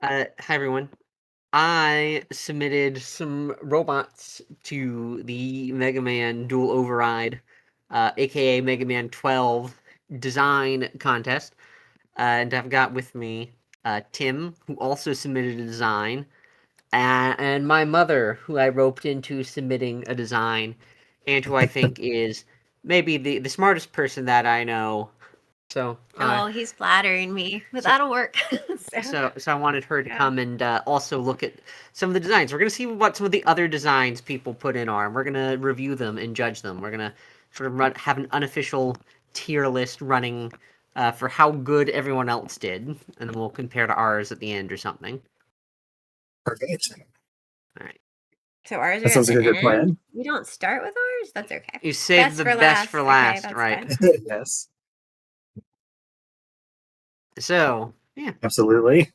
Hi everyone. I submitted some robots to the Mega Man Dual Override, aka Mega Man 12 design contest. And I've got with me Tim, who also submitted a design, and my mother, who I roped into submitting a design, and who I think is maybe the smartest person that I know. So, Oh, he's flattering me, but that'll work. So I wanted her to come and also look at some of the designs. We're gonna see what some of the other designs people put in are, and we're gonna review them and judge them. We're gonna sort of have an unofficial tier list running for how good everyone else did, and then we'll compare to ours at the end or something. Perfect. All right. So ours That are sounds at like the a good plan. end. We don't start with ours. That's okay. You saved the best for last, Okay, right? Yes, So yeah, absolutely.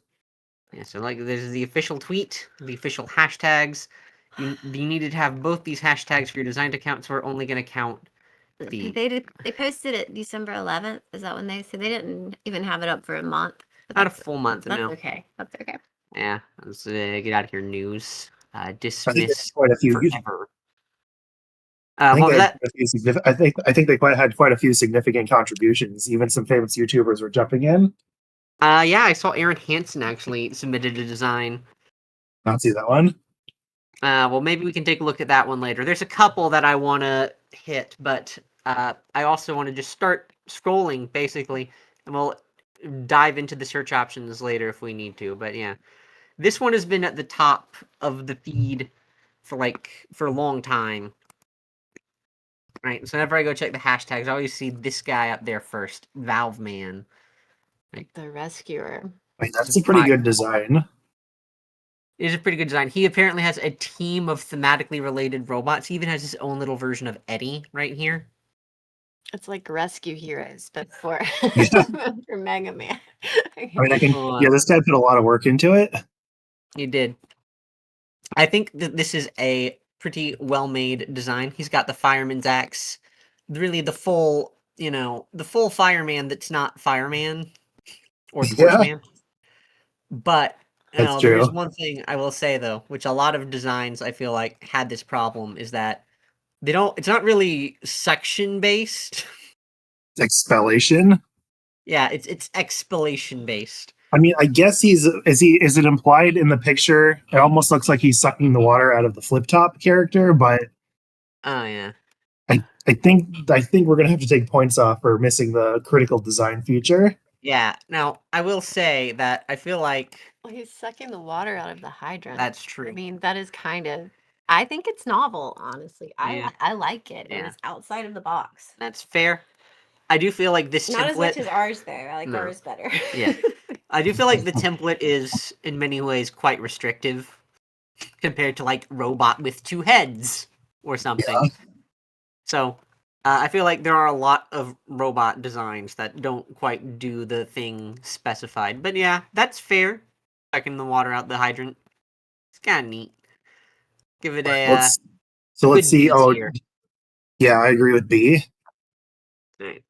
yeah. So like, there's the official tweet, the official hashtags. You needed to have both these hashtags for your designed account, so we're only gonna count the. They posted it December 11th. Is that when they said they didn't even have it up for a month? Not a full month, That's no. okay. That's okay. Yeah, let's get out of here, news. I think Dismiss quite a few. forever. I think What was they that? had a few I think they had quite a few significant contributions. Even some famous YouTubers were jumping in. Yeah, I saw Aaron Hansen actually submitted a design. Not see that one. Well, maybe we can take a look at that one later. There's a couple that I want to hit, but I also want to just start scrolling, basically, and we'll dive into the search options later if we need to. But yeah, this one has been at the top of the feed for a long time. Right, so whenever I go check the hashtags, I always see this guy up there first, Valve Man. Right. The rescuer. Wait, that's a pretty good design. It is a pretty good design. He apparently has a team of thematically related robots. He even has his own little version of Eddie right here. It's like Rescue Heroes, but for for Mega Man. I mean, this guy put a lot of work into it. He did. I think that this is a pretty well-made design. He's got the fireman's axe, really the full fireman that's not fireman or torchman. But there's one thing I will say though, which a lot of designs I feel like had this problem, is that it's not really section based. Expellation. Yeah, it's expellation based. I mean, I guess is it implied in the picture? It almost looks like he's sucking the water out of the flip top character, but oh yeah. I think we're gonna have to take points off for missing the critical design feature. Yeah. Now I will say that I feel like he's sucking the water out of the hydrant. That's true. I mean, that is kind of. I think it's novel, honestly. I like it. Yeah. It was outside of the box. That's fair. I do feel like this Not template... as much as ours, though. I like ours better. Yeah. I do feel like the template is, in many ways, quite restrictive compared to, like, robot with two heads or something. Yeah. So, I feel like there are a lot of robot designs that don't quite do the thing specified. But yeah, that's fair. Sucking the water out the hydrant. It's kind of neat. Give it a... let's see. Oh, here. Yeah, I agree with B. Right.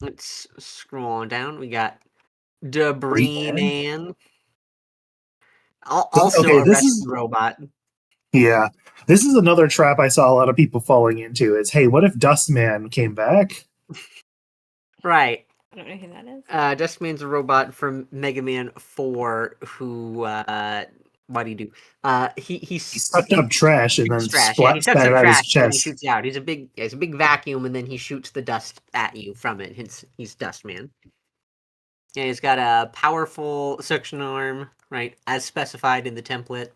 Let's scroll on down. We got Debris Man. Also a rescue robot. Yeah. This is another trap I saw a lot of people falling into is, hey, what if Dustman came back? Right. I don't know who that is. Dustman's a robot from Mega Man 4 who, what do you do? He sucked up trash and then he sucks up out his trash and he chest. shoots out. He's a big vacuum and then he shoots the dust at you from it. Hence, he's Dustman. Yeah, he's got a powerful suction arm, right, as specified in the template.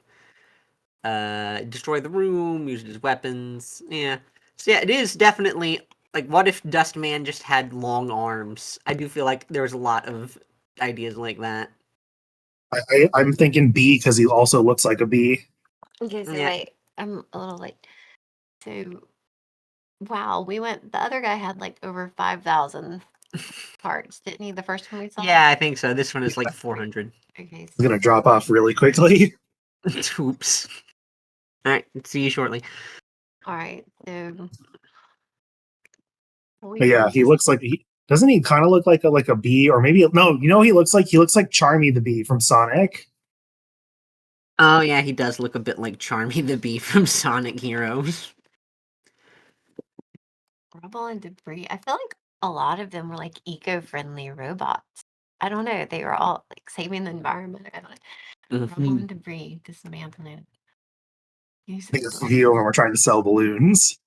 Destroy the room, use it as weapons. Yeah. So yeah, it is definitely, like, what if Dustman just had long arms? I do feel like there's a lot of ideas like that. I'm thinking B because he also looks like a bee. Okay, so wait, I'm a little late. So, wow, the other guy had like over 5,000 parts, didn't he? The first one we saw? Yeah, I think so. This one is like 400. Okay. So... I'm going to drop off really quickly. Oops. Alright, see you shortly. Alright, so... Yeah, he looks like... Doesn't he kind of look like a bee? Or maybe... No, he looks like Charmy the bee from Sonic. Oh yeah, he does look a bit like Charmy the Bee from Sonic Heroes. Rubble and debris. I feel like a lot of them were like eco-friendly robots. I don't know. They were all like saving the environment. I don't know. Rubble Mhm. and debris, dismantling. Use I think of it's a few of them were trying to sell balloons.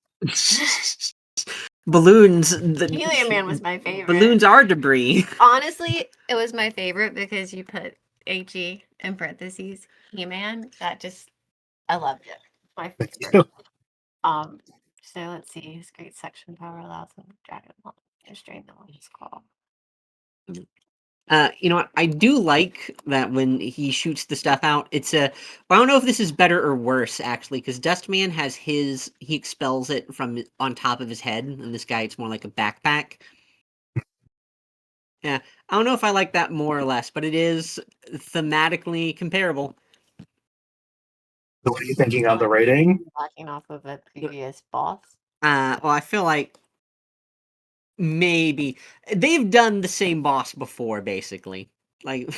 Balloons. Helium Man was my favorite. Balloons are debris. Honestly, it was my favorite because you put HE in parentheses, He-Man. That just, I loved it. My favorite. So let's see. His great section power allows him to drag it along and strain the one's claw. You know what? I do like that when he shoots the stuff out. It's a. I don't know if this is better or worse actually, because Dustman has his. He expels it from on top of his head, and this guy it's more like a backpack. Yeah, I don't know if I like that more or less, but it is thematically comparable. So what are you thinking on the rating? Backing off of a previous boss. Well, I feel like maybe they've done the same boss before, basically. Like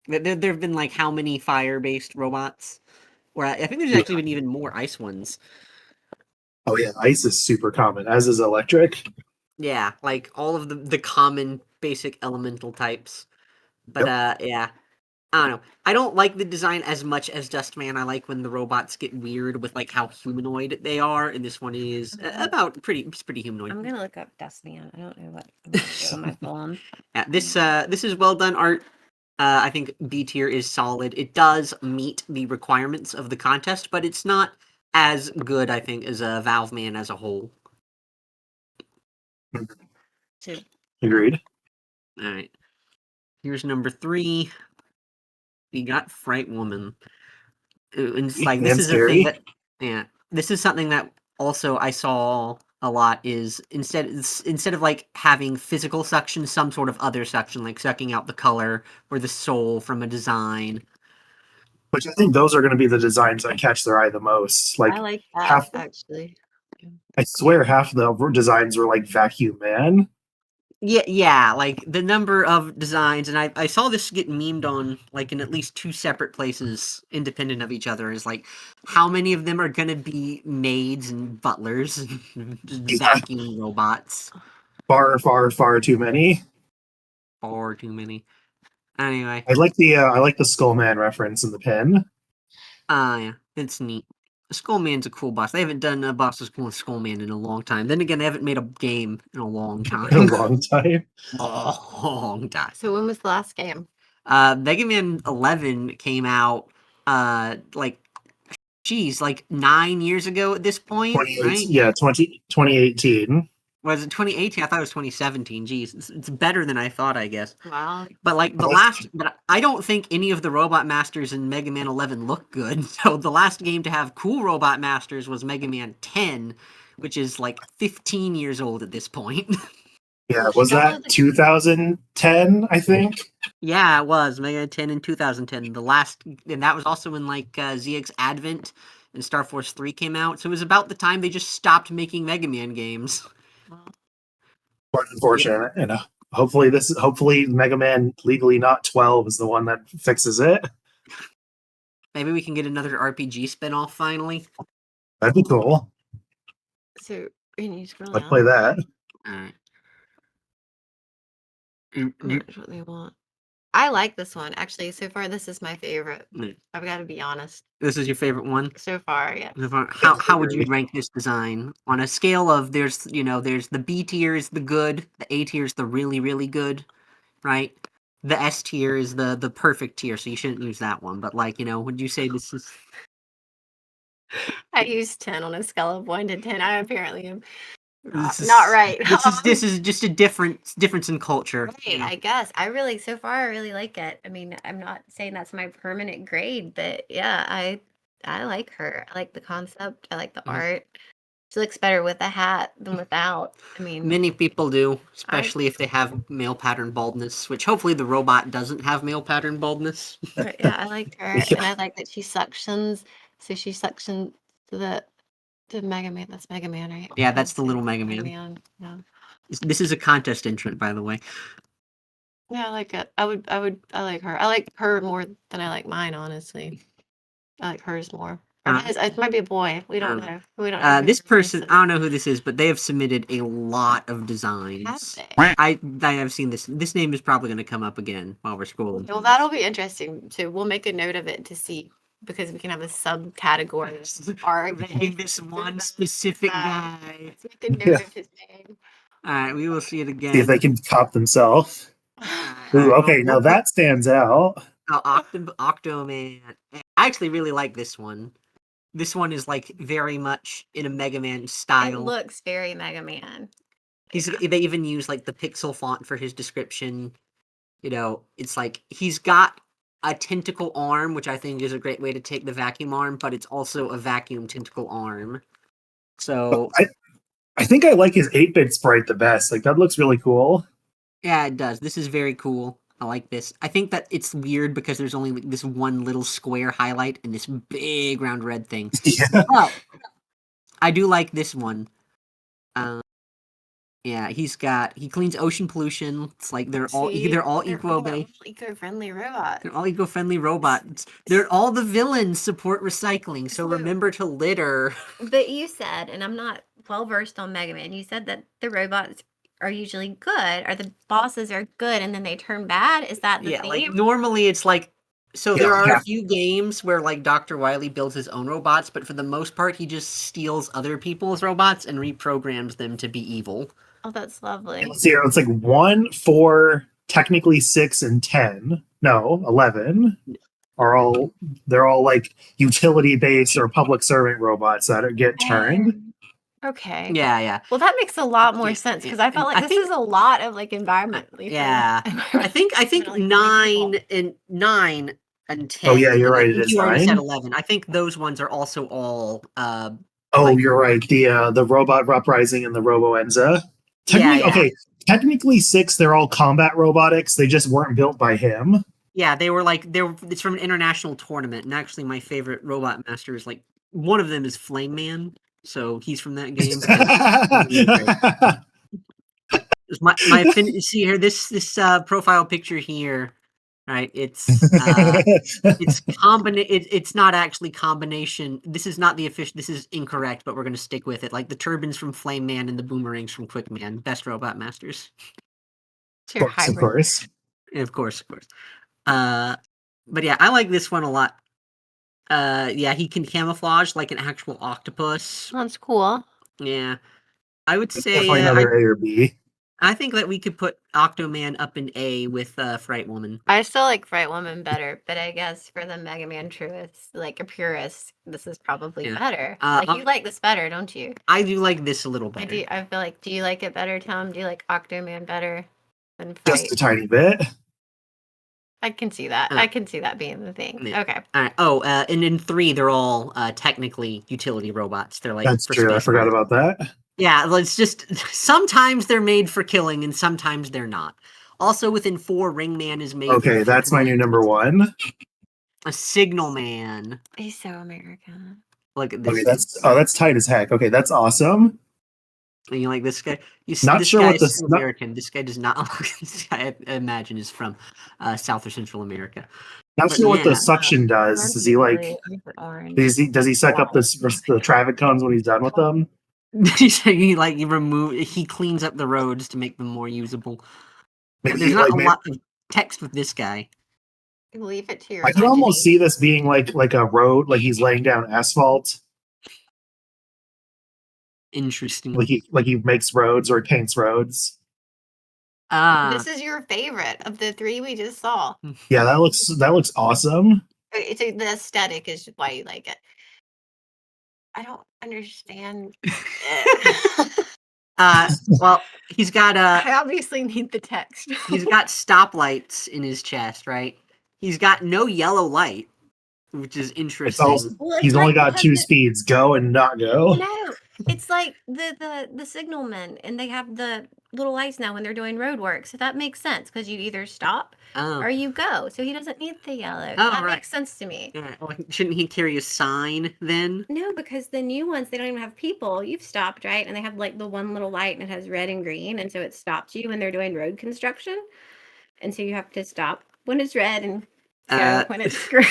there've been like how many fire-based robots? Or I think there's Yeah. actually been even more ice ones. Oh yeah, ice is super common, as is electric. Yeah, like all of the common basic elemental types. But yeah. I don't know. I don't like the design as much as Dustman. I like when the robots get weird with like how humanoid they are, and this one is about it's pretty humanoid. I'm gonna look up Dustman. I don't know what I'm gonna do on my phone. Yeah, this is well done art. I think B tier is solid. It does meet the requirements of the contest, but it's not as good, I think, as a Valve Man as a whole. So Agreed. All right, here's number 3. We got Fright Woman. And it's like this And is a thing scary. that yeah, this is something that also I saw a lot is instead of like having physical suction, some sort of other suction, like sucking out the color or the soul from a design. Which I think those are going to be the designs that catch their eye the most. Like I like that half, actually. I swear, half the designs were like Vacuum Man. Yeah, like the number of designs, and I saw this get memed on like in at least 2 separate places, independent of each other. Is like how many of them are gonna be maids and butlers, and just Yeah, vacuum robots? far, far, far too many. Far too many. Anyway, I like the Skullman reference in the pin. yeah, it's neat. Skullman's a cool boss. They haven't done a boss as cool as Skullman in a long time. Then again, they haven't made a game in a long In a time. long time. A long time. So when was the last game? Mega Man 11 came out, like, geez, like 9 years ago at this point, 28, right? yeah, 2018. Was it 2018? I thought it was 2017. Geez, it's better than I thought, I guess. Wow. But like but I don't think any of the Robot Masters in Mega Man 11 look good. So the last game to have cool Robot Masters was Mega Man 10, which is like 15 years old at this point. Yeah, was that 2010, I think? Yeah, it was Mega Man 10 in 2010. The last, and that was also when like ZX Advent and Star Force 3 came out. So it was about the time they just stopped making Mega Man games. Quite unfortunate. And hopefully Mega Man Legally Not 12 is the one that fixes it. Maybe we can get another RPG spinoff finally. That'd be cool. So when you scroll I'd down, play that. Alright. that's what they want. I like this one actually. So far, this is my favorite. Mm. I've got to be honest. This is your favorite one? So far, yeah. How would you rank this design on a scale of there's the B tier is the good, the A tier is the really really good, right? The S tier is the perfect tier, so you shouldn't use that one. But like would you say this is I used 10 on a scale of 1 to 10. I apparently am this is not right. this is just a difference in culture. Right, I guess. So far I really like it. I mean, I'm not saying that's my permanent grade, but yeah, I like her. I like the concept. I like the art. She looks better with a hat than without. I mean, Many people do, especially if they have male pattern baldness, which hopefully the robot doesn't have male pattern baldness. but yeah, I liked her, Yeah. and I like that she suctions. So she suctions to the Mega Man. That's Mega Man, right? Yeah, that's the little Mega Man. Yeah. This is a contest entrant, by the way. Yeah, I like it. I like her. I like her more than I like mine, honestly. I like hers more. Or his, it might be a boy. We don't know. We don't know. This person, I don't know who this is, but they have submitted a lot of designs. Have I have seen this. This name is probably going to come up again while we're scrolling. Well, that'll be interesting too. We'll make a note of it to see because we can have a subcategory. Or This one specific guy. Let's make a note of his name. All right, we will see it again. See if they can cop themselves. Ooh, okay, now that stands out. Oh, Octoman. I actually really like this one. This one is like very much in a Mega Man It style. looks very Mega Man. They even use like the pixel font for his description. You know, it's like he's got a tentacle arm, which I think is a great way to take the vacuum arm, but it's also a vacuum tentacle arm. So I think I like his 8-bit sprite the best. Like that looks really cool. yeah, it does. This is very cool. I like this. I think that it's weird because there's only like this one little square highlight and this big round red thing. Yeah. Well, I do like this one. Yeah, he cleans ocean pollution. It's like they're all eco-based. Eco-friendly robots. They're all eco-friendly robots. They're all the villains support recycling. So remember to litter. But you said, and I'm not well versed on Mega Man. You said that the robots are usually good, or the bosses are good, and then they turn bad. Is that the Yeah, theme? like normally it's like there are Yeah. a few games where like Dr. Wily builds his own robots, but for the most part he just steals other people's robots and reprograms them to be evil. Oh, that's lovely. Let's see here. It's like 1, 4, technically 6, and 10. No, 11 they're all like utility based or public servant robots that get turned. Okay. Yeah. Well, that makes a lot more Yeah, sense because yeah. I felt And like I this is a lot of like environmentally. Yeah. I think environmentally 9 and 10. Oh yeah, you're and I right. It think is you already said 9. 11. I think those ones are also all Oh, like- you're right. The robot uprising and the Robo-Enza. Yeah. Technically 6. They're all combat robotics. They just weren't built by him. Yeah, it's from an international tournament, and actually my favorite Robot Master is like one of them is Flame Man, so he's from that game. My affinity, see here, this profile picture here, right? It's it's not actually combination. This is not the official. This is incorrect, but we're gonna stick with it. Like the turbines from Flame Man and the boomerangs from Quick Man, best Robot Masters. Of course. Of course. But yeah, I like this one a lot. Yeah, he can camouflage like an actual octopus. That's cool. Yeah, I would say Definitely another A or B. I think that we could put Octoman up in A with Fright Woman. I still like Fright Woman better, but I guess for the Mega Man truists, like a purist, this is probably better. Like you like this better, don't you? I do like this a little better. I do. I feel like. Do you like it better, Tom? Do you like Octoman better than Fright? Just a tiny bit. I can see that. I can see that being the thing. Yeah. Okay. All right. Oh, and in 3, they're all technically utility robots. They're like That's true. I forgot about that. Yeah, it's just sometimes they're made for killing and sometimes they're not. Also, within 4, Ringman is made. Okay, that's my new number 1. A Signal Man. He's so American. Look at this. Okay, that's tight as heck. Okay, that's awesome. And you like this guy? Not this sure guy what is this- so American. This guy does not look. This guy, I imagine, is from South or Central America. Not But sure what the yeah. suction does. Does he like? Does he suck up the traffic cones when he's done with them? He cleans up the roads to make them more usable. Maybe There's not like, a lot of text with this guy. Leave it to your. I can almost see this being like a road, like he's laying down asphalt, Interesting. like he makes roads or he paints roads. This is your favorite of the 3 we just saw. Yeah, that looks awesome. It's the aesthetic is why you like it. I don't understand. Well, he's got I obviously need the text. he's got stoplights in his chest, right? He's got no yellow light, which is interesting. He's only got 2 speeds: go and not go. No, it's like the signalmen, and they have the little lights now when they're doing road work. So that makes sense because you either stop or you go. So he doesn't need the yellow. Oh, that right. makes sense to me. Yeah, well, shouldn't he carry a sign then? No, because the new ones, they don't even have people. You've stopped, right? And they have like the one little light and it has red and green. And so it stops you when they're doing road construction. And so you have to stop when it's red and go when it's green.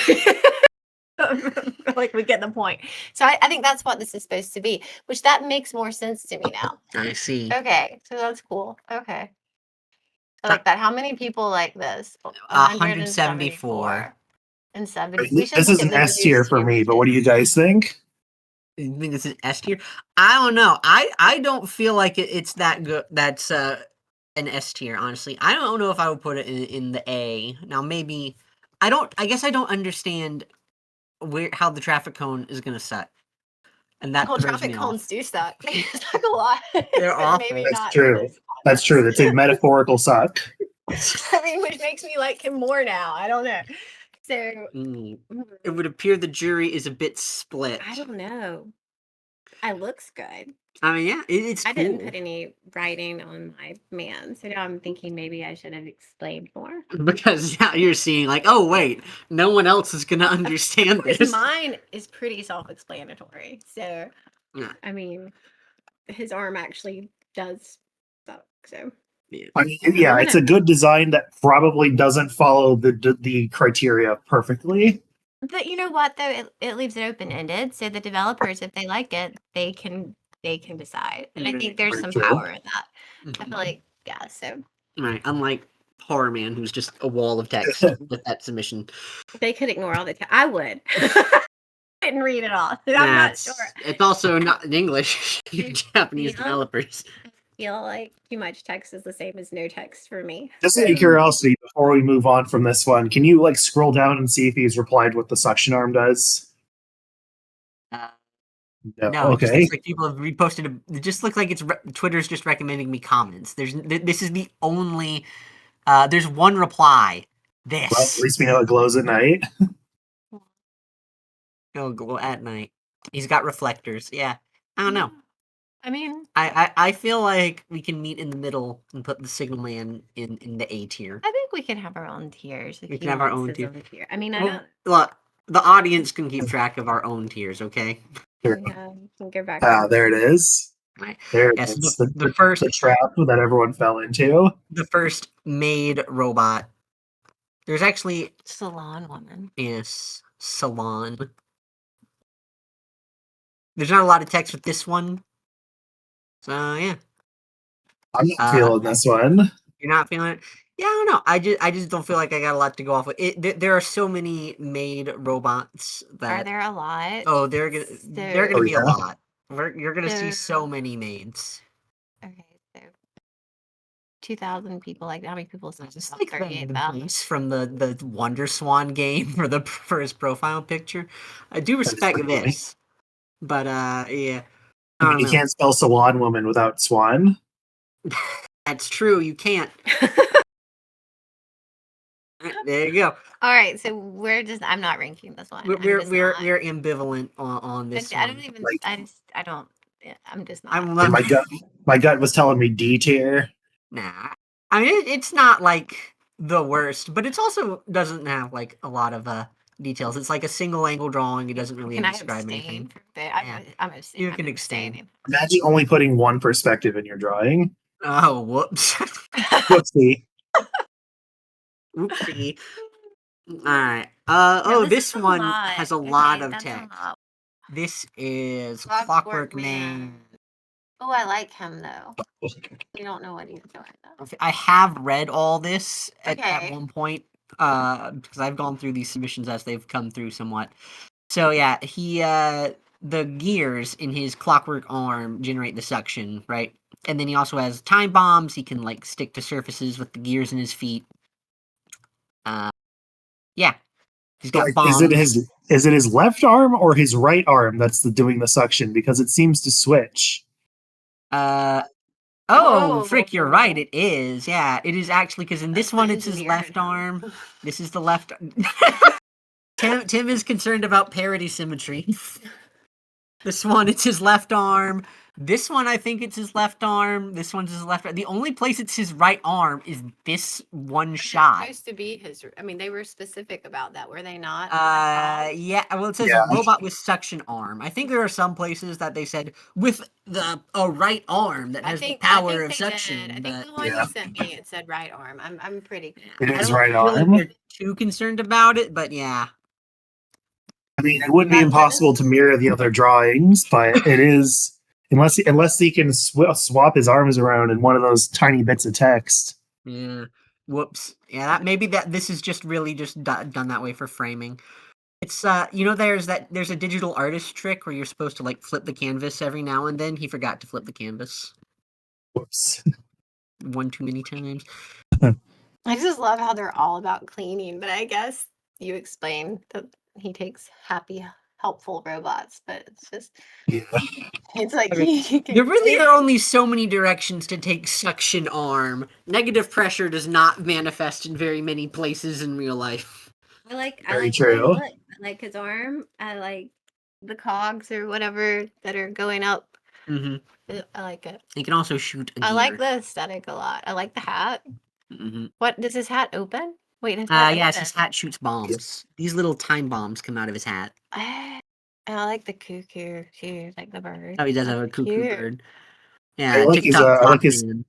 feel like we get the point. So I think that's what this is supposed to be, which that makes more sense to me now. I see. Okay, so that's cool. Okay. I like that. How many people like this? 174. And 70. We should This look is at an the S tier reduced for me, but what do version. you guys think? You think this is S tier? I don't know. I don't feel like it's that good. That's an S tier, honestly. I don't know if I would put it in the A. Now maybe I don't. I guess I don't understand how the traffic cone is gonna set, and that Well, throws traffic me cones off. do suck. They suck a lot. They're But awful. maybe That's not true. this That's true. That's a context. metaphorical suck. I mean, which makes me like him more now. I don't know. So It would appear the jury is a bit split. I don't know. It looks good. I mean, yeah, it's I cool. didn't put any writing on my man, so now I'm thinking maybe I should have explained more. Because now you're seeing like, oh wait, no one else is gonna understand this. Mine is pretty self-explanatory. So, Yeah. I mean, his arm actually does suck. So, I mean, yeah, it's a good design that probably doesn't follow the criteria perfectly. but you know what though, it leaves it open-ended. So the developers, if they like it, they can decide. And I think there's Very some true. power in that. I Mhm. feel like so Right, unlike Horror Man, who's just a wall of text with that submission. they could ignore all the I would. I didn't read it all. I'm not sure. It's also not in English. Japanese Yeah. developers. Feel like too much text is the same as no text for me. Just out of curiosity, before we move on from this one, can you like scroll down and see if he's replied what the suction arm does? No. No, it just Okay. looks like people have reposted. It just looks like it's Twitter's just recommending me comments. This is the only. There's one reply. Well, at This. least we know it glows at night. It'll glow at night. He's got reflectors. Yeah, I don't know. I mean, I feel like we can meet in the middle and put the Signal Man in the A tier. I think we can have our own tiers. If We he can have our wants own his tier. I mean, I Well, don't. look, the audience can keep track of our own tiers, okay? Sure. You can go back. There it is. Right. There it Yes, is. the first The trap that everyone fell into. the first made robot. There's actually Salon woman. yes, salon. There's not a lot of text with this one. So yeah. I'm not feeling this one. You're not feeling it? Yeah, I don't know. I just don't feel like I got a lot to go off with. There are so many made robots that Are there a lot? oh, they're gonna Oh, be a yeah. lot. You're gonna see so So- many maids. Okay, so 2,000 people. Like how many people? Is this About like the 38,000. voice from the Wonder Swan game for his profile picture? I do respect pretty funny. this, but yeah, I mean, don't you know. can't spell salon woman without swan. That's true. You can't. There you go. All right, so I'm not ranking this one. We're ambivalent on this I one. don't even. Like- I don't. I'm just not. I'm And my gut was telling me D tier. Nah. I mean, it's not like the worst, but it's also doesn't have like a lot of details. It's like a single angle drawing. It doesn't really Can I describe abstain anything. from that? Yeah. I'm abstaining. You can abstain. Imagine only putting one perspective in your drawing. Oh, whoops. Whoopsie. Oopsie. All right. No, This is a one lot. has a lot Okay, of that's a text. lot. This is Clockwork Clockwork Man. Man. Oh, I like him though. You don't know what he's doing though. I have read all this at Okay. one point because I've gone through these submissions as they've come through somewhat. So yeah, he the gears in his clockwork arm generate the suction, right? And then he also has time bombs. He can like stick to surfaces with the gears in his feet. Yeah, he's got Like, bombs. is it his left arm or his right arm that's doing the suction? Because it seems to switch. Oh, frick, you're right. It is. Yeah, it is actually because in this That's the one it's his engineer in left him. arm. This is the left. Tim is concerned about parity symmetry. This one, it's his left arm. This one, I think it's his left arm. This one's his left arm. The only place it's his right arm is this one shot. Supposed to be his. I mean, they were specific about that, were they not? Yeah. Well, it says Yeah. robot with suction arm. I think there are some places that they said with a right arm that has the power of suction. I think but the one Yeah. you sent me, it said right arm. I'm pretty. It I is don't right feel like arm. they're too concerned about it, but yeah. I mean, it wouldn't be That's impossible to mirror the other drawings, but it is unless he can swap his arms around in one of those tiny bits of text. Yeah. Whoops. Yeah, maybe this is just really just done that way for framing. It's there's a digital artist trick where you're supposed to like flip the canvas every now and then. He forgot to flip the canvas Whoops. one too many times. I just love how they're all about cleaning, but I guess you explained that he takes happy, helpful robots, but it's just, Yeah. it's like I mean, he can there really clean. are only so many directions to take suction arm. Negative pressure does not manifest in very many places in real life. I like Very the way true. he looks. I like his arm. I like the cogs or whatever that are going up. Mm-hmm. I like it. He can also shoot a I like gear. the aesthetic a lot. I like the hat. Mm-hmm. What does his hat open? Wait, his hat Yes, open. his hat shoots bombs. These little time bombs come out of his hat. And I like the cuckoo too, like the bird. Oh, he does have a That's cuckoo cute. bird. I Yeah, like his TikTok I like clock his man.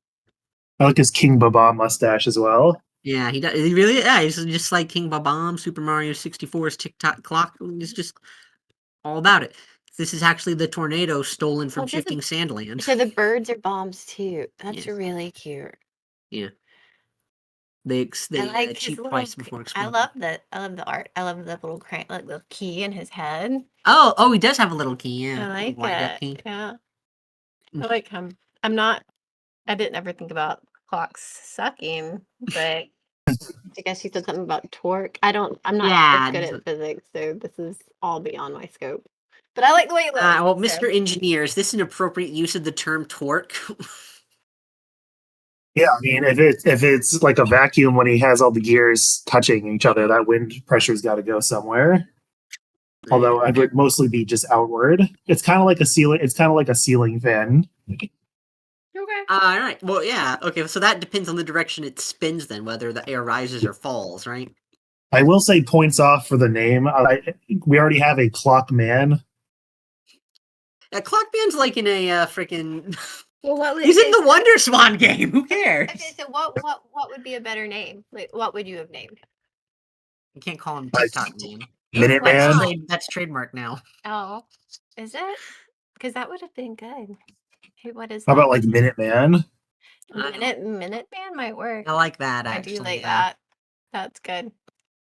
I like his King Baba mustache as well. Yeah, he does. He really, yeah, he's just like King Babam, Super Mario 64's TikTok clock. It's just all about it. This is actually the tornado stolen from Oh, this is- Shifting Sandland. So the birds are bombs too. That's Yes. really cute. Yeah. They I like his cheap little. price before I exploding. love that. I love the art. I love the little like the key in his head. Oh, he does have a little key. Yeah, I like wind-up it. key. Yeah, I like him. I'm not. I didn't ever think about clocks sucking, but I guess you said something about torque. I'm not Yeah. good at physics, so this is all beyond my scope. But I like the way it looks. Well, so. Mr. Engineer, is this an appropriate use of the term torque? Yeah, I mean, if it's like a vacuum when he has all the gears touching each other, that wind pressure's got to go somewhere. Although it would mostly be just outward. It's kind of like a ceiling. It's kind of like a ceiling fan. Okay. All right. Well, yeah. Okay. So that depends on the direction it spins, then, whether the air rises or falls, right? I will say points off for the name. We already have a clock man. Clockman's like in a freaking. Well, He's in the Wonder Swan game. Who cares? Okay, so what would be a better name? Like, what would you have named? You can't call him Like, TikTok name. Minute Why Man. not? That's trademark now. Oh, is it? Because that would have been good. Hey, what is How that? about like Minute Man? Minute Man might work. I like that. I Actually, do like yeah. that. That's good.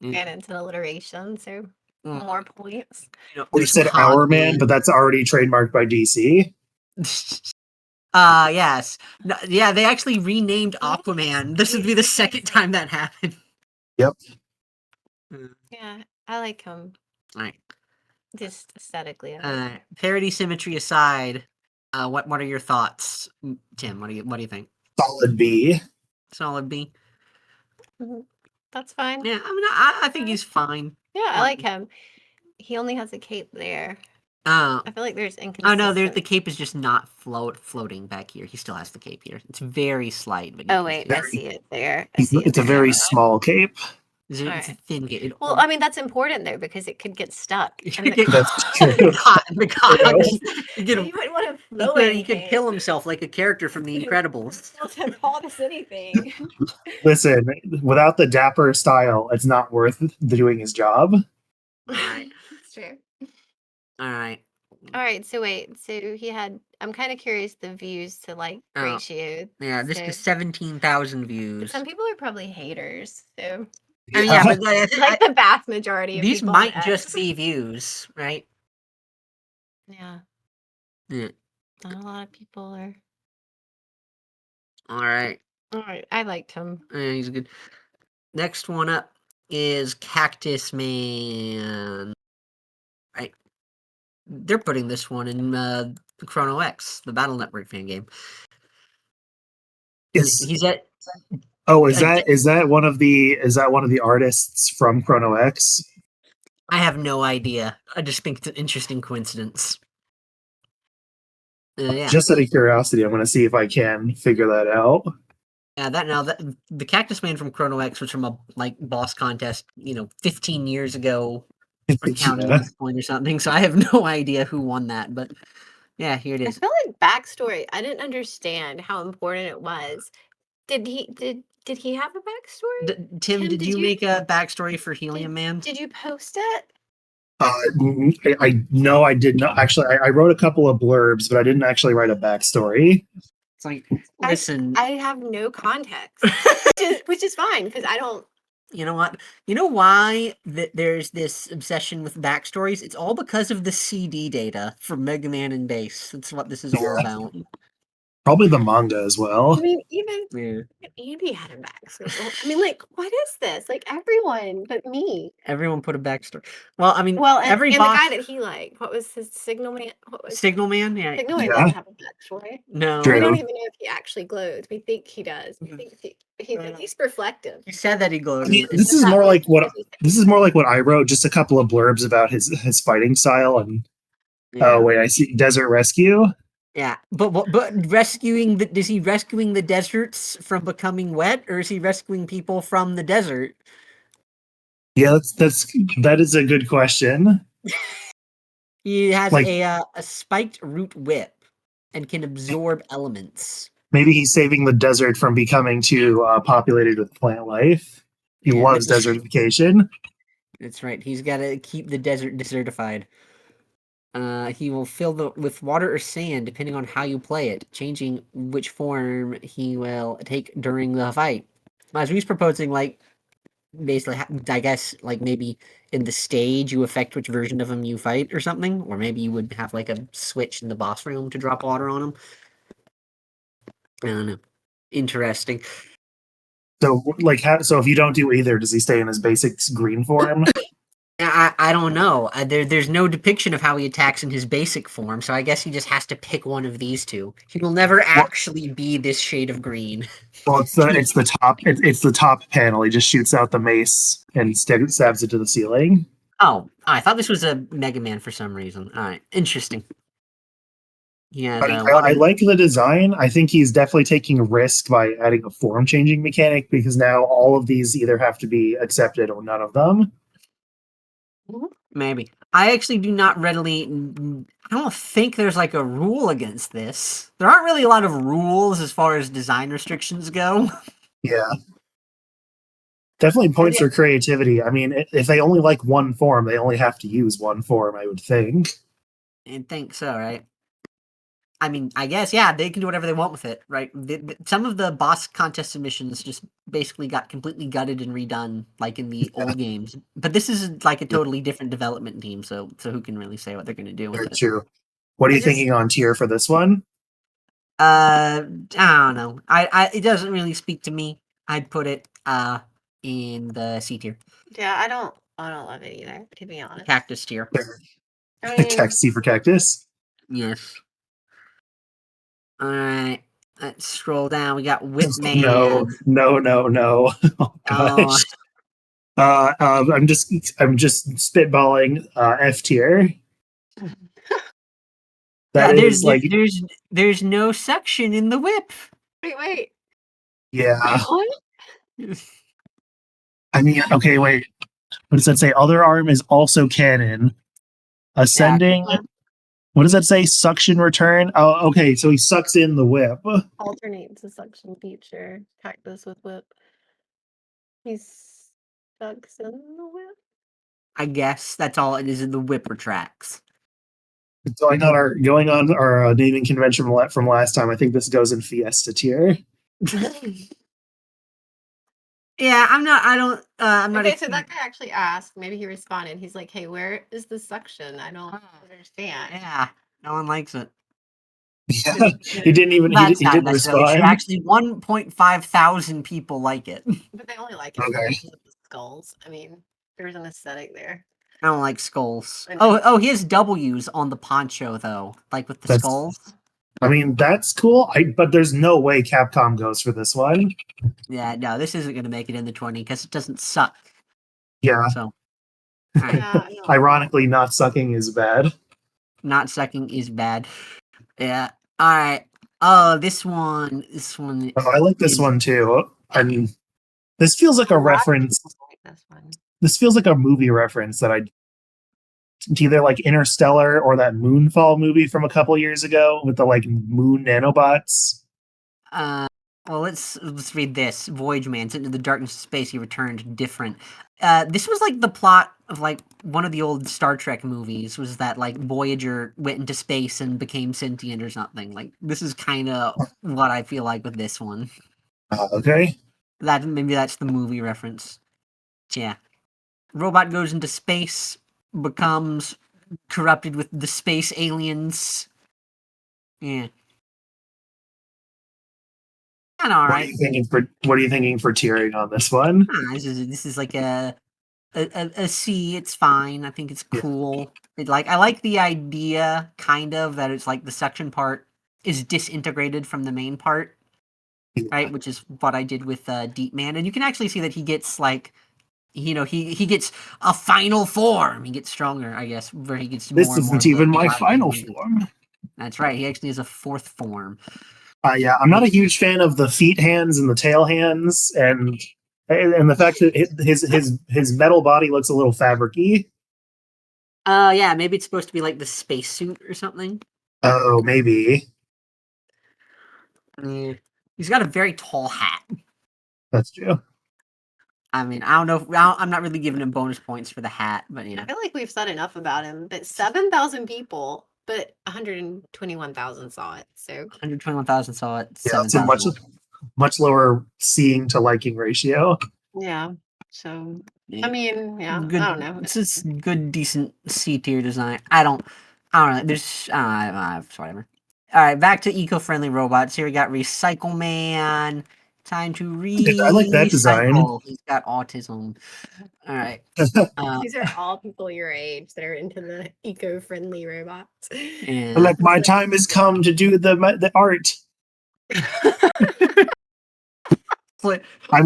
Yeah. Get into alliteration, so more points. You know, We there's said some Our Hog Man, but that's already trademarked by DC. Yes. No, yeah, they actually renamed Aquaman. This would be the second time that happened. Yep. Yeah, I like him. All right. Just aesthetically. I like him. Parody symmetry aside, what are your thoughts, Tim? What do you think? Solid B. Solid B. That's fine. Yeah, I mean, I think he's fine. Yeah, I like him. He only has a cape there. Oh I feel like there's inconsistency. no, the cape is just not floating back here. He still has the cape here. It's very slight, but Oh wait, I see it there. It's a very small cape. It's a thin cape. Well, I mean that's important though because it could get stuck. And It could get That's true. caught in the cogs. you wouldn't want to He float could anything. kill himself like a character from The Incredibles. Doesn't call this anything. Listen, without the dapper style, it's not worth doing his job. That's true. All right. All right, so wait, so he had. I'm kind of curious the views to like ratio. Yeah, this so- is 17,000 but views. some people are probably haters, so I mean, yeah, but like the vast majority of these people might on just X. be views, right? Yeah, Yeah. not a lot of people are. All right. All right, I liked him. Yeah, he's good. Next one up is Cactus Man. Right. They're putting this one in Chrono X, the Battle Network fan game. He's at. Oh, is that one of the artists from Chrono X? I have no idea. I just think it's an interesting coincidence. Yeah. Just out of curiosity, I'm going to see if I can figure that out. Yeah, the Cactus Man from Chrono X was from a boss contest, 15 years ago, or counting at this point or something. So I have no idea who won that, but yeah, here it I is. feel like backstory. I didn't understand how important it was. Did he have a backstory? Tim, did you make a backstory for Helium Man? Did you post it? I no, I did not actually. I wrote a couple of blurbs, but I didn't actually write a backstory. It's like, listen, I have no context, which is fine because I don't. you know what? You know why there's this obsession with backstories? It's all because of the CD data from Mega Man and Bass. That's what this is all Yeah. about. Probably the manga as I well. mean, even Yeah. Andy had a backstory. I mean, like, what is this? Like everyone but me. Everyone put a backstory. Well, I mean, Well, and, every and boss, the guy that he liked, what was his Signal Man? What was Signal Man, yeah, Signal Man Yeah. doesn't have a backstory. no, True. We don't even know if he actually glows. We think he does. We think he's No, at no. least reflective. he said that he glowed. I mean, in- this is more like what I wrote. Just a couple of blurbs about his fighting style and. yeah. Oh wait, I see Desert Rescue. Yeah, but rescuing is he rescuing the deserts from becoming wet, or is he rescuing people from the desert? Yeah, that is a good question. He has Like a spiked root whip and can absorb elements. maybe he's saving the desert from becoming too populated with plant life. He Yeah, loves desertification. That's right. He's got to keep the desert desertified. He will fill with water or sand depending on how you play it, changing which form he will take during the fight. As he's proposing, like, basically, I guess, like, maybe in the stage you affect which version of him you fight or something, or maybe you would have, like, a switch in the boss room to drop water on him. I don't know. Interesting. So so if you don't do either, does he stay in his basic green form? I don't know. There's no depiction of how he attacks in his basic form, so I guess he just has to pick one of these two. He will never actually be this shade of green. Well, it's the top panel. He just shoots out the mace and stabs it to the ceiling. Oh, I thought this was a Mega Man for some reason. All right, interesting. He has I like the design. I think he's definitely taking a risk by adding a form changing mechanic because now all of these either have to be accepted or none of them. maybe. I actually do not readily. I don't think there's like a rule against this. There aren't really a lot of rules as far as design restrictions go. Yeah. Definitely points for creativity. I mean, if they only like one form, they only have to use one form, I would think. I think so, right? I mean, I guess, yeah, they can do whatever they want with it, right? Some of the boss contest submissions just basically got completely gutted and redone, like in the old games. But this is like a totally different development team, so who can really say what they're going to do with Very it? true. What are you thinking on tier for this one? I don't know. It doesn't really speak to me. I'd put it in the C tier, Yeah, I don't love it either, to be honest. cactus tier. I mean, C for cactus. Yes. All right. Let's scroll down. We got Whipman. No. Oh gosh. I'm just spitballing F tier. That Yeah, is like there's no suction in the whip. wait. yeah. What? I mean, okay, wait. What does that say? Other arm is also canon. Ascending. Yeah, What does that say? Suction return. Oh, okay. So he sucks in the whip. alternates the suction feature. Cactus with whip. He sucks in the whip. I guess that's all it is in the whip retracts. Going on our naming convention from last time. I think this goes in Fiesta tier. Yeah, I'm not. Okay, so that guy actually asked. Maybe he responded. He's like, "Hey, where is the suction? I don't understand." Yeah, no one likes it. Yeah, he didn't even. That's He not didn't necessarily true. respond. Actually, 1.5 thousand people like it. But they only like it Okay. because of the skulls. I mean, there's an aesthetic there. I don't like skulls. I know. Oh, he has W's on the poncho though, like with the That's- skulls. I mean, that's cool. But there's no way Capcom goes for this one. Yeah, no, this isn't going to make it in the 20 because it doesn't suck. Yeah. So, all right. Yeah, no. Ironically, not sucking is bad. Not sucking is bad. Yeah. All right. Oh, this one. Oh, I like this one too. And this feels like a reference. This one. This feels like a movie reference that to either like Interstellar or that Moonfall movie from a couple years ago with the like moon nanobots. Well, let's read this. Voyage Man, sent into the darkness of space, he returned different. This was like the plot of like one of the old Star Trek movies. Was that like Voyager went into space and became sentient or something? Like this is kind of what I feel like with this one. Okay. That maybe that's the movie reference. Yeah, robot goes into space, becomes corrupted with the space aliens. Yeah, kind of all What are right. you thinking for tiering on this one? This is like a C. It's fine. I think it's Yeah. cool. I like the idea, kind of, that it's like the suction part is disintegrated from the main part, right? Which is what I did with Deep Man, and you can actually see that he gets like, he gets a final form. He gets stronger, I guess, where he gets This more and more. isn't even my body final damage. form. That's right. He actually has a fourth form. Yeah, I'm not a huge fan of the feet hands and the tail hands, and the fact that his metal body looks a little fabricy. Yeah, maybe it's supposed to be like the spacesuit or something. Oh, maybe Yeah. He's got a very tall hat. that's true. I mean, I don't know. I'm not really giving him bonus points for the hat, but I yeah, feel like we've said enough about him. But 7,000 people, but 121,000 saw it. So 121,000 saw it. Yeah, it's a 7,000. much lower seeing to liking ratio. yeah. So Yeah. I mean, yeah. Good. I don't know. It's just good, decent C tier design. I don't know. There's whatever. All right, back to eco-friendly robots. Here we got Recycle Man. Time to I like that design. recycle. He's got autism. All right. These are all people your age that are into the eco-friendly robots. Yeah. Like my time has come to do the art. I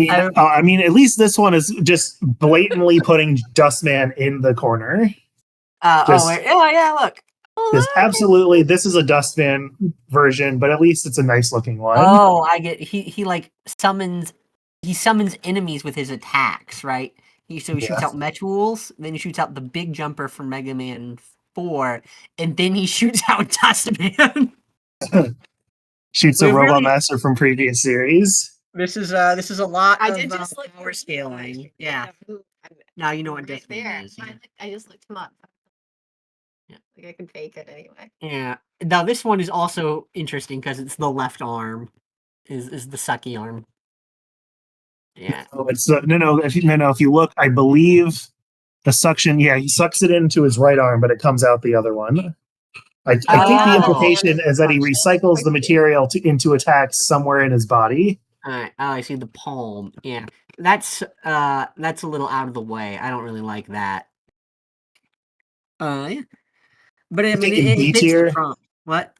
mean, at least this one is just blatantly putting Dustman in the corner. Yeah, look. Just absolutely, this is a Dustman version, but at least it's a nice looking one. Oh, I get. He like summons enemies with his attacks, right? He shoots out Metools, then he shoots out the big jumper from Mega Man 4, and then he shoots out Dustman. Shoots a Robot Master from previous series. This is a lot I of did just look power scaling. Yeah. Now you know what right Dustman there. is. Yeah. I just looked him up. Yeah. Like I can fake it anyway. Yeah. Now this one is also interesting because it's the left arm is the sucky arm. Yeah. Oh, it's no. If you look, I believe the suction. Yeah, he sucks it into his right arm, but it comes out the other one. I think the implication is that he recycles the material into attacks somewhere in his body. All right. Oh, I see the palm. Yeah. That's a little out of the way. I don't really like that. Yeah. But I mean, B it fits tier. the prompt. What?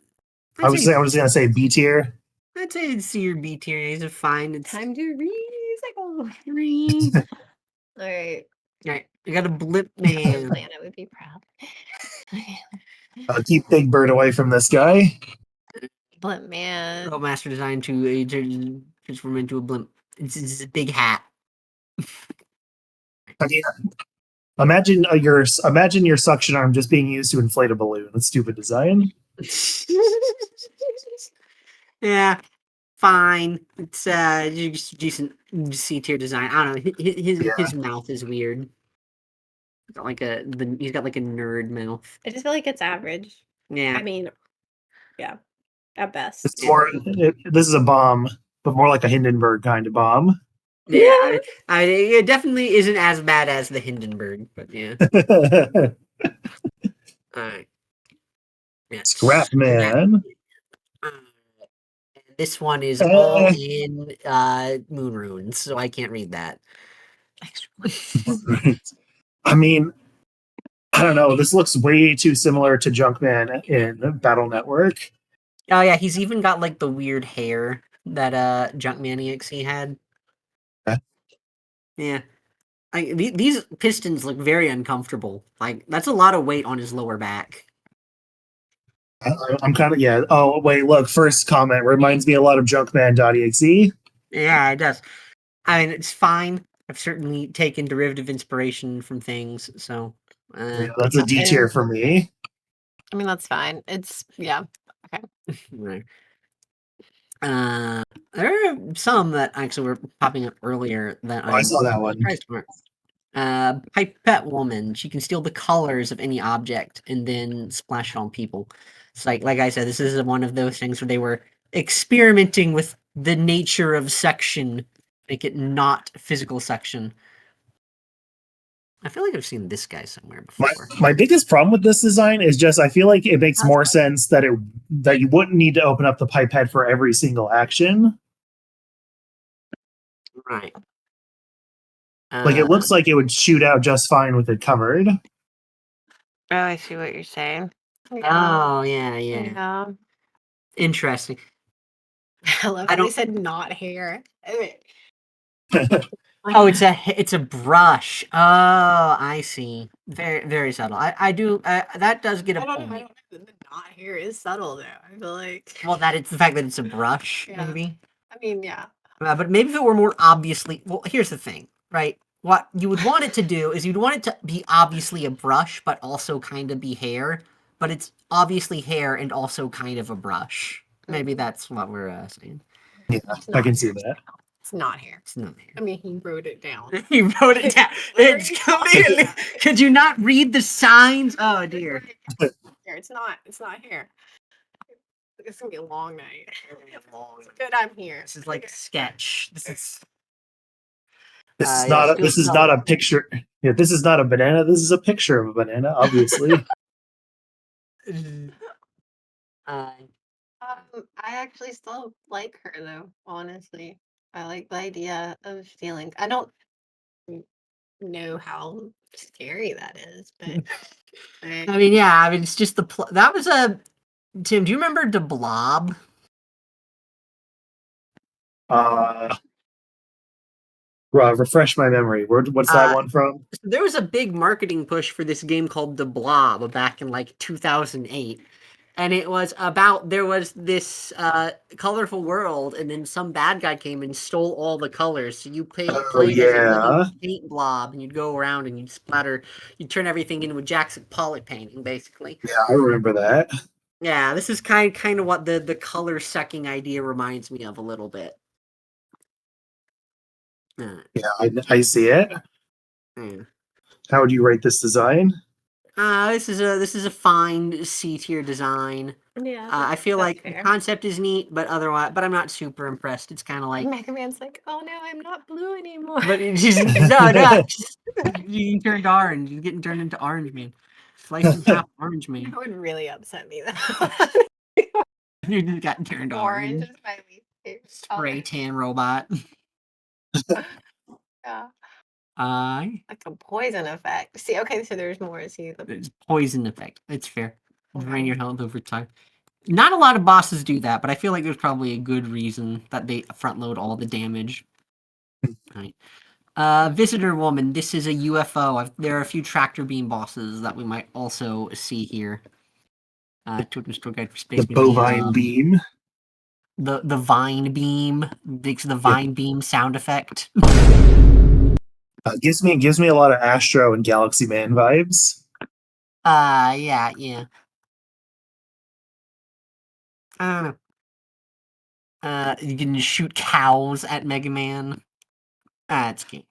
I was gonna say B tier. I'd say it's C or B tier. These are fine. It's Time to recycle. All Alright. You got a blip man. Atlanta would be proud. Keep Big Bird away from this guy. Blimp man. Robot Master designed to transform into a blimp. It's a big hat. Imagine your suction arm just being used to inflate a balloon. That's stupid design. Yeah, fine. It's just decent C tier design. I don't know. His mouth is weird. He's got like a nerd mouth. I just feel like it's average. Yeah. I mean, yeah, at best. It's more. This is a bomb, but more like a Hindenburg kind of bomb. Yeah, it definitely isn't as bad as the Hindenburg, but yeah. Alright. Yeah. Scrap Man. This one is all in moon runes, so I can't read that. I mean, I don't know. This looks way too similar to Junkman in Battle Network. Oh yeah, he's even got like the weird hair that Junkman EXE had. Yeah. These pistons look very uncomfortable. Like, that's a lot of weight on his lower back. I'm kind of, Oh, wait, look. First comment reminds me a lot of Junkman.exe. Yeah, it does. I mean, it's fine. I've certainly taken derivative inspiration from things, so... that's a D tier for me. I mean, that's fine. It's, yeah. Okay. Right. There are some that actually were popping up earlier that I saw that one. Pipette Woman. She can steal the colors of any object and then splash it on people. It's like I said, this is one of those things where they were experimenting with the nature of section, make it not physical section. I feel like I've seen this guy somewhere before. My biggest problem with this design is just I feel like it makes That's more right. sense that you wouldn't need to open up the pipette for every single action. Right. Like it looks like it would shoot out just fine with it covered. Oh, I see what you're saying. Oh, yeah. Yeah. Interesting. I love I how they don't- said not hair. Oh, it's a brush. Oh, I see. Very, very subtle. I do. That does get a I don't know. point. The not hair is subtle though. I feel like. Well, that it's the fact that it's a brush, Yeah. maybe. I mean, yeah. But maybe if it were more obviously. Well, here's the thing, right? What you would want it to do is you'd want it to be obviously a brush, but also kind of be hair. But it's obviously hair and also kind of a brush. Maybe that's what we're saying. Yeah, It's I not can see hair. that. It's not hair. It's not hair. I mean, he wrote it down. He wrote it down. It's clearly. Could you not read the signs? Oh dear. It's not. It's not hair. It's gonna be a long night. It's good. I'm here. This is like sketch. This is. This is yeah, not still this is not a picture. Yeah, this is not a banana. This is a picture of a banana, obviously. I actually still like her though. Honestly, I like the idea of stealing. I don't know how scary that is, but I mean, yeah. I mean, it's just the that was a. Tim, do you remember the Blob? Refresh my memory. What's that one from? There was a big marketing push for this game called The Blob back in like 2008. And it was about there was this colorful world, and then some bad guy came and stole all the colors. So you played as a little paint blob, and you'd go around and you'd splatter, you'd turn everything into a Jackson Pollock painting, basically. Yeah, I remember that. Yeah, this is kind of what the color sucking idea reminds me of a little bit. Yeah, I see it. Yeah. How would you rate this design? This is a fine C tier design. yeah. I feel that's like fair. the concept is neat, but I'm not super impressed. It's kind of like Mega Man's like, oh no, I'm not blue anymore. But it's just, no, you turned orange. You're getting turned into Orange Man. Slice and half Orange Man. That would really upset me though. You just got turned Orange orange. is my least favorite Spray color. tan robot. Yeah. Like a poison effect. See, okay, so there's more. See, it's poison effect. It's fair. Drain your health over time. Not a lot of bosses do that, but I feel like there's probably a good reason that they front load all the damage. Right. Visitor Woman. This is a UFO. There are a few tractor beam bosses that we might also see here. Totem Store Guide for Space The bovine beam. The vine beam. The vine beam sound effect. Gives me a lot of Astro and Galaxy Man vibes. Yeah. I don't know. You can shoot cows at Mega Man. It's cute.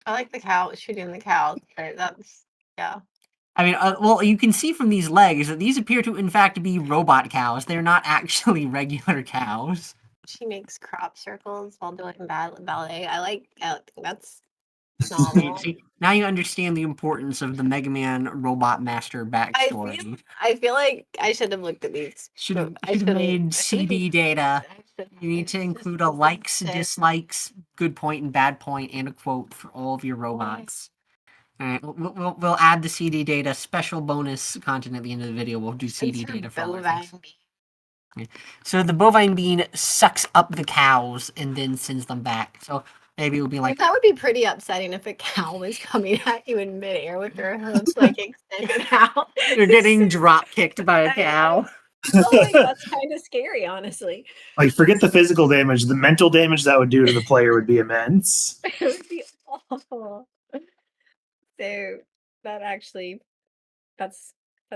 I like the cow shooting the cows. That's yeah. I mean, well, you can see from these legs that these appear to, in fact, be robot cows. They're not actually regular cows. She makes crop circles while doing ballet. I think that's novel. See, now you understand the importance of the Mega Man Robot Master backstory. I feel like I should have looked at these. Should have made CD data. You need to include a likes, dislikes, good point and bad point, and a quote for all of your robots. All right, we'll add the CD data. Special bonus content at the end of the video. We'll do CD data for all our things. Okay. So the bovine bean sucks up the cows and then sends them back. So maybe it would be like that would be pretty upsetting if a cow was coming at you in midair with their hooves like extended out. you're getting drop kicked by a cow. That's kind of scary, honestly. Like, forget the physical damage. The mental damage that would do to the player would be immense. It would be awful. So that actually, that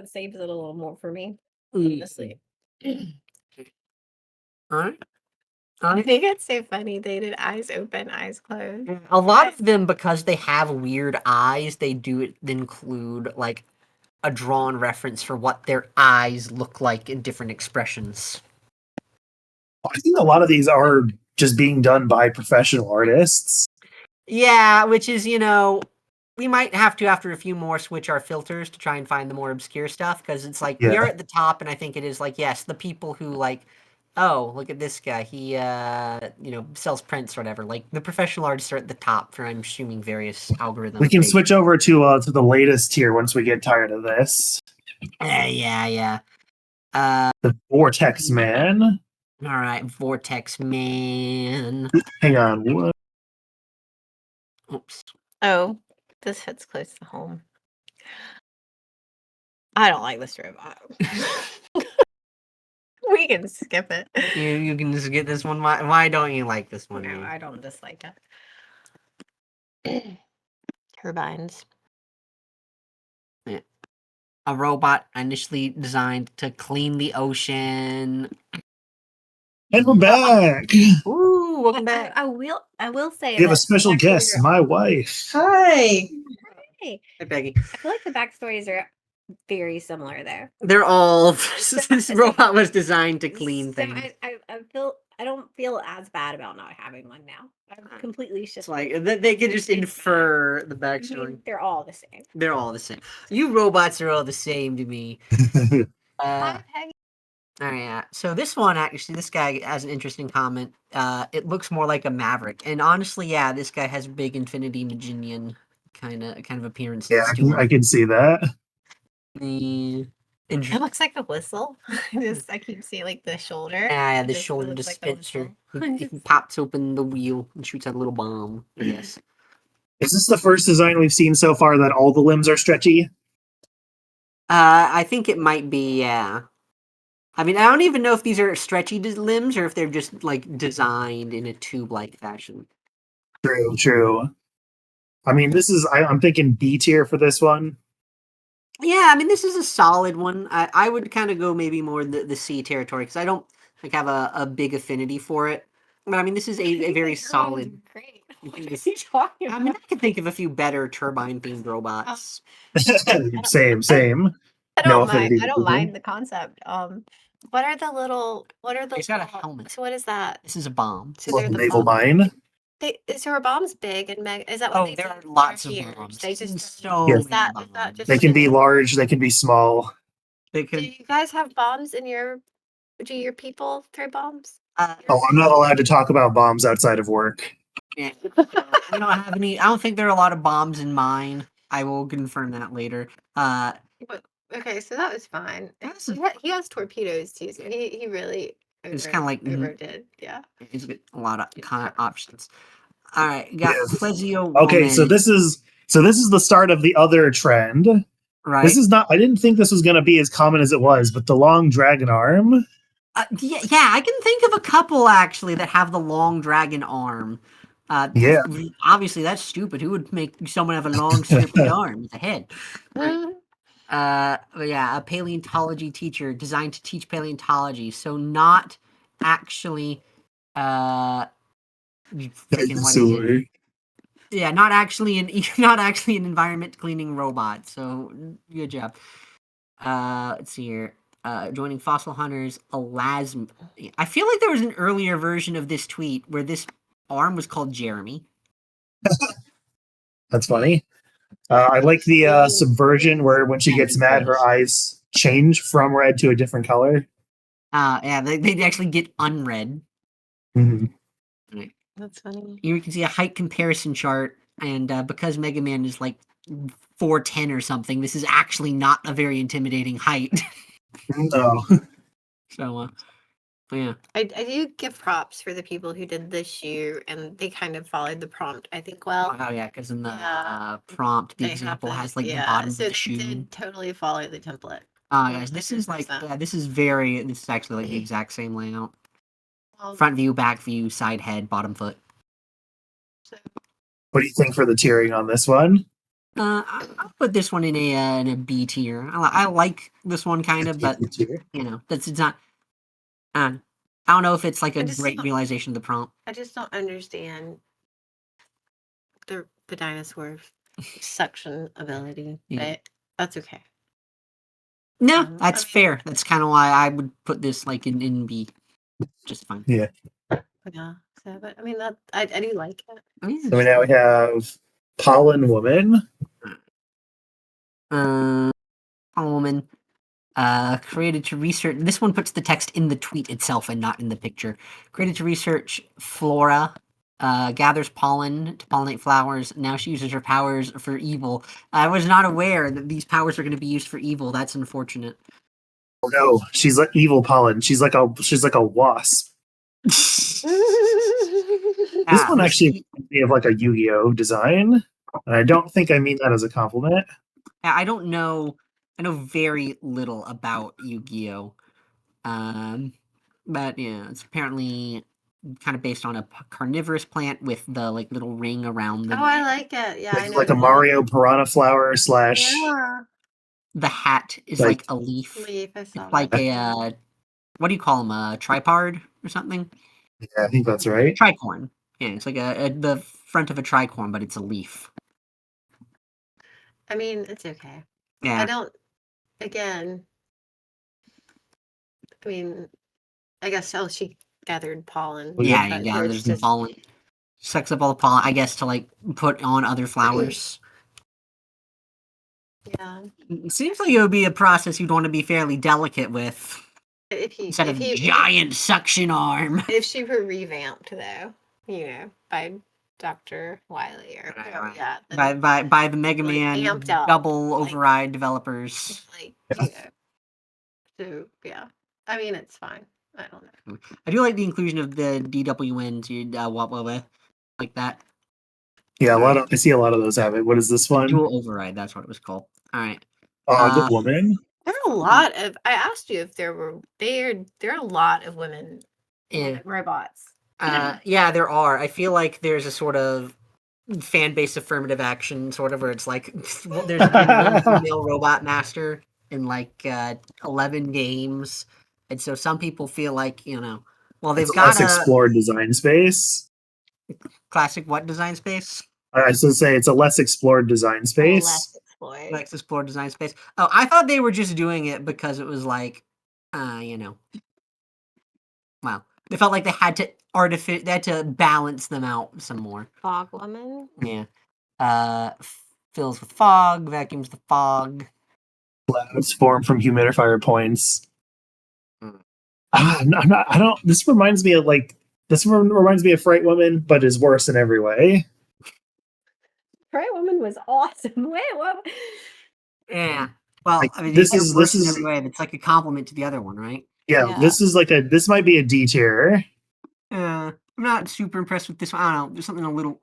saves it a little more for me, honestly. All right. I think it's so funny. They did eyes open, eyes closed. A lot of them, because they have weird eyes, they do include like a drawn reference for what their eyes look like in different expressions. I think a lot of these are just being done by professional artists. Yeah, which is, we might have to, after a few more, switch our filters to try and find the more obscure stuff, because it's like, we Yeah. are at the top, and I think it is like, yes, the people who like, oh, look at this guy, he, sells prints or whatever. Like, the professional artists are at the top for, I'm assuming, various algorithms. We can switch over to the latest tier once we get tired of this. Yeah. The Vortex Man. All right, Vortex Man. Hang on. What? Oops. Oh, this hits close to home. I don't like this robot. We can skip it. You can just get this one. Why don't you like this one? No, I don't dislike it. Turbines. A robot initially designed to clean the ocean. And we're back. Ooh, welcome back. I will say We have a that special the backstories guest, are- my wife. Hi. Hey, Hey, Peggy. I feel like the backstories are very similar there. They're all. This robot was designed to clean So things. I don't feel as bad about not having one now. I'm completely It's shifted. like they could just It's infer the I backstory. mean, they're all the same. They're all the same. You robots are all the same to me. Hi, Peggy. Oh yeah. So this one actually, this guy has an interesting comment. It looks more like a Maverick, and honestly, yeah, this guy has big Infinity Maginian kind of appearances Yeah, to him. I can see that. It looks like a whistle. I keep seeing like the shoulder. Yeah, It the just shoulder looks like a dispenser. whistle. He pops open the wheel and shoots out a little bomb. Yes. Is this the first design we've seen so far that all the limbs are stretchy? I think it might be. Yeah. I mean, I don't even know if these are stretchy limbs or if they're just like designed in a tube-like fashion. True. I mean, I'm thinking B tier for this one. Yeah, I mean, this is a solid one. I would kind of go maybe more the C territory because I don't like have a big affinity for it. But I mean, this is a very solid. Great. What is he talking I about? mean, I can think of a few better turbine-themed robots. Same. I No don't mind. affinity I for don't them. mind the concept. What are the little? What are the? It's got a little- helmet. So what is that? This is a bomb. So Well, they're the naval bomb- mine. So are bombs big and meg? Is that what Oh, they there do? are lots They're of huge. bombs. They just So Yes. is that many bombs. just They what can it be is? large, they can be small. They Do could. you guys have bombs in your? Do your people throw bombs? Oh, I'm not allowed to talk about bombs outside of work. Yeah. I don't have any. I don't think there are a lot of bombs in mine. I will confirm that later. Okay, so that was fine. That's He has torpedoes too, so he really It's kinda like- overdid. Yeah. It's got a lot of kind of options. All right, got Yes. Plesio. Okay, so this is the start of the other trend. right. This is not. I didn't think this was going to be as common as it was, but the long dragon arm. Yeah, I can think of a couple actually that have the long dragon arm. Yeah. Obviously that's stupid. Who would make someone have a long scripted arm with a head? Mm. But yeah, a paleontology teacher designed to teach paleontology, so not actually, freaking what is it? Dinosaur. Yeah, not actually an environment cleaning robot. So good job. Let's see here. Joining fossil hunters, Elasm. I feel like there was an earlier version of this tweet where this arm was called Jeremy. That's funny. I like the subversion where when she gets mad, her eyes change from red to a different color. Yeah, they actually get unread. Mhm. That's funny. Here you can see a height comparison chart, and because Mega Man is like 4'10" or something, this is actually not a very intimidating height. No. So, but yeah. I do give props for the people who did the shoe and they kind of followed the prompt, I think, well. Oh yeah, because in the Yeah. prompt, the They have example the- has like the yeah, bottom so of the they shoe. did totally follow the template. Guys, this is like 100%. this is actually like the exact same layout. Well, Front view, back view, side head, bottom foot. so- What do you think for the tiering on this one? I'll put this one in a B tier. I like this one kind of, but Tier. that's it's not. I don't know if it's like I a just great don't- realization of the prompt. I just don't understand the dinosaur suction ability, Yeah. but that's okay. No, I that's mean- fair. That's kind of why I would put this like in B. Just fine. Yeah. Yeah. So, but I mean, that I do like it. I mean, So now we have Pollen Woman. Woman. Created to research. This one puts the text in the tweet itself and not in the picture. Created to research flora. Gathers pollen to pollinate flowers. Now she uses her powers for evil. I was not aware that these powers are going to be used for evil. That's unfortunate. Oh no, she's like evil pollen. She's like a wasp. This one actually reminds me of like a Yu-Gi-Oh design. And I don't think I mean that as a compliment. I don't know. I know very little about Yu-Gi-Oh. But yeah, it's apparently kind of based on a carnivorous plant with the like little ring around Oh, I like it. Yeah, I Like, know. like a Mario piranha flower / Yeah. the hat is like- like a leaf. Leaf, I saw It's like that. a what do you call them? A tripod or something? Yeah, I think that's right. Tricorn. Yeah, it's like the front of a tricorn, but it's a leaf. I mean, it's okay. I Yeah, don't. Again. I mean, I guess she gathered pollen. yeah, but yeah. it's There's some just- pollen. Sucks up all the pollen, I guess, to like put on other flowers. Yeah. It seems like it would be a process you'd want to be fairly delicate with, instead of giant suction arm. If she were revamped, though, by Dr. Wiley or Right. yeah, then By the Mega like, Man amped up, double like- override developers. it's like so yeah. I mean, it's fine. I don't know. I do like the inclusion of the DWN to like that. Yeah, I see a lot of those have it. What is this one? Dual override, that's what it was called. All right. Good woman. There are a lot of. I asked you if there are a lot of women Yeah. robots. Yeah, there are. I feel like there's a sort of fan base affirmative action, sort of, where it's like there's been one female robot master in like 11 games, and so some people feel like well, they've It's got less a explored design space. classic what design space? I was going to say it's a less explored design space. Less explored. Let's explore design space. Oh, I thought they were just doing it because it was like, wow. They felt like they had to they had to balance them out some more. Fog woman. Yeah. Fills with fog, vacuums the fog. Clouds form from humidifier points. Mm. I don't. This reminds me of Fright Woman, but is worse in every way. Fright Woman was awesome. Wait, what? Yeah. Well, Like, I mean, this it's is- worse this in is- every way. It's like a compliment to the other one, right? Yeah, Yeah. this might be a D tier. I'm not super impressed with this one. I don't know. There's something a little.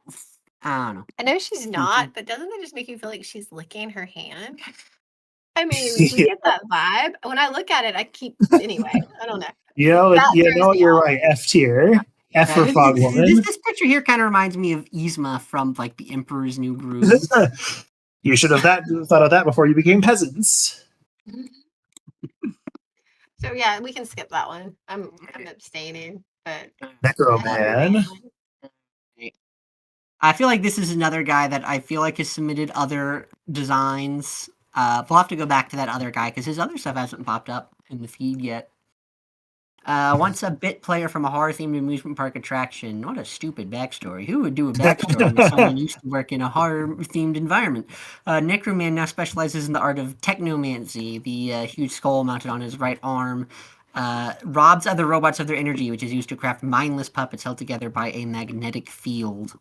I don't know. I know she's not, but doesn't that just make you feel like she's licking her hand? I mean, you Yeah. get that vibe. When I look at it, I keep anyway. I don't know. That throws me you're off. right. F tier. F for This- Fog this, Woman. this picture here kind of reminds me of Yzma from like the Emperor's New Groove. You should have thought of that before you became peasants. So yeah, we can skip that one. I'm abstaining, but Necroman. I feel like this is another guy that I feel like has submitted other designs. We'll have to go back to that other guy because his other stuff hasn't popped up in the feed yet. Once a bit player from a horror-themed amusement park attraction. What a stupid backstory. Who would do a backstory when someone used to work in a horror-themed environment? Necroman now specializes in the art of technomancy, the huge skull mounted on his right arm. Robs other robots of their energy, which is used to craft mindless puppets held together by a magnetic field.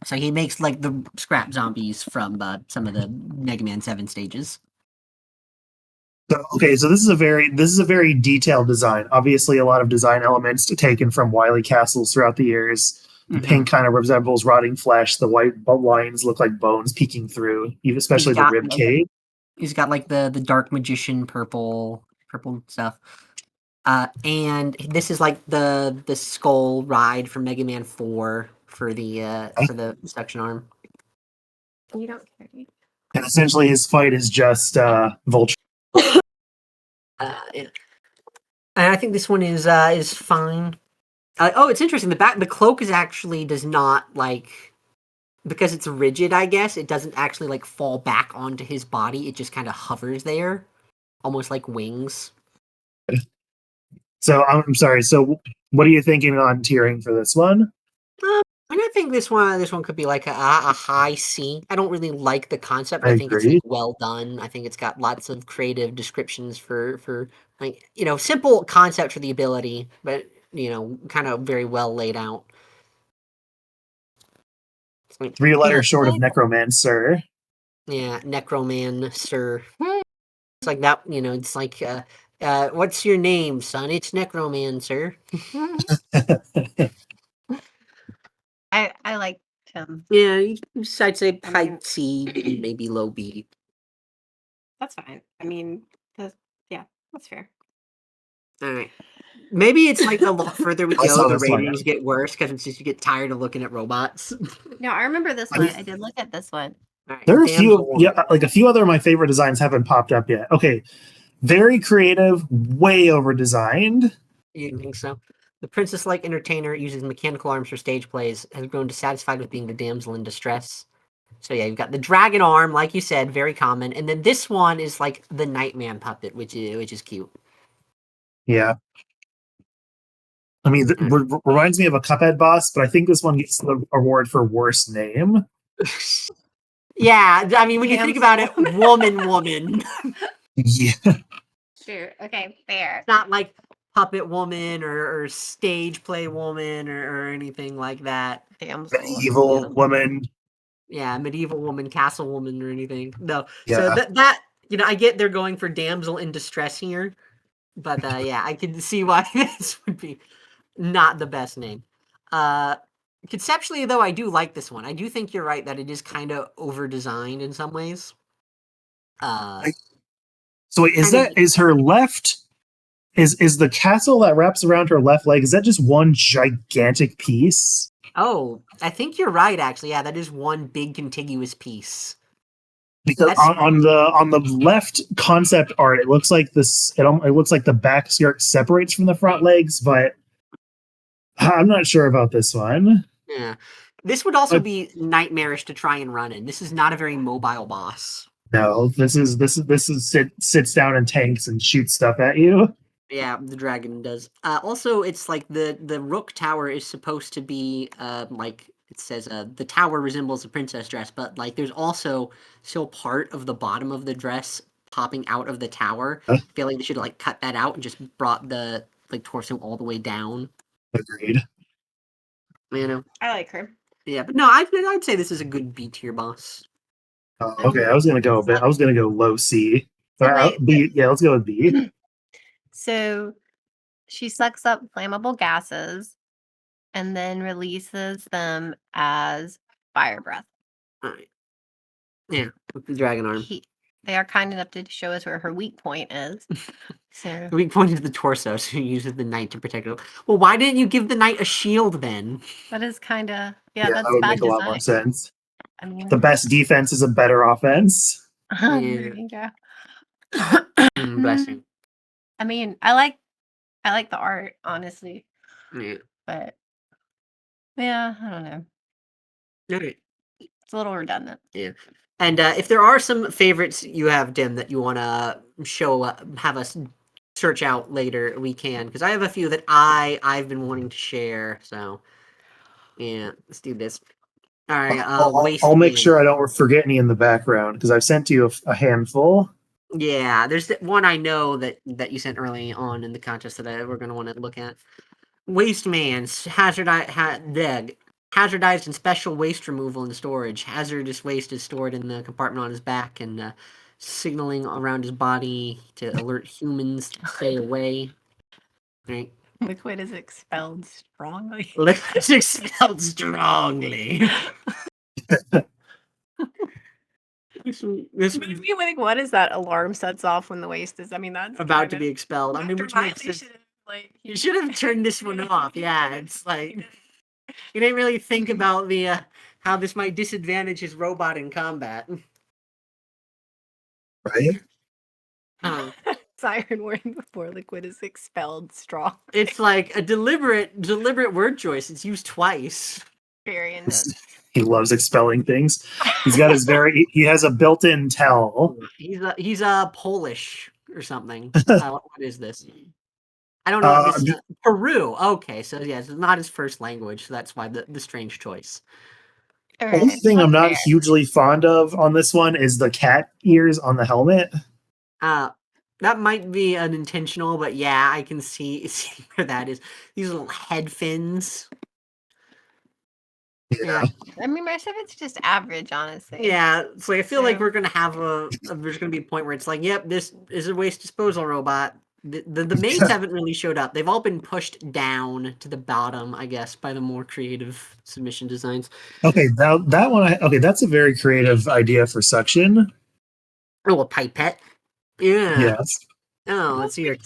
So he makes like the scrap zombies from some of the Mega Man 7 stages. So this is a very detailed design. Obviously, a lot of design elements taken from Wily castles throughout the years. The pink kind of resembles rotting flesh. The white lines look like bones peeking through, even especially the got, rib like, cage. He's got like the dark magician purple stuff. And this is like the skull ride from Mega Man 4 for the suction arm. You don't care. And essentially, his fight is just Vulture. Yeah. And I think this one is fine. Oh, it's interesting. The cloak is actually does not like because it's rigid. I guess it doesn't actually like fall back onto his body. It just kind of hovers there, almost like wings. So I'm sorry. So what are you thinking on tiering for this one? And I think this one could be like a high C. I don't really like the concept, but I I think it's agree. like well done. I think it's got lots of creative descriptions for like simple concept for the ability, but kind of very well laid out. It's like, 3 letters short of necromancer. yeah, Necromancer. It's like that. It's like what's your name, son? It's Necromancer. I like him. Yeah, I'd say I high mean- C, maybe low B. That's fine. I mean, that's fair. All right. Maybe it's like the further we I saw go, the this one. ratings get worse because it's just you get tired of looking at robots. No, I remember this one. I did look at this one. All right, There are a few, Damsel. yeah, like a few other of my favorite designs haven't popped up yet. Okay, very creative, way over designed. You didn't think so? The princess-like entertainer uses mechanical arms for stage plays, has grown dissatisfied with being the damsel in distress. So yeah, you've got the dragon arm, like you said, very common, and then this one is like the Nightman puppet, which is cute. Yeah. I mean, reminds me of a Cuphead boss, but I think this one gets the award for worst name. Yeah, I mean, when you think about it, woman. Yeah. Sure. Okay, fair. It's not like puppet woman or stage play woman or anything like that. Damsel. Evil woman. Yeah, medieval woman, castle woman, or anything. No. Yeah. So that I get they're going for damsel in distress here, but yeah, I can see why this would be not the best name. Conceptually, though, I do like this one. I do think you're right that it is kind of over designed in some ways. So wait, is her left? Is the castle that wraps around her left leg? Is that just one gigantic piece? Oh, I think you're right. Actually, yeah, that is one big contiguous piece. Because on the left concept art, it looks like this. It looks like the back skirt separates from the front legs, but I'm not sure about this one. Yeah, this would also be nightmarish to try and run in. This is not a very mobile boss. No, this is sits down and tanks and shoots stuff at you. Yeah, the dragon does. Also, it's like the rook tower is supposed to be like it says the tower resembles a princess dress, but like there's also still part of the bottom of the dress popping out of the tower. I feel like they should like cut that out and just brought the like torso all the way down. Agreed. I like her. Yeah, but no, I'd say this is a good B tier boss. Okay, I was gonna go low C. Wait, B. Yeah, let's go with B. So she sucks up flammable gases and then releases them as fire breath. All right. Yeah, with the dragon arm. They are kind enough to show us where her weak point is. So We pointed to the torso, so he uses the knight to protect it. Well, why didn't you give the knight a shield then? that is kind of That that's would bad make a lot more design. sense. I mean, The best defense is a better offense. there you go. Bless him. I mean, I like the art, honestly, Yeah. but yeah, I don't know. Okay. It's a little redundant. Yeah. And if there are some favorites you have, Dim, that you want to have us search out later, we can. Because I have a few that I've been wanting to share. So, yeah, let's do this. All right. I'll make sure I don't forget any in the background because I've sent you a handful. Yeah, there's one I know that you sent early on in the contest that we're going to want to look at. Waste Man's hazardized and special waste removal and storage. Hazardous waste is stored in the compartment on his back and signaling around his body to alert humans to stay away. Right? Liquid is expelled strongly. Liquid is expelled strongly. This What is that alarm sets off when the waste is? I mean, that's about to be expelled. I mean, which makes sense. You should have turned this one off. Yeah, it's like you didn't really think about the how this might disadvantage his robot in combat. Right? Siren warning before liquid is expelled. Strong. It's like a deliberate word choice. It's used twice. Very intense. He loves expelling things. He has a built-in tell. He's Polish or something. What is this? I don't know. What this Peru. Okay, so yeah, it's not his first language, so that's why the strange choice. Only thing I'm not hugely fond of on this one is the cat ears on the helmet. That might be unintentional, but yeah, I can see where that is. These little head fins. Yeah. I mean, most of it's just average, honestly. Yeah, it's like I feel like we're gonna have there's gonna be a point where it's like, yep, this is a waste disposal robot. The mains haven't really showed up. They've all been pushed down to the bottom, I guess, by the more creative submission designs. Okay, that one. That's a very creative idea for suction. Oh, a pipette. Yeah. Yes. Oh, let's see here.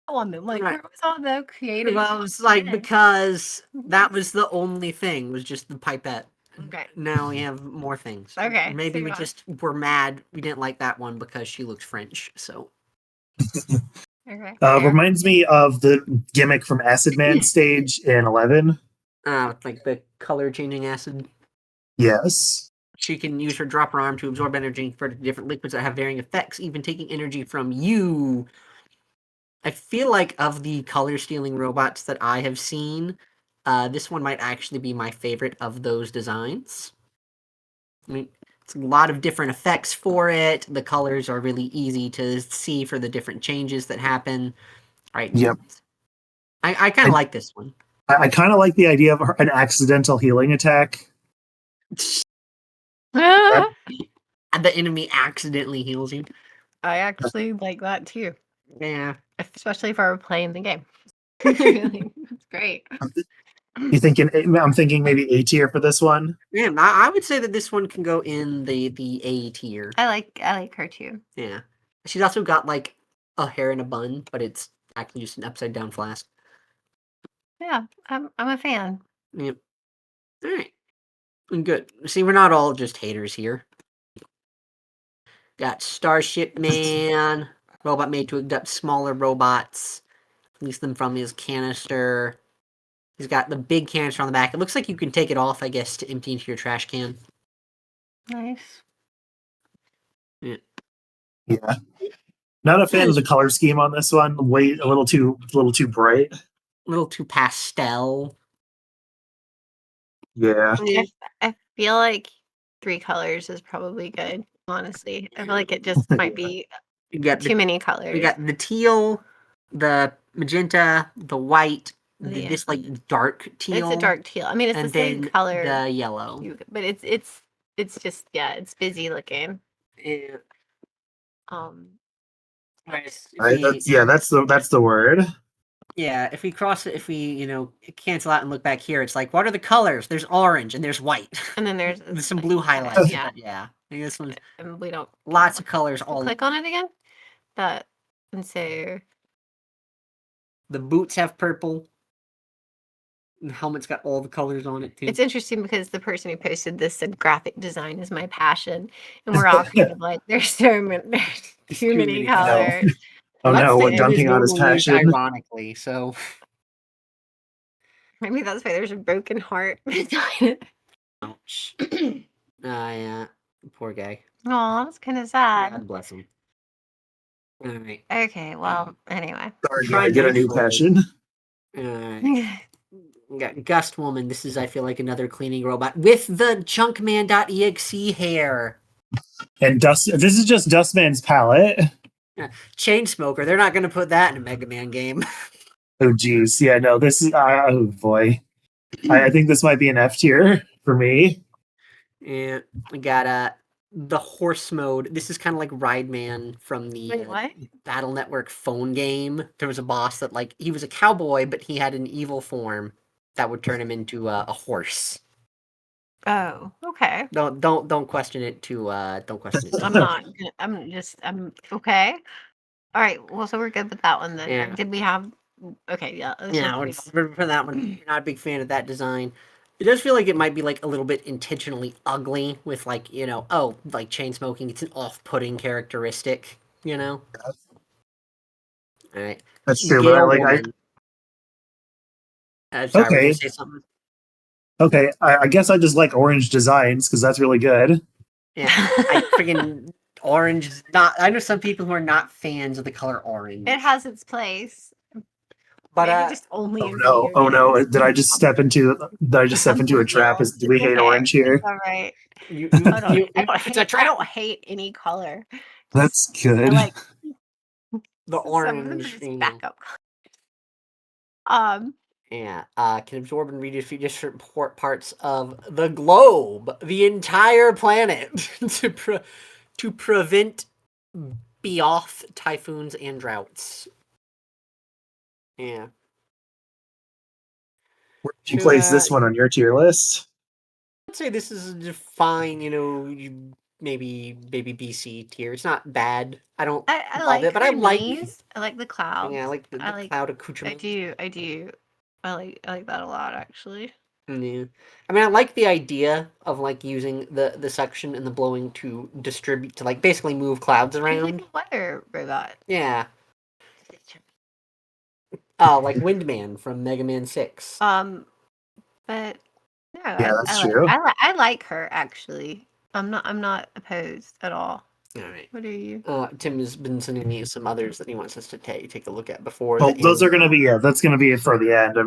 Like, Right. where was all the creative? Well, it's like because that was the only thing, was just the pipette. Okay. Now we have more things. Okay, Maybe so we go on. just were mad we didn't like that one because she looks French. So Okay. Reminds me of the gimmick from Acid Man stage in 11. like the color changing acid. Yes. She can use her dropper arm to absorb energy and convert it to different liquids that have varying effects, even taking energy from you. I feel like of the color stealing robots that I have seen, this one might actually be my favorite of those designs. I mean, it's a lot of different effects for it. The colors are really easy to see for the different changes that happen. All right. Yep. I kind of like this one. I kind of like the idea of an accidental healing attack. The enemy accidentally heals you. I actually like that too, Yeah. especially if I were playing the game. It's great. You thinking? I'm thinking maybe A tier for this one. Yeah, I would say that this one can go in the A tier. I like her too. Yeah. She's also got like a hair in a bun, but it's actually just an upside down flask. Yeah, I'm a fan. Yep. All right. Good. See, we're not all just haters here. Got Starship Man, robot made to abduct smaller robots, release them from his canister. He's got the big canister on the back. It looks like you can take it off, I guess, to empty into your trash can. Nice. Yeah. Not a fan of the color scheme on this one. A little too bright. A little too pastel. Yeah. I feel like 3 colors is probably good. Honestly, I feel like it just might be You got too many colors. We got the teal, the magenta, the white, Yeah. this like dark teal. It's a dark teal. I mean, it's and the same then color, the yellow. but it's just it's busy looking. Yeah. That's the word. Yeah, if we cross it, if we cancel out and look back here, it's like, what are the colors? There's orange and there's white. And then there's some blue highlights. Yeah. Yeah. I think this one's And we don't lots of colors. All click on it again. And so the boots have purple. The helmet's got all the colors on it too. it's interesting because the person who posted this said graphic design is my passion, and we're all kind of like, there's too many colors. Oh Let's no, say we're it is dunking on his normally used passion. Ironically, so Maybe that's why there's a broken heart beside it. ouch. Yeah, poor guy. Oh, that's kind of sad. God bless him. All right. Okay, well, anyway. Sorry, get a new passion. All right. We got Gust Woman. This is, I feel like, another cleaning robot with the Chunkman.exe hair. And this is just Dustman's palette. Chainsmoker. They're not going to put that in a Mega Man game. Oh geez, yeah, no, this is oh boy. I think this might be an F tier for me. And we got the horse mode. This is kind of like Ride Man from the Wait, what? Battle Network phone game. There was a boss that he was a cowboy, but he had an evil form that would turn him into a horse. Oh, okay. Don't question it. Don't question it. I'm not. I'm okay. All right. Well, so we're good with that one then. Yeah. Did we have? Okay, yeah. Yeah, for that one, you're not a big fan of that design. It does feel like it might be like a little bit intentionally ugly with like chain smoking. It's an off-putting characteristic. All right. That's true, but Gale I woman. Sorry, were you okay. gonna say something? Okay, I guess I just like orange designs because that's really good. Yeah, I freaking orange is not. I know some people who are not fans of the color orange. It has its place. but Maybe just only Oh in no! video Oh no! games. Did I just step into a trap? Do we It's hate okay. orange here? It's all right. you, I don't, you, I don't it's a hate. I trap. don't hate any color. That's I good. like The some of them orange. as Yeah. backup. Color. Yeah, can absorb and redistribute different parts of the globe, the entire planet, to prevent be-off typhoons and droughts. Yeah. Where did you place this one on your tier list? I'd say this is a fine, maybe BC tier. It's not bad. I don't I love like it, but I her like. knees. I like the clouds. Yeah, I like the cloud I accoutrement. do. I like that a lot, actually. Yeah. I mean, I like the idea of like using the suction and the blowing to distribute to like basically move clouds It's around. like a weather robot. Yeah. Oh, like Windman from Mega Man 6. But no, Yeah, that's true. I like her, actually. I'm not opposed at all. All right. What are you? Tim has been sending me some others that he wants us to take a look at before. Well, the those end. are gonna be that's gonna be it for the end.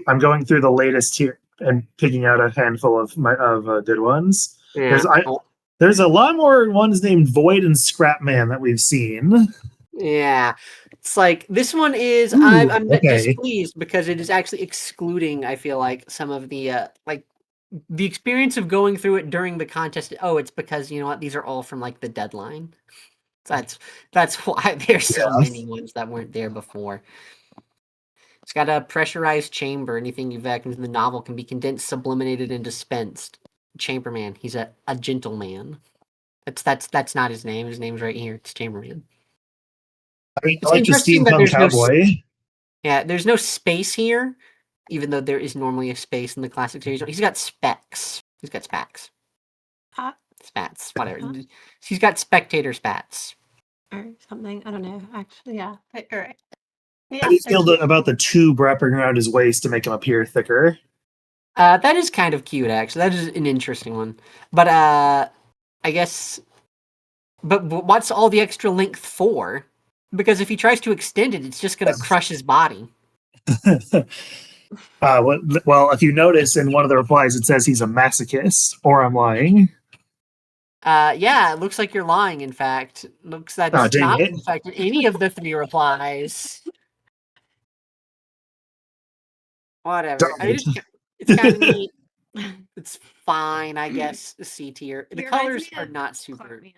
I'm going through the latest here and picking out a handful of good ones. Yeah. There's a lot more ones named Void and Scrapman that we've seen. Yeah, it's like this one is. Ooh, I'm okay. displeased because it is actually excluding. I feel like some of the like the experience of going through it during the contest. Oh, it's because you know what? These are all from like the deadline. That's why there's so many ones that weren't there before. It's got a pressurized chamber. Anything you vacuum in the novel can be condensed, sublimated, and dispensed. Chamberman. He's a gentleman. That's not his name. His name's right here. It's Chamberman. I mean, It's I like the interesting that steampunk there's cowboy. there's no space here, even though there is normally a space in the classic series. He's got specs. He's got spats. Spats, whatever. Huh? He's got spectator spats. Or something. I don't know. Actually, yeah. Right. All right. Yeah, How do you feel about the tube wrapping around his waist to make him appear thicker? That is kind of cute, actually. That is an interesting one. But I guess. But what's all the extra length for? Because if he tries to extend it, it's just going to crush his body. Well, if you notice in one of the replies, it says he's a masochist, or I'm lying. Yeah, it looks like you're lying, in fact. Looks that's Oh, dang not, it. in fact, in any of the 3 replies. Whatever. Darn I mean, it. it's kind of neat. It's fine, I guess. C tier. The He reminds colors me are of not super Clockman.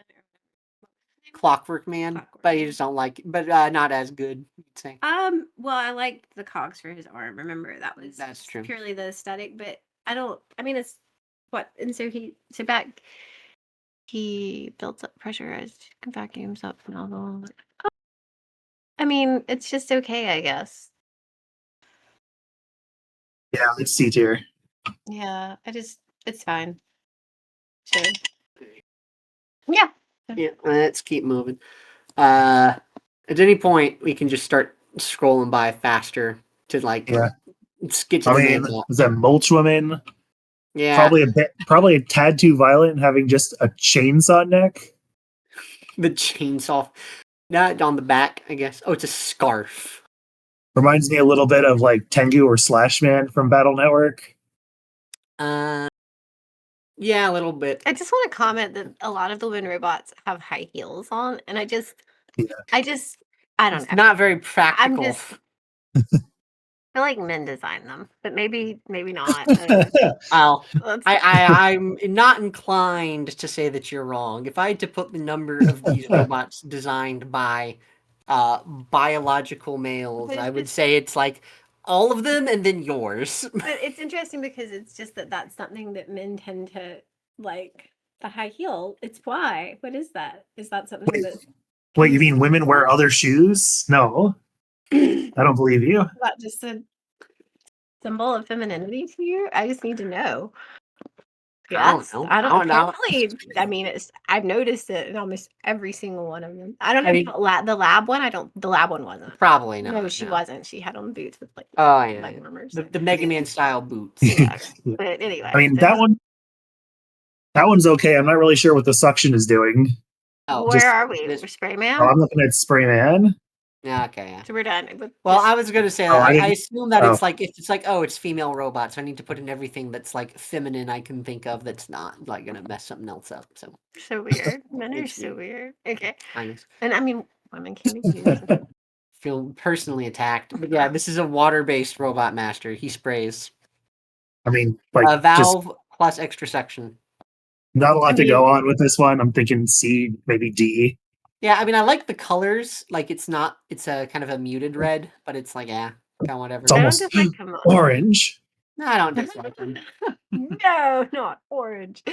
Clockwork Man, Clockwork but you Man. just don't like it. But not as good, you'd say. Well, I liked the cogs for his arm. Remember, That's true. purely the aesthetic, but I mean, it's what, and so he builds up pressurized vacuums up and all. I mean, it's just okay, I guess. Yeah, it's C tier. Yeah, it's fine. Sure. Yeah. Yeah, let's keep moving. At any point, we can just start scrolling by faster to like Yeah. get to I the mean, main. is that Mulch Woman? Yeah, Probably a tad too violent, having just a chainsaw neck. the chainsaw. Not on the back, I guess. Oh, it's a scarf. Reminds me a little bit of like Tengu or Slashman from Battle Network. Yeah, a little bit. I just want to comment that a lot of the wind robots have high heels on, and I don't It's know. not very practical. I feel like men design them, but maybe not. I don't know. Well, Let's- I'm not inclined to say that you're wrong. If I had to put the number of these robots designed by biological males, But I it's would just- say it's like all of them and then yours. But it's interesting because it's just that's something that men tend to like. The high heel. It's why. What is that? Is that something that? Wait, you mean women wear other shoes? No, I don't believe you. Is that just a symbol of femininity to you? I just need to know. Yes, know. I don't I don't know. apparently, I mean, I've noticed it in almost every single one of them. I don't know I mean- about the lab one. The lab one wasn't. Probably not. No, she wasn't. She had on boots with like Oh yeah, leg yeah. warmers. The Mega Man style boots. Yeah. But anyway, I mean, this- that one's okay. I'm not really sure what the suction is doing. Oh, where just are we? this- We're Spray Man. Oh, I'm looking at Spray Man. yeah, okay. Yeah. So we're done. With Well, this- I was gonna say Oh, I I didn't- assume that oh. it's like if it's like it's female robots. So I need to put in everything that's like feminine I can think of that's not like gonna mess something else up. So so weird. Men are It's so weird. Okay, I just and I mean, women can be cute. feel personally attacked. But yeah, this is a water-based robot master. He sprays I mean, like, a just valve plus extra section. not a lot I to mean- go on with this one. I'm thinking C, maybe D. Yeah, I mean I like the colors. Like it's a kind of a muted red, but it's like kind of whatever. It's I don't almost dislike them all. orange. No, I don't dislike them. No, not orange.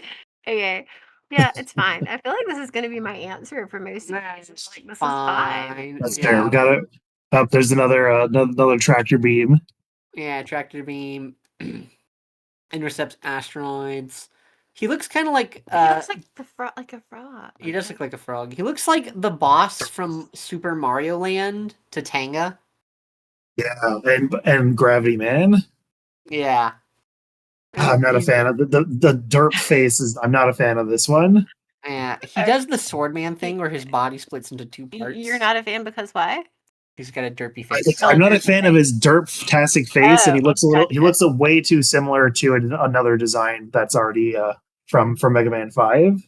Okay. Yeah, it's fine. I feel like this is going to be my answer for most of these. It's Like, this is fine. That's Yeah. fair. We got it. Up there's another tractor beam. Yeah, tractor beam intercepts asteroids. He looks kind of like He looks like the frog, like a frog. he does look like a frog. He looks like the boss from Super Mario Land to Tanga. Yeah, and Gravity Man. Yeah. I'm not a fan of the derp faces. I'm not a fan of this one. Yeah, he does the Swordman thing where his body splits into two parts. You're not a fan because why? He's got a derpy I face. am not a fan of his derp-tastic face, and he Oh, looks he gotcha. looks way too similar to another design that's already from Mega Man 5.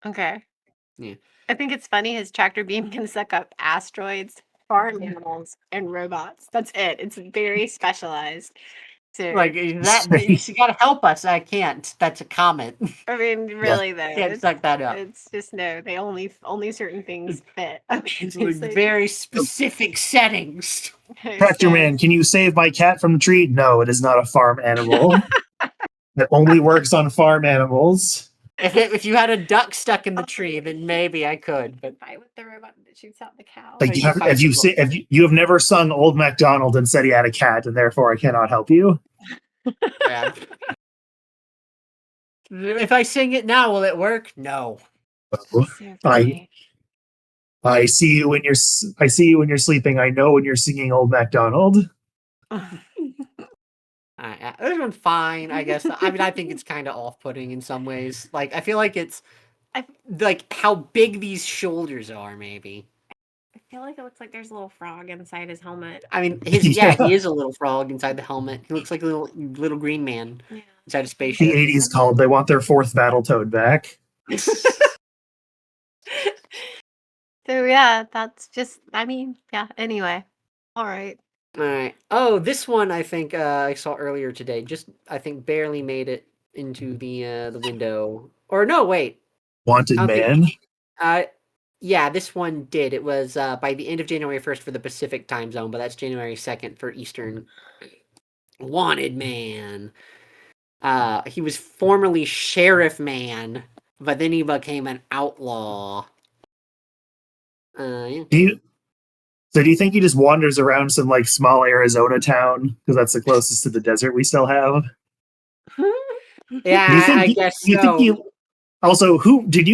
Okay. Yeah. I think it's funny his tractor beam can suck up asteroids, farm animals, and robots. That's it. It's very specialized. So, Like that, you gotta help us. I can't. That's a comment. I mean, really though, Can't it's, suck that up. it's just no. They only certain things fit. I mean, It's it's like very specific settings. Tractor so- Man, can you save my cat from the tree? No, it is not a farm animal. It only works on farm animals. If you had a duck stuck in the tree, then maybe I could. But Fight with the robot that shoots out the cow. Like you find you have never sung Old MacDonald and said he had a cat, and therefore I cannot help you. yeah. If I sing it now, will it work? No. So funny. I see you when you're sleeping. I know when you're singing Old MacDonald. This one's fine, I guess. I mean, I think it's kind of off-putting in some ways. Like, I feel like it's like how big these shoulders are. Maybe. I feel like it looks like there's a little frog inside his helmet. I mean, Yeah. he is a little frog inside the helmet. He looks like a little green man Yeah. inside a The spaceship. 80s called. They want their fourth Battletoad back. So yeah, that's just. I mean, yeah. Anyway, all right. All right. Oh, this one I think I saw earlier today. Just I think barely made it into the window. Or no, wait. Wanted I don't Man. think- Yeah, this one did. It was by the end of January 1st for the Pacific time zone, but that's January 2nd for Eastern. Wanted Man. He was formerly Sheriff Man, but then he became an outlaw. Yeah. So do you think he just wanders around some like small Arizona town because that's the closest to the desert we still have? Yeah, Do you think I he- guess do you so. think he also did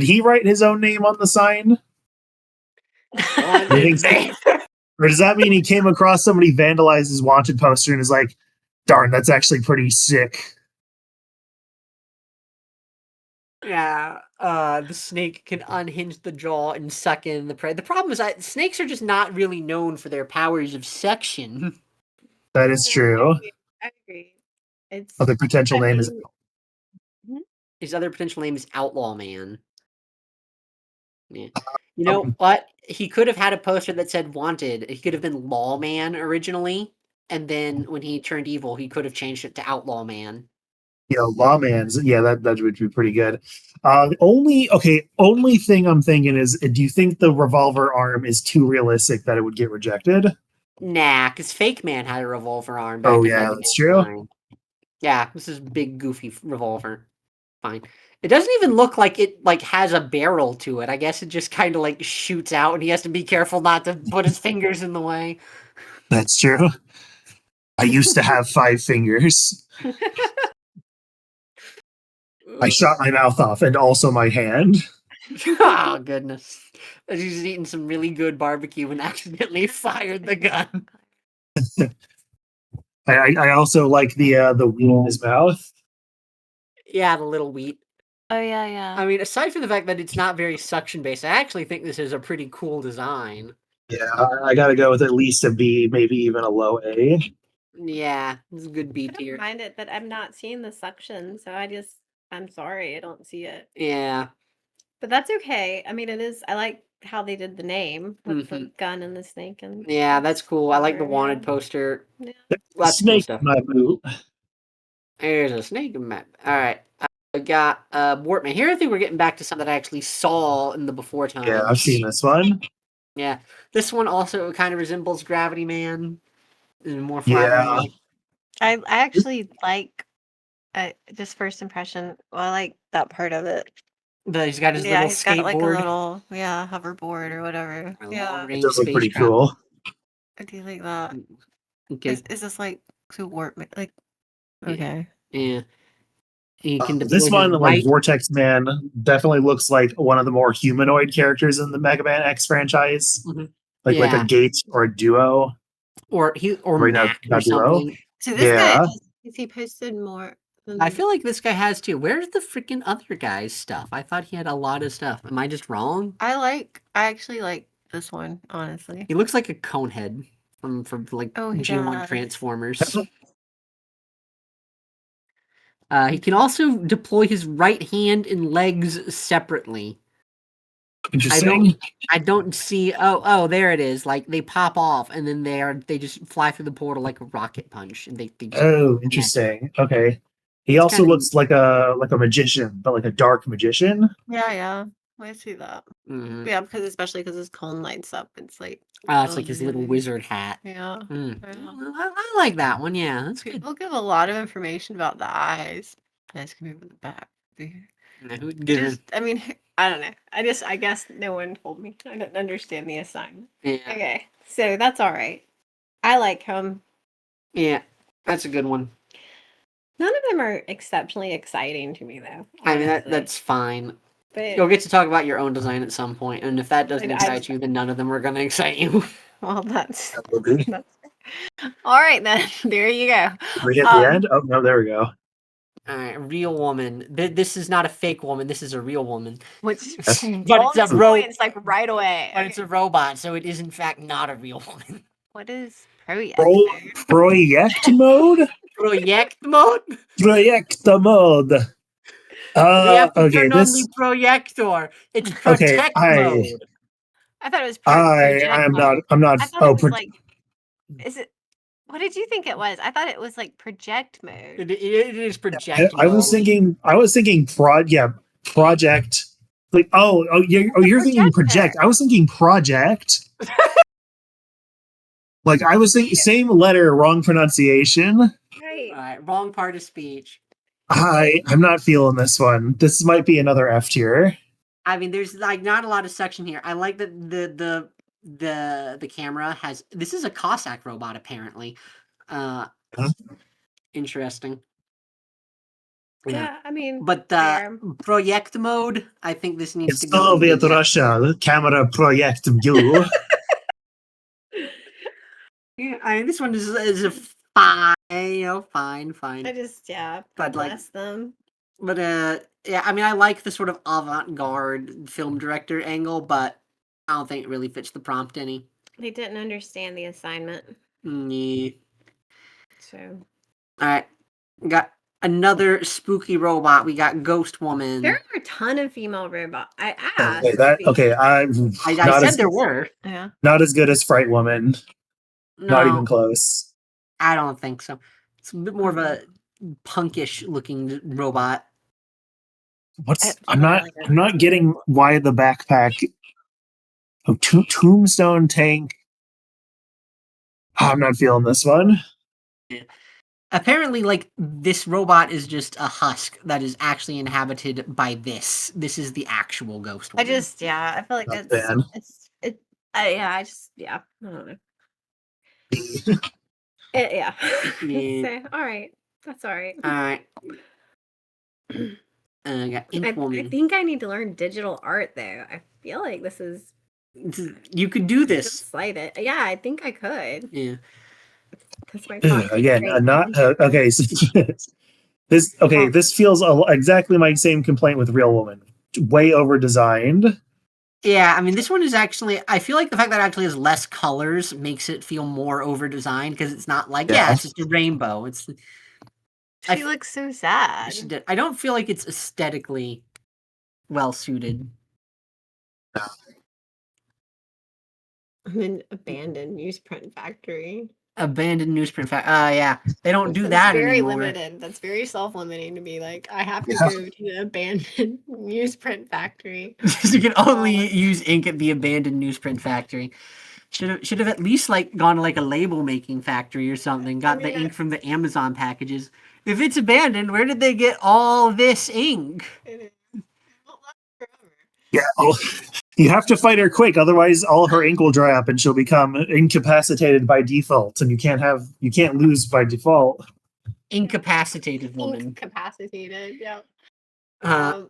he write his own name on the sign? Wanted You think so? Man. Or does that mean he came across somebody vandalized his wanted poster and is like, darn, that's actually pretty sick. Yeah, the snake can unhinge the jaw and suck in the prey. The problem is that snakes are just not really known for their powers of suction. That is true. I agree. It's Other potential name is His other potential name is Outlaw Man. Yeah. You know what? He could have had a poster that said wanted. He could have been Lawman originally, and then when he turned evil, he could have changed it to Outlaw Man. Lawman's. Yeah, that would be pretty good. Only thing I'm thinking is, do you think the revolver arm is too realistic that it would get rejected? Nah, because Fake Man had a revolver arm. Oh, back in yeah, Mega that's Man true. 9. Yeah, this is big goofy revolver. Fine. It doesn't even look like it has a barrel to it. I guess it just kind of like shoots out, and he has to be careful not to put his fingers in the way. That's true. I used to have 5 fingers. I shot my mouth off and also my hand. Oh goodness! He's eating some really good barbecue and accidentally fired the gun. I also like the weed in his mouth. Yeah, the little wheat. Oh yeah, yeah. I mean, aside from the fact that it's not very suction based, I actually think this is a pretty cool design. Yeah, I gotta go with at least a B, maybe even a low A. Yeah, it's a good B I don't tier. mind it, but I'm not seeing the suction, so I'm sorry, I don't see it. Yeah. But that's okay. I mean, it is. I like how they did the name with the Mhm. gun and the snake and. Yeah, that's cool. I like the Cover, wanted yeah. poster. Yeah. Lots of cool Snake stuff. in my boot. There's a snake map. All right. I got Wortman. Here I think we're getting back to something that I actually saw in the before times. Yeah, I've seen this one. Yeah. This one also kind of resembles Gravity Man. And more flat. Yeah. I actually like just first impression. Well, I like that part of it. He's got his Yeah, little he's got like a skateboard. little hoverboard or whatever. A Yeah, long-range It does look pretty spacecraft. cool. I do like that. Okay. Is this like to warp me? Like, Yeah. okay. Yeah. He can deploy This one, his like right. Vortex Man, definitely looks like one of the more humanoid characters in the Mega Man X franchise. Mhm. Like a Yeah. Gate or a Duo. Or Wait, no, Mac or not Duo. something. So this guy Yeah. is he posted more? I feel like this guy has too. Where's the freaking other guy's stuff? I thought he had a lot of stuff. Am I just wrong? I actually like this one, honestly. He looks like a conehead from like Oh, he G1 does. Transformers. He can also deploy his right hand and legs separately. Interesting. I don't see. Oh, there it is. Like they pop off and then they just fly through the portal like a rocket punch, and they just, Oh, interesting. Okay. He It's also kinda looks like a magician, but like a dark magician. Yeah. I see that. Mhm. Yeah, especially because his cone lights up. It's like It's like his little okay. wizard hat. Yeah. Mm. Yeah. I like that one. Yeah, that's good. People give a lot of information about the eyes. Eyes can move in the back. Yeah, who would give him- I mean, I don't know. I guess no one told me. I don't understand the assignment. Yeah, Okay, so that's all right. I like him. yeah, that's a good one. None of them are exceptionally exciting to me, though. I mean honestly. that's fine. But You'll get to talk about your own design at some point, and if that doesn't I- excite you, then none of them are going to excite you. well, that's We all right then. There you go. hit the end. Oh no, there we go. All right, real woman. This is not a fake woman. This is a real woman. Which But it's a bonus ro- points, like right away. But it's a robot, so it is in fact not a real woman. What is project? Project mode. Project mode. Project mode. We have to Okay. turn on This. the projector. It's Okay, protect I- mode. I thought it was. I am not. I'm not. I thought Oh, it was like. Is it? What did you think it was? I thought it was like project mode. It is project I was mode. thinking. Project. Like you're thinking project. I was thinking project. Like I was thinking same letter, wrong pronunciation. Right. All right, wrong part of speech. I'm not feeling this one. This might be another F tier. I mean, there's like not a lot of section here. I like that the camera has. This is a Cossack robot apparently. Interesting. Yeah, I mean, But fair. project mode, I think this needs It's to go. Soviet Russia. Camera project you. Yeah, I mean, this one is a fine, fine. I just But, like- bless them. But yeah, I mean, I like the sort of avant-garde film director angle, but I don't think it really fits the prompt any. They didn't understand the assignment, Yeah. so All right, got another spooky robot. We got Ghost Woman. there are a ton of female robots. I asked. Okay, I not said as there were. Yeah. not as good as Fright Woman. Not No, even close. I don't think so. It's a bit more of a punkish looking robot. I'm not getting why the backpack. Oh, Tombstone tank. I'm not feeling this one. Apparently, like, this robot is just a husk that is actually inhabited by this. This is the actual Ghost I Woman. just I feel like Not fan. I don't know. Yeah. So, all right, that's all right. All right. Got I Inkwoman. think I need to learn digital art though. I feel like this is You could do this. just like it. Yeah, I think I could. Yeah. That's my toxic Again, trait. not okay. So this feels exactly my same complaint with Real Woman. Way over designed. Yeah, I mean, this one is actually. I feel like the fact that it actually has less colors makes it feel more over designed because it's not like Yeah. it's just a rainbow. It's. She looks so sad. I don't feel like it's aesthetically well suited. I'm an abandoned newsprint factory. Abandoned newsprint yeah, they don't do That's that very anymore. limited. That's very self-limiting to be like, I have to Yeah. go to the abandoned newsprint factory. You can only use ink at the abandoned newsprint factory. Should have at least like gone to like a label making factory or something. Got the ink from the Amazon packages. If it's abandoned, where did they get all this ink? It won't last forever. Yeah. Oh, you have to fight her quick, otherwise all her ink will dry up and she'll become incapacitated by default, and you can't lose by default. Incapacitated woman. Incapacitated, yeah. Uh,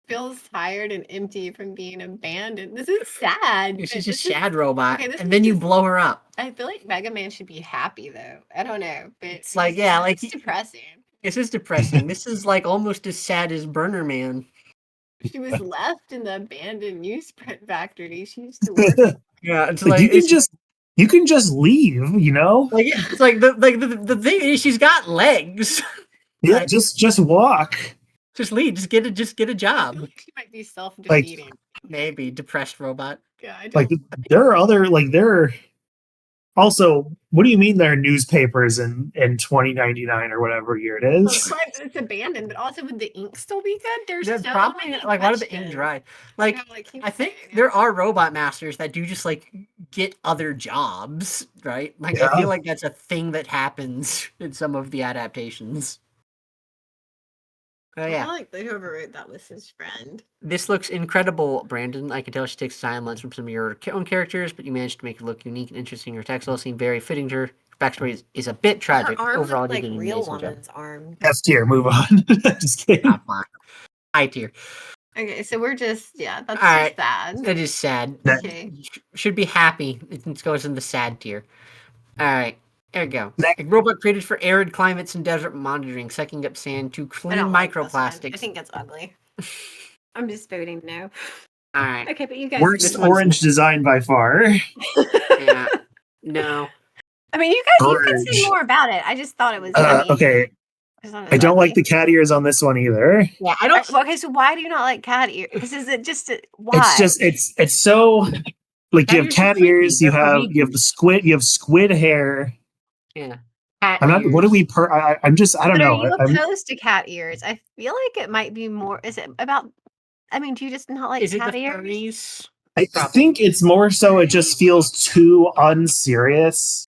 Feels tired and empty from being abandoned. This is sad. she's This just is- sad robot, okay, this and is then you just- blow her up. I feel like Mega Man should be happy though. I don't know, but It's like, yeah, like it's depressing. This is depressing. This is like almost as sad as Burner Man. She was left in the abandoned newsprint factory. She used to work. Yeah, it's Like, you can just leave, you know? like it's like the thing is she's got legs. Yeah, Like, just walk. just leave. Just get a I job. feel like she might be self-defeating. Maybe depressed robot. Yeah, I don't. Like there are other there are also, what do you mean there are newspapers in 2099 or whatever year it Well, is? it's abandoned, but also would the ink still be good? There's They're so probably many like why did the ink questions. dry? Like You know, keep I think saying it. there are robot masters that do just like get other jobs, right? Like I Yeah. feel like that's a thing that happens in some of the adaptations. I Yeah. feel like whoever wrote that was his friend. This looks incredible, Brandon. I can tell she takes silence from some of your own characters, but you managed to make it look unique and interesting. Your text all seem very fitting to her. Backstory is a bit tragic. Her arms Overall, look you like did an real amazing job. woman's arms. S tier, move on. Just kidding. Top line. High tier. Okay, so we're just that's All right. just sad. That is sad. That- Okay. Should be happy. It goes in the sad tier. All right. There we go. Next. A robot created for arid climates and desert monitoring, sucking up sand to I clean don't like this one. microplastics. I think it's ugly. I'm just voting no. All right. Okay, but you guys. Worst This one's- orange design by far. Yeah. No. I mean, you can say Orange. more about it. I just thought it was. Okay, I I don't like the cat ears on this one either. Yeah, I don't. Okay, so why do you not like cat ears? Because is it just why? It's just it's so like you have Cat cat ears are creepy. ears, you They're have creepy. squid hair. Yeah. Cat I'm not. What do ears. we per? I'm just. I don't But know. are you I'm, opposed to cat ears? I feel like it might be more. Is it about? I mean, do you just not like Is it cat the ears? furries? I think it's more so. It just feels too unserious.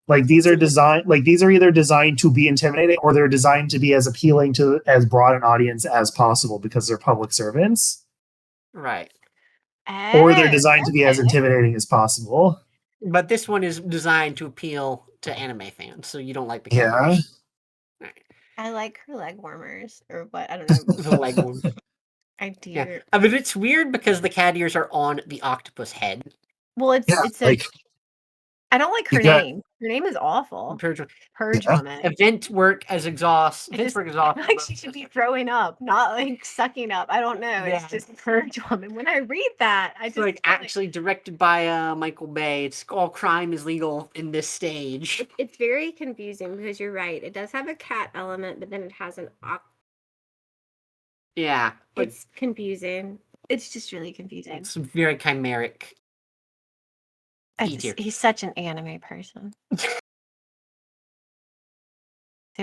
Like these are designed. Like these are either designed to be intimidating, or they're designed to be as appealing to as broad an audience as possible because they're public servants, Right. or they're Oh, designed to be as okay. intimidating as possible. But this one is designed to appeal to anime fans, so you don't like the Yeah. cat ears. I like her leg warmers or what? I don't know. The leg one. I do. Yeah. I mean, it's weird because the cat ears are on the octopus head. Well, it's Yeah. it's a. Like I don't like her you got- name. Her name is awful. Purge- Purge Yeah. woman. Event work as exhaust. I Event just- work I exhaust. feel like she should be throwing up, not like sucking up. I don't know. Yeah. It's just purge woman. When I read that, I It's just like feel actually directed by Michael Bay. It's all crime is legal in this stage. it's very confusing because you're right. It does have a cat element, but then it has an Yeah, but It's confusing. It's just really confusing. it's very chimeric. He's such an anime person. So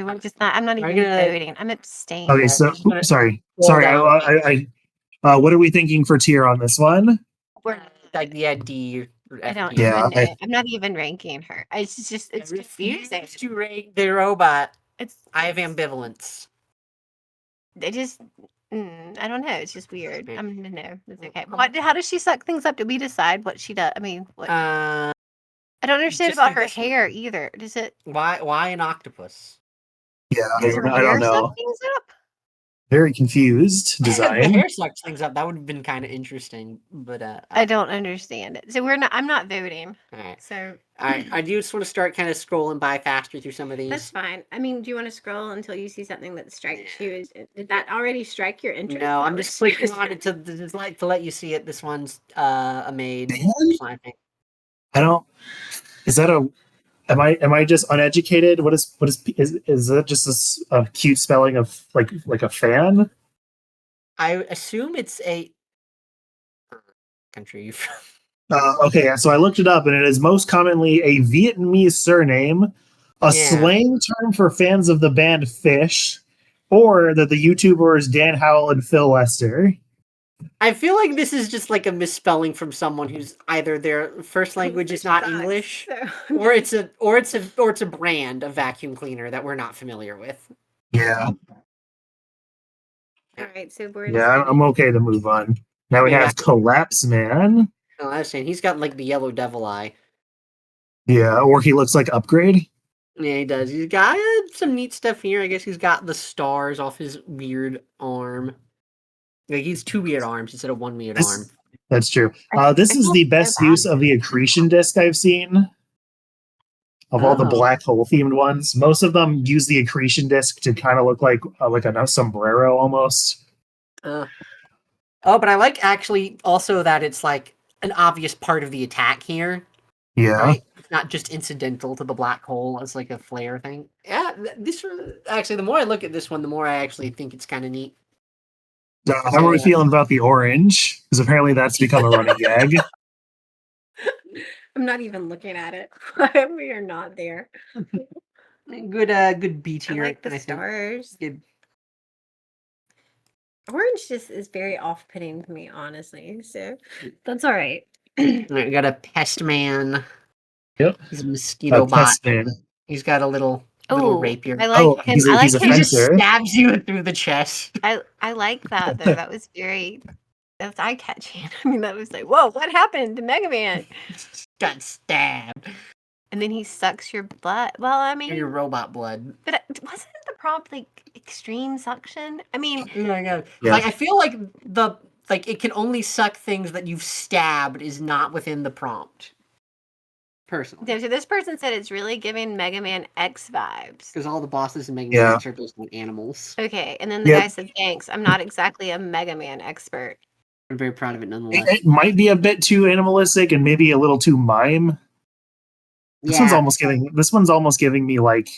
we're just not. I'm not Are even you gonna- voting. I'm abstaining. Okay, so just gonna sorry. scroll down. What are we thinking for tier on this one? We're, Like yeah, D or I F don't tier. Yeah, even know. I'm not even ranking her. It's just it's I confusing. refuse to rate the robot. It's I have ambivalence. They just. I don't know. It's just weird. Okay. I'm gonna know. It's okay. How does she suck things up? Did we decide what she does? I mean, what? Uh, I don't understand just about like her this one. hair either. Does it? why an octopus? Yeah, Does her I hair don't know. suck things up? very confused The design. hair sucks things up. That would have been kind of interesting, but I don't understand it. So I'm not voting. all right. So All right, I do just want to start kind of scrolling by faster through some of these. that's fine. I mean, do you want to scroll until you see something that strikes you? Did that already strike your interest? No, I'm That just was- clicking on it to let you see it. This one's a maid. Man? I think. I don't. Is that a? Am I just uneducated? What is that just a cute spelling of like a fan? I assume it's a country. Okay, so I looked it up, and it is most commonly a Vietnamese surname, a Yeah. slang term for fans of the band Fish, or that the YouTubers Dan Howell and Phil Lester. I feel like this is just like a misspelling from someone who's either their first language is not Sucks, English, so- or it's a brand of vacuum cleaner that we're not familiar with. Yeah, All right, so we're yeah, I'm okay to move on. Now we Yeah. have Collapse Man. Oh, I was saying he's got like the yellow devil eye. Yeah, or he looks like Upgrade. Yeah, he does. He's got some neat stuff here. I guess he's got the stars off his weird arm. Like he's two weird arms instead of one weird This- arm. That's true. I This is feel the so best bad use for of the him. accretion disc I've seen. Of all the Oh. black hole themed ones, most of them use the accretion disc to kind of look like a sombrero almost. Oh, but I like actually also that it's like an obvious part of the attack here. Yeah. Right? It's not just incidental to the black hole as like a flare thing. Yeah, this actually, the more I look at this one, the more I actually think it's kind of neat. How are we feeling about the orange? Because apparently that's become a running gag. I'm not even looking at it. We are not there. Good beat I here. like the I think. stars. Good. Orange just is very off-putting to me, honestly. So that's all right. All right, we got a pest man. Yep. He's a mosquito bot. Pest Man. He's got a little Oh, rapier. I like Oh, him. he's a- I like he's a He him. just fencer. stabs you through the chest. I like that though. That was that's eye catching. I mean, that was like, whoa, what happened to Mega Man? Got stabbed. And then he sucks your blood. Well, I mean, Your robot blood. but wasn't the prompt like extreme suction? I mean, Oh my god. Yeah. Like I feel like it can only suck things that you've stabbed is not within the prompt. Personally. so this person said it's really giving Mega Man X vibes. Because all the bosses in Mega Yeah. Man are based on animals. Okay, and then the Yep. guy said, "Thanks. I'm not exactly a Mega Man expert." I'm very proud of it nonetheless. It might be a bit too animalistic and maybe a little too mime. This one's almost giving me like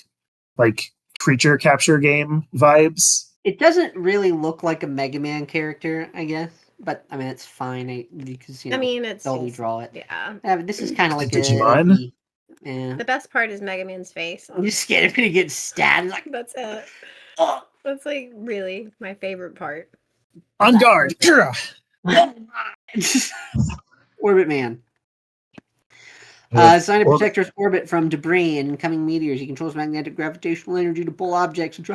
creature capture game vibes. It doesn't really look like a Mega Man character, I guess. But I mean, it's fine because I mean, it's they'll just- redraw it. yeah. Yeah, but this is kind of like Digimon? yeah. The best part is Mega Man's face. I'm just scared to get stabbed. Like, That's it. oh. That's like really my favorite part. On guard. Orbit Man. Yeah. Design to Orbit- protect Earth's orbit from debris and incoming meteors. He controls magnetic gravitational energy to pull objects and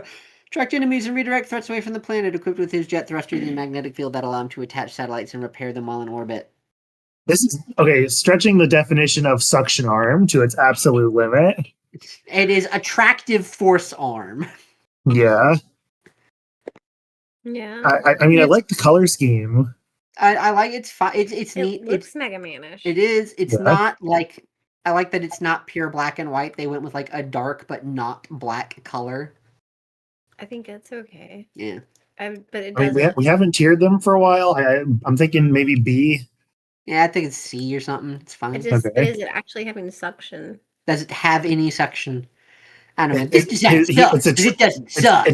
attract enemies and redirect threats away from the planet. Equipped with his jet thrusters and magnetic field that allow him to attach satellites and repair them while in orbit. This is okay, stretching the definition of suction arm to its absolute limit. It is attractive force arm. Yeah. Yeah. I mean I like the color scheme. I like it's fine. It's it neat. looks Mega Man-ish. It is. It's Yeah. not like I like that it's not pure black and white. They went with like a dark but not black color. I think it's okay. Yeah. But it I mean, does. we haven't tiered them for a while. I'm thinking maybe B. Yeah, I think it's C or something. It's fine. It just Okay. is it actually having suction. Does it have any suction? I don't know. It- This it- design it- sucks. it's a 'Cause it doesn't suck.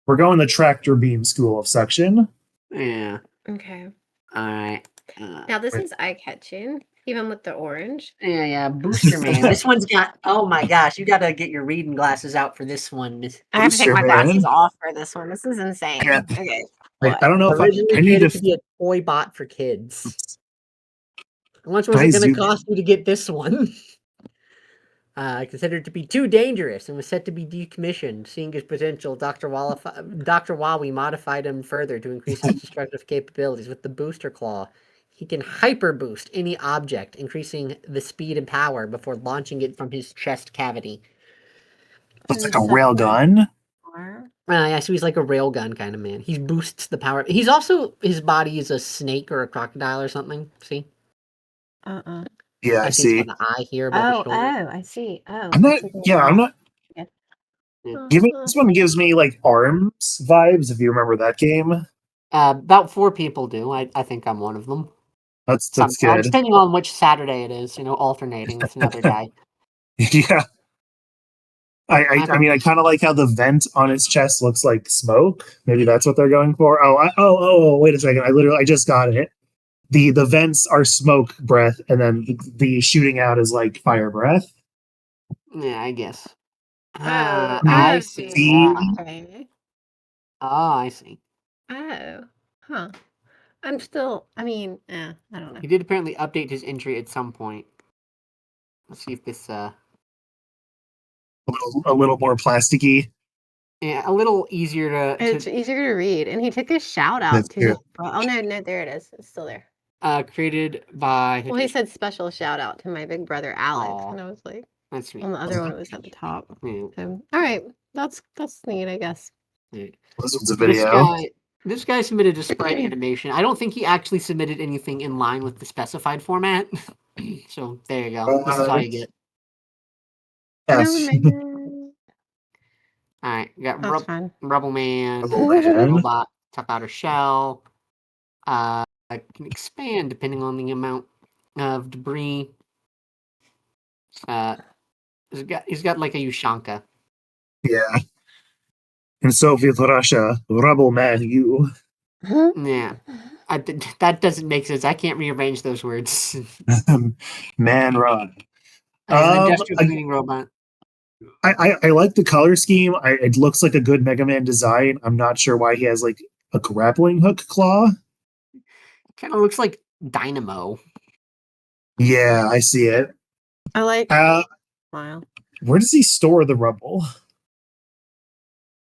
We're going the tractor beam school of suction. Yeah. Okay. All right. Now this is eye catching, even with the orange. Yeah. Booster Man. This one's got. Oh my gosh! You got to get your reading glasses out for this one. I have to take Booster my glasses Man. off for this one. This is insane. Yeah. Okay. Like, I don't know if Originally I need created to. to be a toy bot for kids. How much was Can I it going zoom- to cost you to get this one? Considered to be too dangerous and was set to be decommissioned. Seeing his potential, Dr. Wawi modified him further to increase his destructive capabilities with the Booster Claw. He can hyper boost any object, increasing the speed and power before launching it from his chest cavity. It's like a rail gun. Yeah, so he's like a railgun kind of man. He boosts the power. He's also, his body is a snake or a crocodile or something. See? Yeah, I I see it's see. got an eye here above his shoulder. I see. Oh, I'm not. it's a little Yeah, I'm mouth. not. Yeah. This one gives me like Arms vibes. If you remember that game, About 4 people do. I think I'm one of them. that's Well, good. depending on which Saturday it is, alternating with another guy. Yeah. I mean, I kind of like how the vent on its chest looks like smoke. Maybe that's what they're going for. Wait a second. I just got it. The vents are smoke breath, and then the shooting out is like fire breath. Yeah, I guess. Oh, I see. see. Okay. Oh, I see. Oh, huh. I'm still. I mean, I don't know. He did apparently update his entry at some point. Let's see if this A little more plasticky. yeah, a little easier to It's easier to read, and he took a shout out That's to. true. Oh no, there it is. It's still there. created by Well, he said special shout out to my big brother Alex, Aw. and I was like, that's sweet. on the other one, it was at the top. Yeah. So, all right, that's neat, I guess. Yeah. This one's a This video. guy submitted a sprite animation. I don't think he actually submitted anything in line with the specified format. So there you go. This is how you get. F. All right, we got That's fine. Rubble Man, Rubble Man. Robot, Tough Outer Shell. Can expand depending on the amount of debris. He's got like a Ushanka. Yeah. In Soviet Russia, Rubble Man, you. Yeah. That doesn't make sense. I can't rearrange those words. Man run. As an industrial cleaning robot. I like the color scheme. It looks like a good Mega Man design. I'm not sure why he has like a grappling hook claw. Kind of looks like Dynamo. Yeah, I see it. I like. Wow. Where does he store the rubble?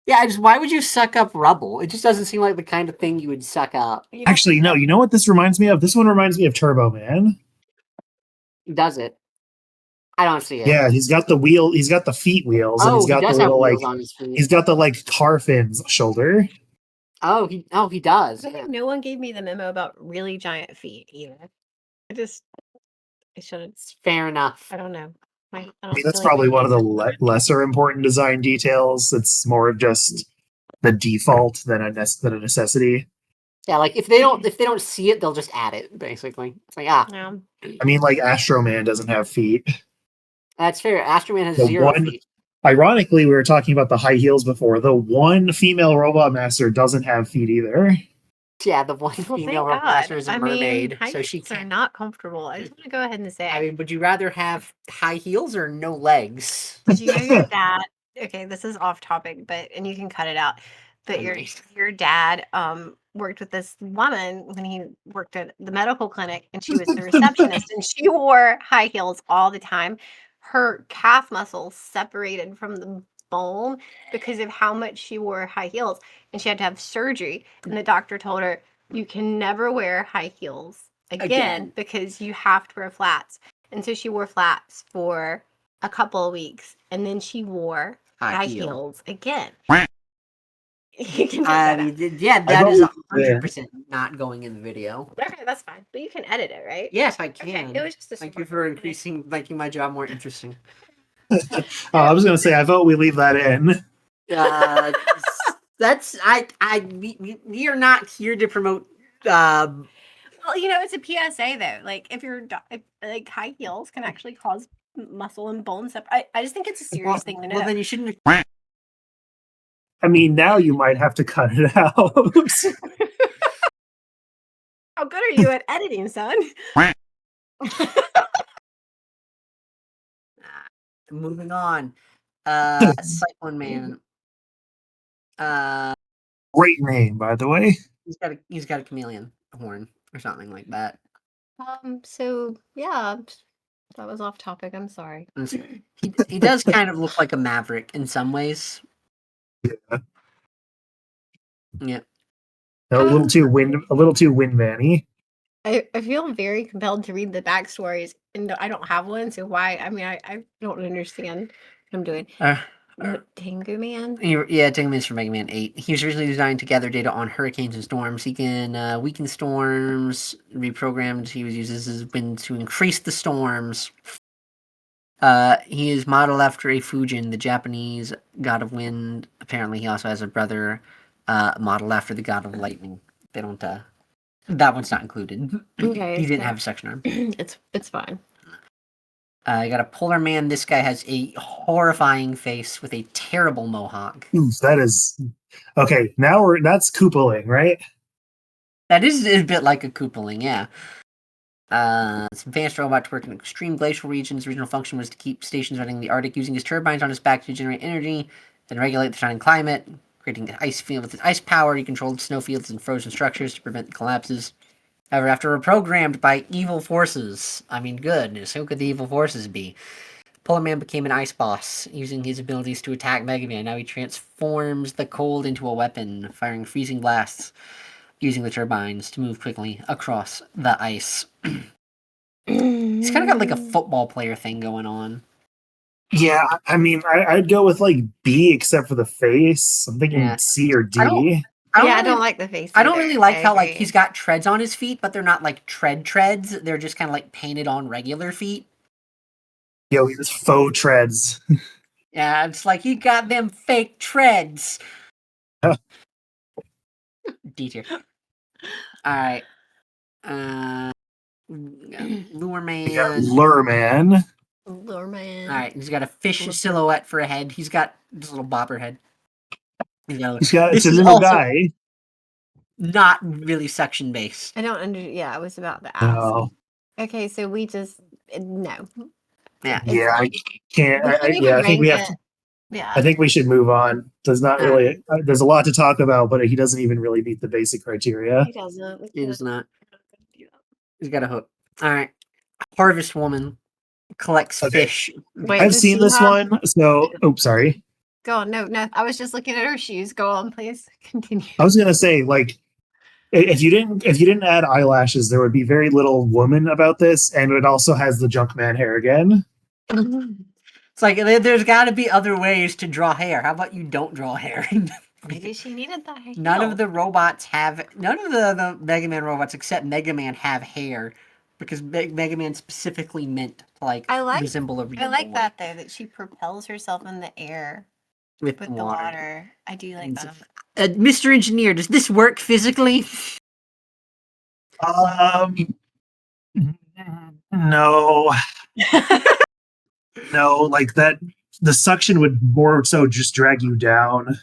Yeah, why would you suck up rubble? It just doesn't seem like the kind of thing you would suck up. Actually, no. You know what this reminds me of? This one reminds me of Turbo Man. Does it? I don't see it. Yeah, he's got the wheel. He's got the feet wheels, and he's got he does the little have like. wheels on his feet. He's got the like car fins shoulder. Oh, he does. I think no one gave me the memo about really giant feet either. I shouldn't. Fair enough. I don't know. I I don't mean, that's feel like probably my one of the kids- lesser important design details. It's more of just the default than a necessity. Yeah, like if they don't see it, they'll just add it. Basically, it's like Yeah. I mean, like Astro Man doesn't have feet. that's fair. Astro Man has The 0 one- feet. Ironically, we were talking about the high heels before. The one female robot master doesn't have feet either. Yeah, the one Well, female thank robot master God. is a I mean, mermaid, high so she heels are can't. not comfortable. I just want to go ahead and say. I mean, would you rather have high heels or no legs? Did you know your dad? Okay, this is off topic, and you can cut it out. But Nice. your dad worked with this woman when he worked at the medical clinic, and she was the receptionist, and she wore high heels all the time. Her calf muscles separated from the bone because of how much she wore high heels, and she had to have surgery. And the doctor told her, "You can never wear high heels again. Because you have to wear flats." And so she wore flats for a couple of weeks, and then she wore high heels again. You can I cut that mean, yeah, I've that is always- 100% not going in the video. out. Okay, that's fine. But you can edit it, right? Yes, I Okay, can. it was just a Thank you support for for me. making my job more interesting. I was gonna say, I vote we leave that in. We are not here to promote. Well, it's a PSA though. Like if like high heels can actually cause muscle and bone I just think it's a serious thing to know. Well, then you shouldn't. I mean, now you might have to cut it out. How good are you at editing, son? Moving on. Cyclone Man. Great name, by the way. He's got a chameleon horn or something like that. So yeah, that was off topic. I'm sorry. He does kind of look like a maverick in some ways. Yeah. A little too windman-y. I feel very compelled to read the backstories, and I don't have one. So why? I mean, I don't understand what I'm doing. Tengu Man. Yeah, Tengu is from Mega Man 8. He was originally designed to gather data on hurricanes and storms. He can weaken storms, reprogrammed. He uses his wind to increase the storms. He is modeled after a Fujin, the Japanese god of wind. Apparently, he also has a brother modeled after the god of lightning. They don't. That one's not included. Okay, He didn't so- have a section arm. It's fine. I got a Polar Man. This guy has a horrifying face with a terrible mohawk. Oof, that is okay. Now that's Koopaling, right? That is a bit like a Koopaling, yeah. It's an advanced robot to work in extreme glacial regions. The original function was to keep stations running in the Arctic using his turbines on his back to generate energy and regulate the surrounding climate, creating an ice field with his ice power. He controlled snowfields and frozen structures to prevent collapses. However, after reprogrammed by evil forces, I mean, goodness, who could the evil forces be? Polar Man became an ice boss, using his abilities to attack Mega Man. Now he transforms the cold into a weapon, firing freezing blasts, using the turbines to move quickly across the ice. He's kind of got like a football player thing going on. Yeah, I mean, I'd go with like B except for the face. I'm thinking Yeah. C or D. I don't like the face. I don't either. really like I how like agree. he's got treads on his feet, but they're not like treads. They're just kind of like painted on regular feet. Yo, he has faux treads. Yeah, it's like he got them fake treads. D tier. All right. Lure We got Man. Lure Man. Lure Man. All right, he's got a fish silhouette for a head. He's got this little bobber head. It's This a is little also guy. not really suction based. I don't yeah, I was about to ask. No. Okay, so we just no. Yeah. Yeah, I can't. We shouldn't I even think we rank have to. it. Yeah. I think we should move on. There's not really. There's a lot to talk about, but he doesn't even really meet the basic criteria. He doesn't. It is not. He's got a hook. All right. Harvest Woman collects Okay. fish. Wait, I've does seen she this have- one. So, sorry. Go on. No. I was just looking at her shoes. Go on, please. Continue. I was gonna say, like, if you didn't add eyelashes, there would be very little woman about this, and it also has the Junkman hair again. It's like there's got to be other ways to draw hair. How about you don't draw hair? Maybe she needed that hair. None of the Mega Man robots except Mega Man have hair because Mega Man specifically meant to like resemble a real I like boy that though, that she propels herself in the air with with the water. I do like that. Mr. Engineer, does this work physically? No, no, like that. The suction would more so just drag you down,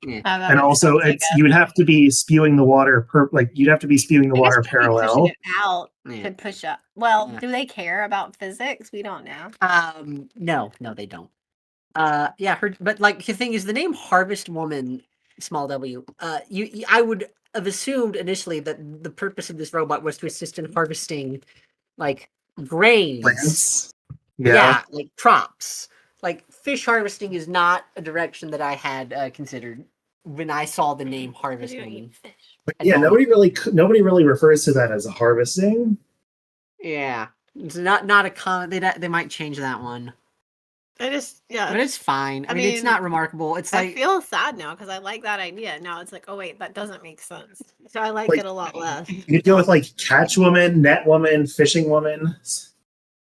and also you would have to be spewing the water you'd have to be spewing the water parallel. Pushing it out to push up. Well, do they care about physics? We don't know. No, they don't. But like the thing is, the name Harvest Woman, small W. I would have assumed initially that the purpose of this robot was to assist in harvesting, like grains. Plants. Yeah, like crops. Like fish harvesting is not a direction that I had considered when I saw the name Harvest Woman. But yeah, nobody really refers to that as a harvesting. Yeah, it's not a common. They might change that one. But it's fine. I mean, it's not remarkable. It's like I feel sad now because I like that idea. Now it's like, oh wait, that doesn't make sense. So I like it a lot less. You'd go with like catch woman, net woman, fishing woman.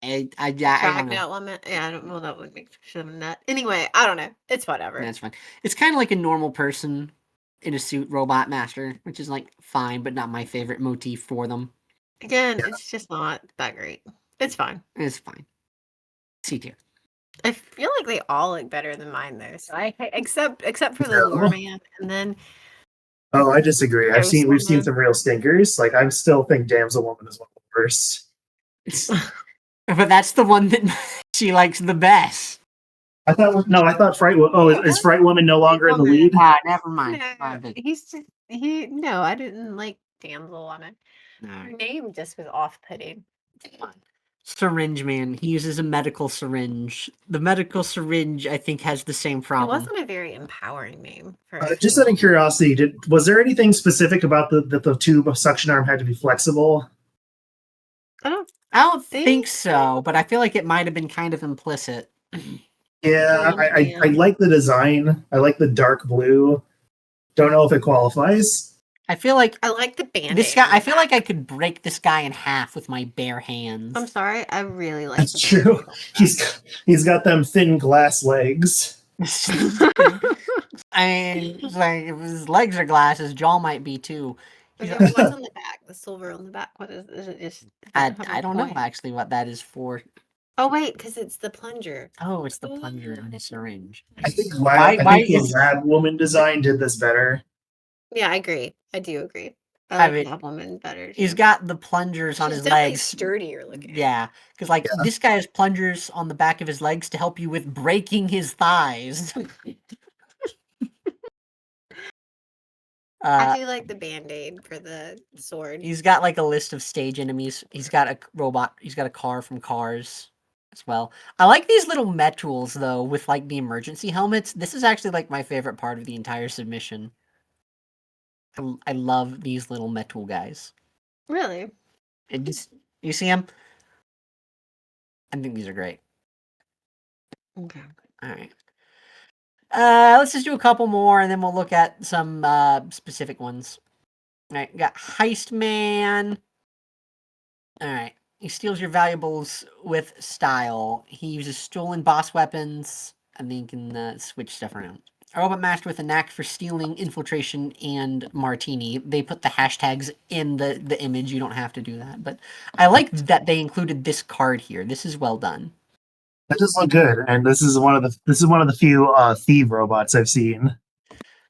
I don't know. Net woman. Yeah, I don't know. That would make some net. Anyway, I don't know. It's whatever. That's fine. It's kind of like a normal person in a suit, robot master, which is like fine, but not my favorite motif for them. Again, it's just not that great. It's fine. It's fine. C tier. I feel like they all look better than mine though. So except for the Lure Man, and then. Oh, I disagree. We've seen Woman. some real stinkers. Like I still think Damsel Woman is one of the worst. But that's the one that she likes the best. I thought Fright Woman. Oh, is Fright Woman no longer in the lead? Never mind. No, No, I didn't like Damsel Woman. Her name just was off-putting. Syringe Man. He uses a medical syringe. The medical syringe, I think, has the same It problem. wasn't a very empowering name. For Just out of curiosity, was there anything specific about the tube suction arm had to be flexible? I don't I don't think so, but I feel like it might have been kind of implicit. Yeah, Oh, I man. like the design. I like the dark blue. Don't know if it qualifies. I feel like I like the band. this guy. I feel like I could break this guy in half with my bare hands. I'm sorry. I really like That's the true. He's got them thin glass legs. I mean, it's like if his legs are glass, his jaw might be too. He's- Okay, what's on the back? The silver on the back. What is it? Just I don't know actually what that is for. Oh wait, because it's the plunger. Oh, it's the plunger on his syringe. I think Why the is- Lab Woman design did this better. Yeah, I agree. I do agree. I I like mean, that woman better. He's too. got the plungers on She's his definitely legs. sturdier looking. Yeah, because like Yeah. this guy has plungers on the back of his legs to help you with breaking his thighs. I do like the band-aid for the sword. He's got like a list of stage enemies. He's got a robot. He's got a car from Cars as well. I like these little Metuals though with like the emergency helmets. This is actually like my favorite part of the entire submission. I love these little Metual guys. Really? It just you see them? I think these are great. Okay. All right. Let's just do a couple more, and then we'll look at some specific ones. All right, got Heist Man. All right, he steals your valuables with style. He uses stolen boss weapons, and then you can switch stuff around. A robot master with a knack for stealing, infiltration, and martini. They put the hashtags in the image. You don't have to do that, but I like that they included this card here. This is well done. That does look good, and this is one of the few thief robots I've seen.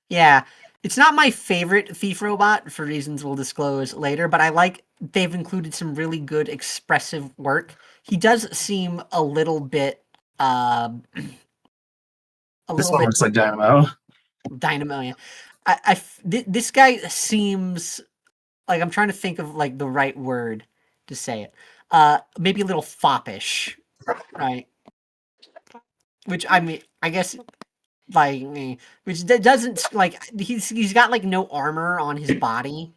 Yeah, it's not my favorite thief robot for reasons we'll disclose later, but I like they've included some really good expressive work. He does seem a little bit, a This little one bit looks like Dynamo. dynamo. Yeah. This guy seems like I'm trying to think of like the right word to say it. Maybe a little foppish, right? Which I mean, I guess like which doesn't like he's got like no armor on his body,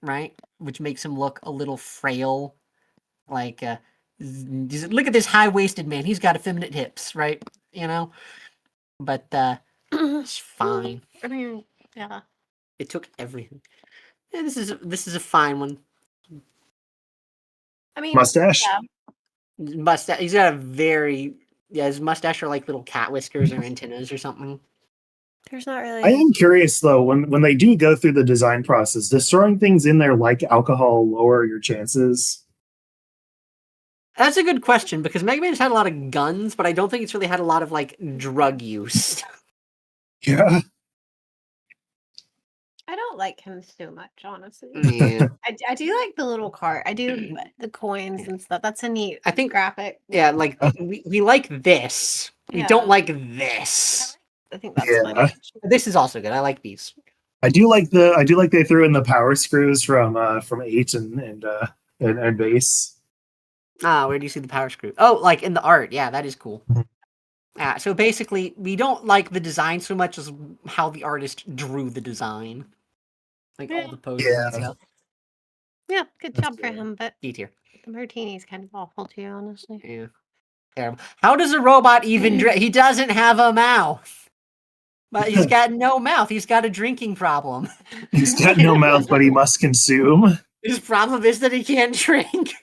right? Which makes him look a little frail. Like look at this high-waisted man. He's got effeminate hips, right? You know, but it's fine. I mean, yeah. It took everything. Yeah, this is a fine one. I mean, Mustache. yeah. Mustache. He's got a very his mustache are like little cat whiskers or antennas or something. There's not really. I am curious though, when they do go through the design process, does throwing things in there like alcohol lower your chances? That's a good question because Mega Man's had a lot of guns, but I don't think it's really had a lot of like drug use. Yeah. I don't like him so much, honestly. Yeah. I do like the little cart. I do the coins and stuff. That's a neat I think graphic. Yeah, like we like this. We Yeah. don't like this. I think that's Yeah. funny. This is also good. I like these. I do like they threw in the power screws from 8 and base. Ah, where do you see the power screw? Oh, like in the art. Yeah, that is cool. So basically, we don't like the design so much as how the artist drew the design. Like all the poses Yeah. and stuff. Yeah, good That's job for good. him. But D tier. the martini's kind of awful too, honestly. Yeah. Terrible. How does a robot even drink? He doesn't have a mouth. But he's got no mouth. He's got a drinking problem. He's got no mouth, but he must consume. His problem is that he can't drink.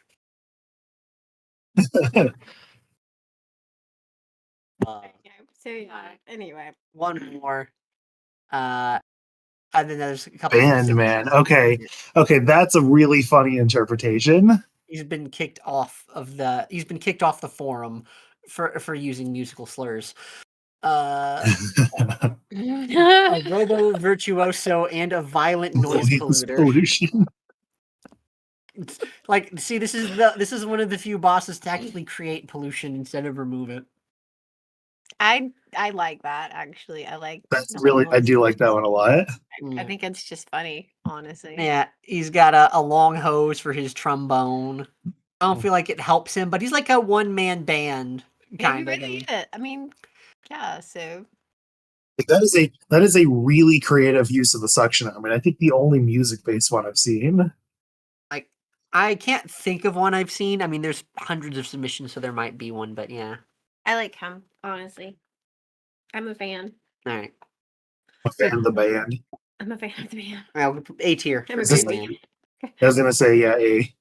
So yeah. Anyway, One more. And then there's a couple. Band man. Okay, that's a really funny interpretation. He's been kicked off the forum for using musical slurs. A robo virtuoso and a violent noise polluter. Pollution. Like, see, this is one of the few bosses to actually create pollution instead of remove it. I like that actually. I like. That's the really, whole I do like that one a lot. I think it's just funny, honestly. Yeah, he's got a long hose for his trombone. I don't feel like it helps him, but he's like a one-man band kind of thing. I mean, yeah. So That is a really creative use of the suction arm. I mean, I think the only music-based one I've seen. Like, I can't think of one I've seen. I mean, there's hundreds of submissions, so there might be one, but yeah. I like him, honestly. I'm a fan. All right. A fan of the band. I'm a fan of the band. Well, A tier. I'm for a Is this great Man. fan. I was gonna say yeah, A.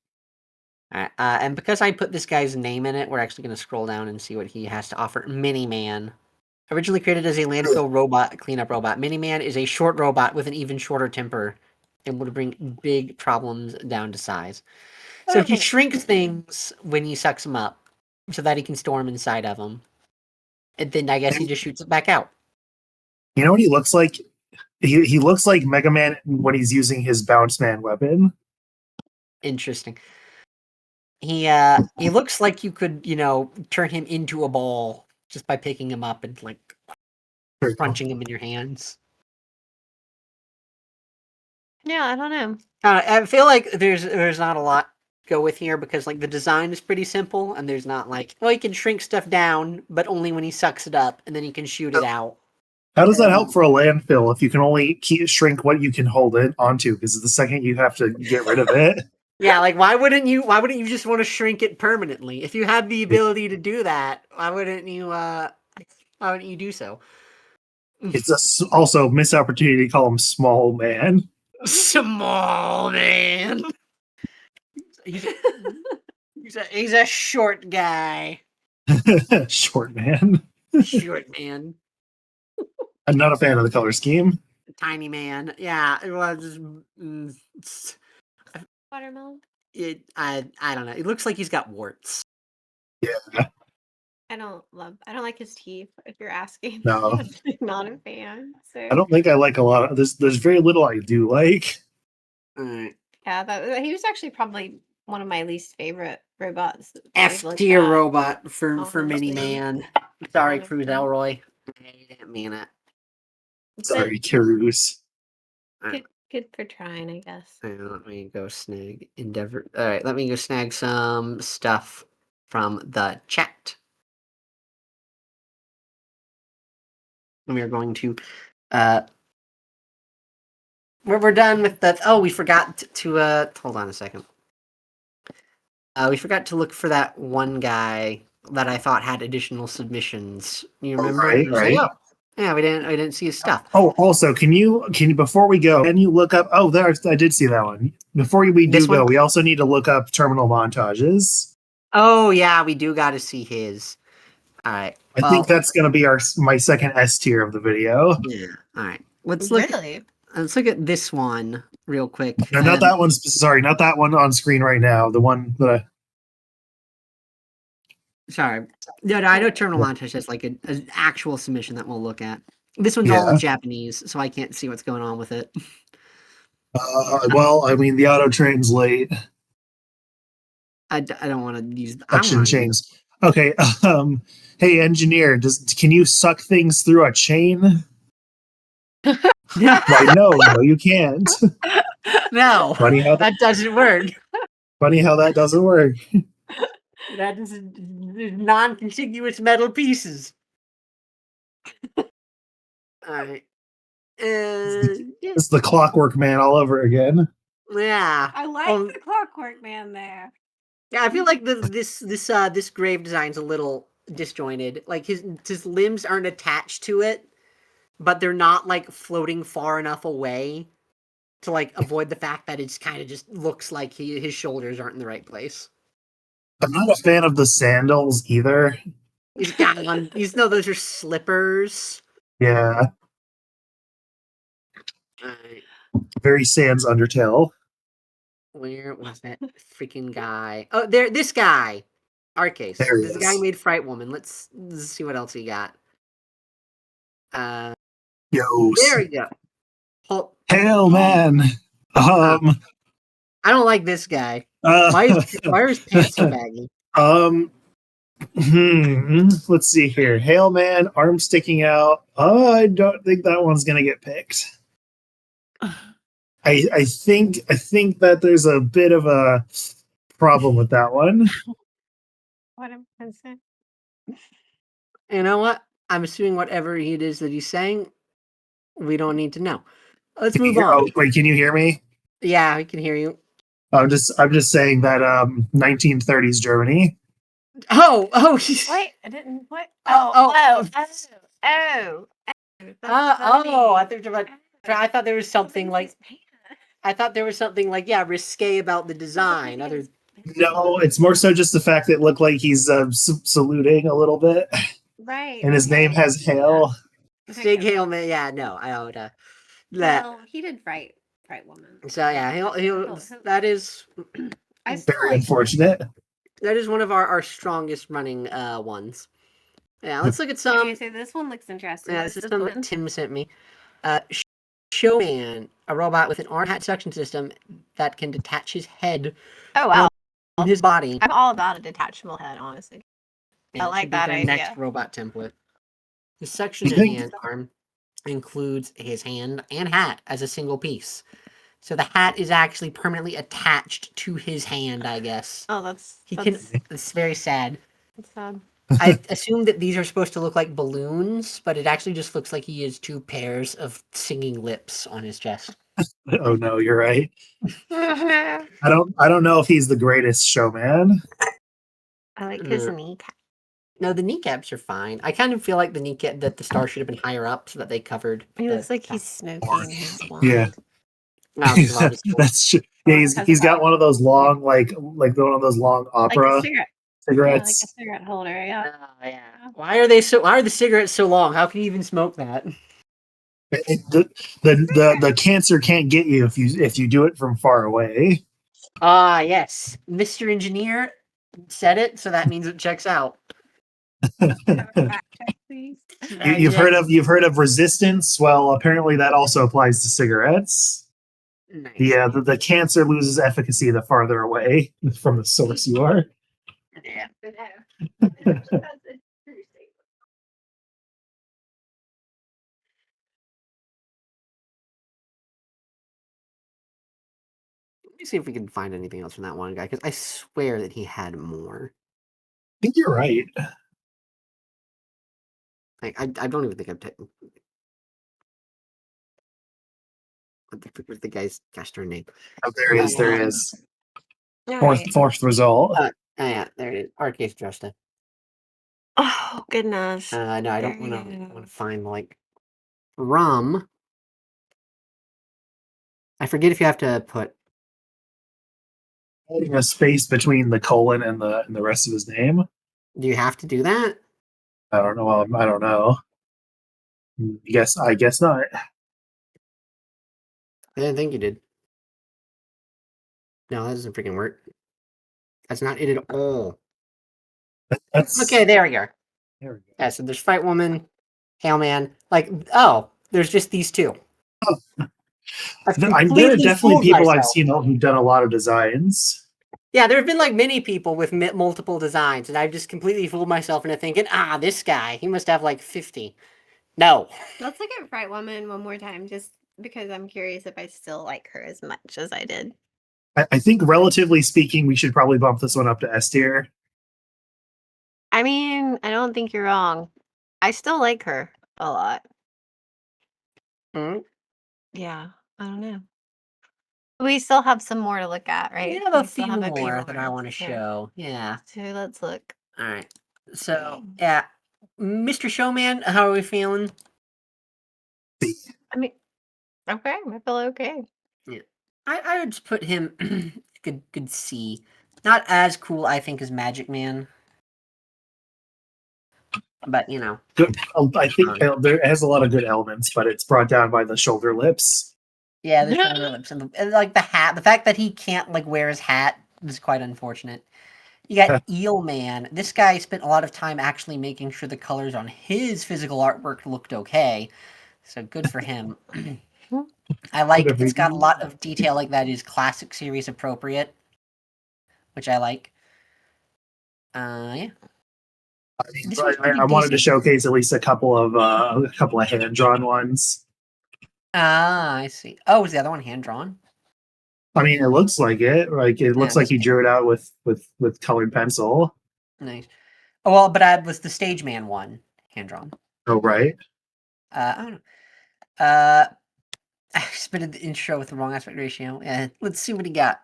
All right. And because I put this guy's name in it, we're actually going to scroll down and see what he has to offer. Miniman. Originally created as a landfill robot, cleanup robot, Miniman is a short robot with an even shorter temper and would bring big problems down to size. So he shrinks things when he sucks them up so that he can store them inside of them. And then I guess he just shoots it back out. You know what he looks like? He looks like Mega Man when he's using his Bounce Man weapon. Interesting. He looks like you could, turn him into a ball just by picking him up and like crunching him in your hands. Yeah, I don't know. I feel like there's not a lot to go with here because like the design is pretty simple and there's not like, well, he can shrink stuff down, but only when he sucks it up and then he can shoot it out. How does that help for a landfill if you can only shrink what you can hold it onto? Because the second you have to get rid of it, Yeah, like why wouldn't you just want to shrink it permanently? If you had the ability to do that, why wouldn't you do so? it's also a missed opportunity to call him Small Man. Small man. He's a short guy. Short Man. Short man. I'm not a fan of the color scheme. Tiny man. Yeah, it was. Watermelon? I don't know. It looks like he's got warts. Yeah, I don't like his teeth, if you're asking. No. I'm not a fan. So I don't think I like a lot of this. There's very little I do like. Alright. yeah, he was actually probably one of my least favorite robots. that I've F looked tier at. robot for Honestly. Mini Man. Sorry, Honestly. Cruz Elroy. I didn't mean it. Sorry, Kirus. Good for trying, I guess. Let me go snag Endeavor. Alright, let me go snag some stuff from the chat. And we are going to we're done with that. Oh, we forgot to hold on a second. We forgot to look for that one guy that I thought had additional submissions. You remember? right, It was like, right. oh, yeah, we didn't see his stuff. Oh, also, can you before we go, can you look up? Oh, there, I did see that one. Before we do This go, one? we also need to look up terminal montages. Oh yeah, we do got to see his. All right. I think that's going to be my second S tier of the video. Yeah. All right. Let's look. Really? Let's look at this one real quick. No, not that one. Sorry, not that one on screen right now. The one that Sorry. No, I know Terminal Montage has like an actual submission that we'll look at. This one's all Yeah. in Japanese, so I can't see what's going on with it. well, I mean, the auto translate I don't want to use. action chains. Okay. Hey, engineer, can you suck things through a chain? Why, no, you can't. No, Funny how that doesn't work. that doesn't work. That is non-contiguous metal pieces. All right. It's the Clockwork Man all over again. Yeah. I like Oh. the Clockwork Man there. Yeah, I feel like this grave design's a little disjointed. Like his limbs aren't attached to it, but they're not like floating far enough away to like avoid the fact that it's kind of just looks like his shoulders aren't in the right place. I'm not a fan of the sandals either. He's got on. Those are slippers. Yeah, Alright, very Sans Undertale. where was that freaking guy? Oh, there. This guy. Arcase. There he This guy is. made Fright Woman. Let's see what else he got. Yo, There we go. Hail, man. I don't like this guy. Why are his pants so baggy? Let's see here. Hail, man, arm sticking out. I don't think that one's gonna get picked. I think that there's a bit of a problem with that one. What am I saying? You know what? I'm assuming whatever it is that he's saying, we don't need to know. Let's move on. Oh, wait, can you hear me? Yeah, I can hear you. I'm just saying that 1930s Germany. Oh, Wait, I didn't. What? Oh, Oh, oh. oh. Oh, I thought there was something like risque about the design. Other No, it's more so just the fact that it looked like he's saluting a little bit, Right. and his name has hail. Sig Hail Man. Yeah, no, I would. That. Well, he did Fright Woman. So yeah, he'll that is I still Very like unfortunate. that is one of our strongest running ones. Yeah, let's look at some. Okay, so this one looks interesting. Yeah, this is some that Tim sent me. Showman, a robot with an arm hat suction system that can detach his head Oh wow. from his body. I'm all about a detachable head, honestly. Yeah, I this like should be that the idea. next robot template. The section You and think- hand arm includes his hand and hat as a single piece. So the hat is actually permanently attached to his hand, I guess. Oh, that's It's very sad. that's sad. I assume that these are supposed to look like balloons, but it actually just looks like he has two pairs of singing lips on his chest. Oh no, you're right. I I don't know if he's the greatest showman. like his Mm. kneecap. No, the kneecaps are fine. I kind of feel like that the star should have been higher up so that they covered. He the looks like top. he's smoking his wand. Yeah. No, it's obviously- That's true. Yeah, he's got one of those long like one of those long Like opera a cigarette. cigarettes. Yeah, like a cigarette holder. Yeah. Oh, yeah. Why are the cigarettes so long? How can you even smoke that? The cancer can't get you if you do it from far away. Ah, yes. Mr. Engineer said it, so that means it checks out. Fact check, please. You've heard of resistance. Well, apparently that also applies to cigarettes. Nice. Yeah, the cancer loses efficacy the farther away from the source you are. Yeah. Let me see if we can find anything else from that one guy, because I swear that he had more. I think you're right. Like, I don't even think I've taken. What the frick was the guy's gosh darn name? Oh, there is. There is. All Fourth right. fourth result. Oh yeah, there it is. Arcade Drusta. Oh goodness. No, I don't There want you to go. find like rum. I forget if you have to put. Adding a space between the colon and the rest of his name. Do you have to do that? I don't know. I don't know. I guess not. I didn't think you did. No, that doesn't freaking work. That's not it at all. That's Okay, there we go. There we go. Yeah, so there's Fight Woman, Hail Man. Like, oh, there's just these two. There are definitely people I've seen who've done a lot of designs. Yeah, there have been like many people with multiple designs, and I've just completely fooled myself into thinking, this guy, he must have like 50. No. Let's look at Fright Woman one more time, just because I'm curious if I still like her as much as I did. I think, relatively speaking, we should probably bump this one up to S tier. I mean, I don't think you're wrong. I still like her a lot. Mhm. Yeah, I don't know. We still have some more to look at, right? We have a We still few have more that I more want to here. show. Yeah. So let's look. All right. So, yeah. Mr. Showman, how are we feeling? I mean, okay, I feel okay. I would just put him good C. Not as cool, I think, as Magic Man. But, you know. Good. I think there has a lot of good elements, but it's brought down by the shoulder lips. Yeah, the shoulder lips and like the hat. The fact that he can't like wear his hat is quite unfortunate. You got Eel Man. This guy spent a lot of time actually making sure the colors on his physical artwork looked okay. So good for him. I like it's got a lot of detail like that is classic series appropriate, which I like. Yeah. I wanted to showcase at least a couple of hand drawn ones. Ah, I see. Oh, was the other one hand drawn? I mean, it looks like it. Like it looks like he drew it out with colored pencil. Nice. Oh well, but I was the Stage Man one hand drawn. Oh right. I don't know. I submitted the intro with the wrong aspect ratio. Let's see what he got.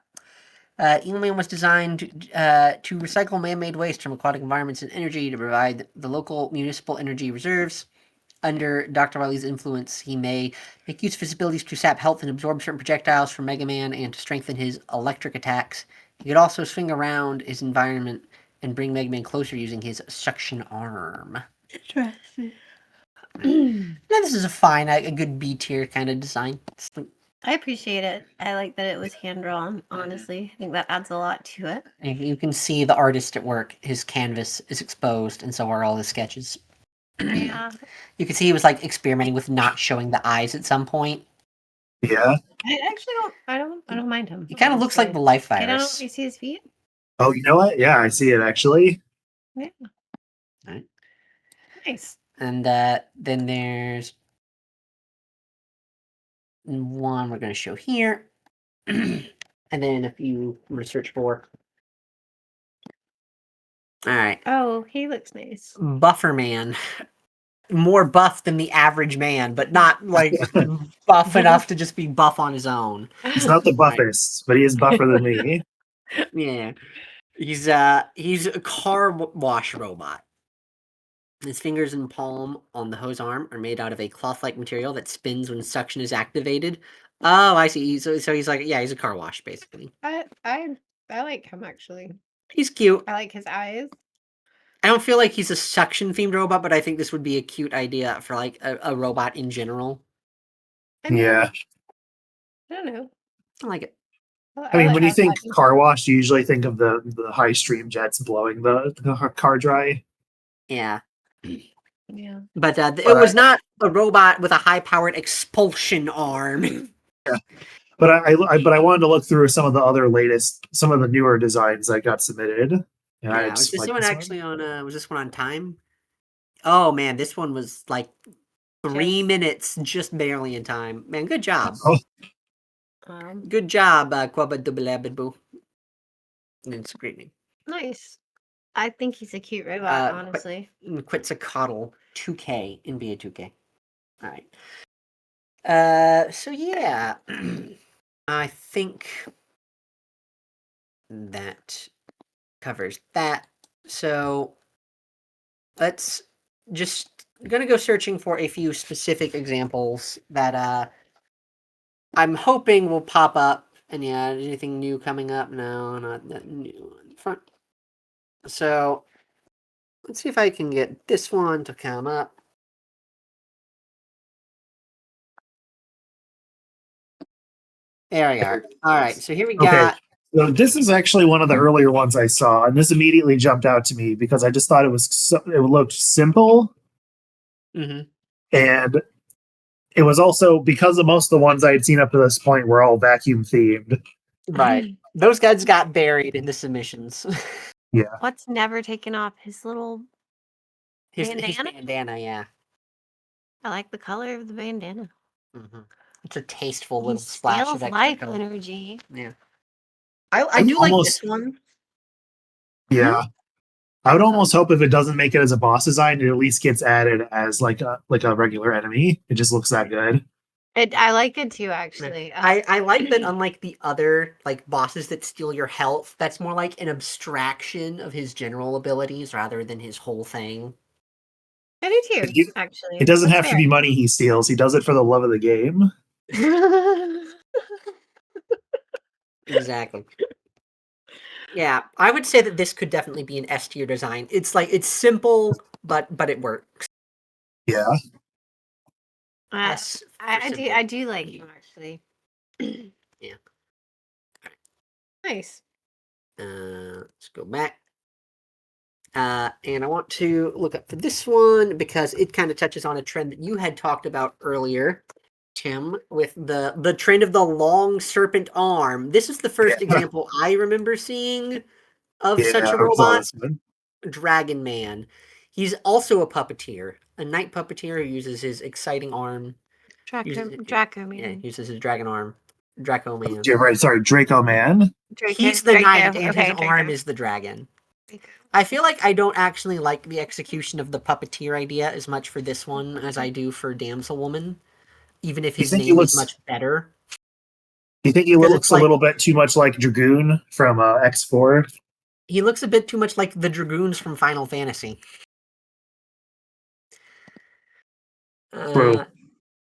Eagleman was designed to recycle man-made waste from aquatic environments and energy to provide the local municipal energy reserves. Under Dr. Wily's influence, he may make use of his abilities to sap health and absorb certain projectiles from Mega Man and to strengthen his electric attacks. He could also swing around his environment and bring Mega Man closer using his suction arm. Interesting. Now, this is a good B tier kind of design. I appreciate it. I like that it was hand drawn, honestly. I think that adds a lot to it. You can see the artist at work. His canvas is exposed, and so are all his sketches. Yeah. You can see he was like experimenting with not showing the eyes at some point. Yeah. I actually don't mind him. He kind of looks like the life I don't virus. you see his feet? Oh, you know what? Yeah, I see it actually. Yeah. Right. Nice. And then there's one we're going to show here. And then a few I'm going to search for. All right. Oh, he looks nice. Buffer Man. More buff than the average man, but not like buff enough to just be buff on his own. He's not the buffest, but he is buffer than me. Yeah. He's a car wash robot. His fingers and palm on the hose arm are made out of a cloth-like material that spins when suction is activated. Oh, I see. So he's like, yeah, he's a car wash, basically. I like him actually. He's cute. I like his eyes. I don't feel like he's a suction-themed robot, but I think this would be a cute idea for, like, a robot in general. I mean, Yeah. I don't know. I like it. I mean, like when you how think fun- car wash, you usually think of the high stream jets blowing the car dry. Yeah. Yeah. But it was not a robot with a high-powered expulsion arm. But I wanted to look through some of the newer designs that got submitted. And I Yeah, was just this like one actually on? Was this one on time? Oh man, this one was like 3 minutes, just barely in time. Man, good job. Oh, Good job, Quabba Dubbelabadboo. It's a great name. Nice. I think he's a cute robot, but- honestly. Quetzalcoatl 2K, NBA 2K. All right. So yeah, I think that covers that. So let's just gonna go searching for a few specific examples that I'm hoping will pop up. And yeah, anything new coming up? No, not that new in front. So let's see if I can get this one to come up. There we are. All right, so here we Okay. got. So this is actually one of the earlier ones I saw, and this immediately jumped out to me because I just thought it looked simple, Mhm. and it was also because of most of the ones I had seen up to this point were all vacuum themed. Right. Those guys got buried in the submissions. What's never taken off? His little His Bandana? bandana, yeah. I like the color of the bandana. Hmm. It's a tasteful He little splash steals of extra life color. energy. Yeah. I I'm do like almost- this one. Yeah. I would almost hope if it doesn't make it as a boss design, it at least gets added as like a regular enemy. It just looks that good. I like it too, actually. I like that unlike the other like bosses that steal your health, that's more like an abstraction of his general abilities rather than his whole thing. I do too, You- actually. It doesn't That's have to be money he steals. He does it for the love of the game. fair. Exactly. Yeah, I would say that this could definitely be an S tier design. It's simple, but it works. Yeah. S for I simple. do like him, actually. Yeah. Nice. Let's go back. And I want to look up for this one because it kind of touches on a trend that you had talked about earlier, Tim, with the trend of the long serpent arm. This is the first example I remember seeing of such a I saw robot, this one. Dragon Man. He's also a puppeteer, a night puppeteer who uses his exciting arm. Draco Yeah, Man. he uses his dragon arm. Draco Man. Yeah, right. Sorry, Draco Man. He's the knight and Okay, his arm is the dragon. I feel like I don't actually like the execution of the puppeteer idea as much for this one as I do for Damsel Woman, even if his think he name looks- is much better. Do you think he 'Cause looks it's a like- little bit too much like Dragoon from X4? He looks a bit too much like the Dragoons from Final Fantasy. True.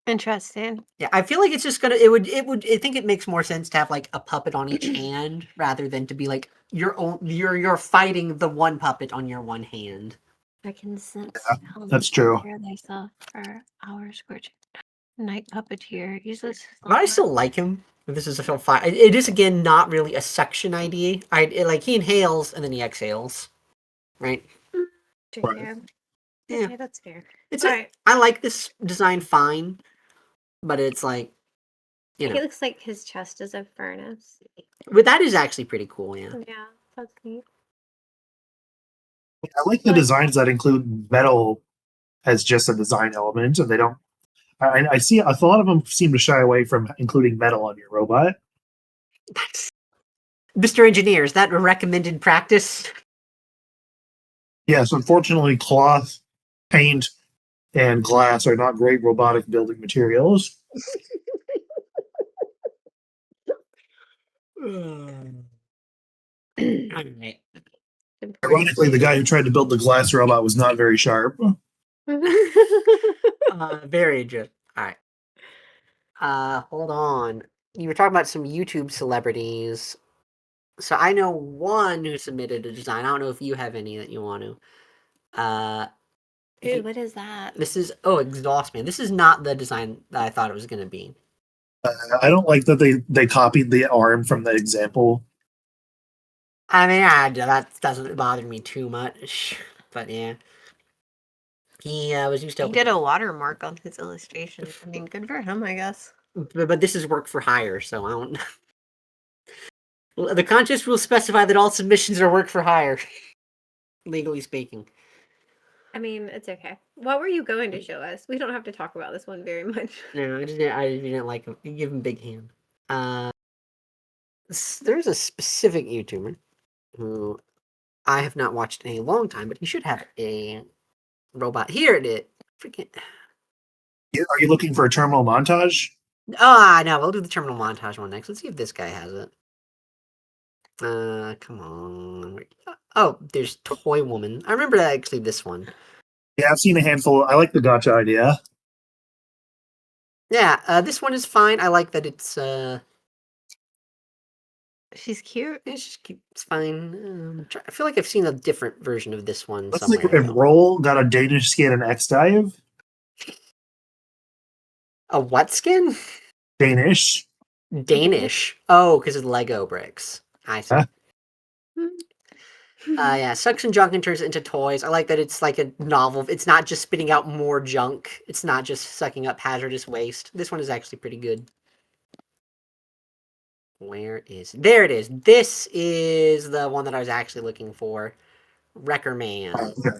Interesting. Yeah, I feel like it's just gonna. I think it makes more sense to have like a puppet on each hand rather than to be like you're fighting the one puppet on your one hand. I can sense how that's true. they saw for our scorching night puppeteer. Useless. But I still like him. This is still fine. It is again not really a section ID. Like he inhales and then he exhales, right? Right. Yeah. Okay, that's fair. It's Alright. I like this design fine, but it's like, you He know, looks like his chest is a furnace. but that is actually pretty cool. Yeah. Yeah, that's neat. I like the designs that include metal as just a design element, and they don't. I see a lot of them seem to shy away from including metal on your robot. That's Mr. Engineer, is that a recommended practice? Yes, unfortunately, cloth, paint, and glass are not great robotic building materials. Alright. Ironically, the guy who tried to build the glass robot was not very sharp. Very good. Alright. Hold on. You were talking about some YouTube celebrities. So I know one who submitted a design. I don't know if you have any that you want to. Dude, what is that? This is Exhaust Man. This is not the design that I thought it was gonna be. I don't like that they copied the arm from the example. I mean, that doesn't bother me too much. But yeah. He was used to He did a watermark on his illustration. I mean, good for him, I guess. but this is work for hire, so I don't. The contest rules specify that all submissions are work for hire, legally speaking. I mean, it's okay. What were you going to show us? We don't have to talk about this one very much. No, I didn't like him. You give him big hand. There's a specific YouTuber who I have not watched in a long time, but he should have a robot. Here it is. Freaking. Are you looking for a terminal montage? No, we'll do the terminal montage one next. Let's see if this guy has it. Come on. Oh, there's Toy Woman. I remember actually this one. Yeah, I've seen a handful. I like the gotcha idea. Yeah, this one is fine. I like that it's She's cute. it's fine. I feel like I've seen a different version of this one Looks somewhere. like if Roll got a Danish skin and X dive. A what skin? Danish. Danish. Oh, because of Lego bricks. I see. Huh? Yeah, suction junk and turns it into toys. I like that it's like a novel. It's not just spitting out more junk. It's not just sucking up hazardous waste. This one is actually pretty good. There it is. This is the one that I was actually looking for. Wrecker Man. Okay.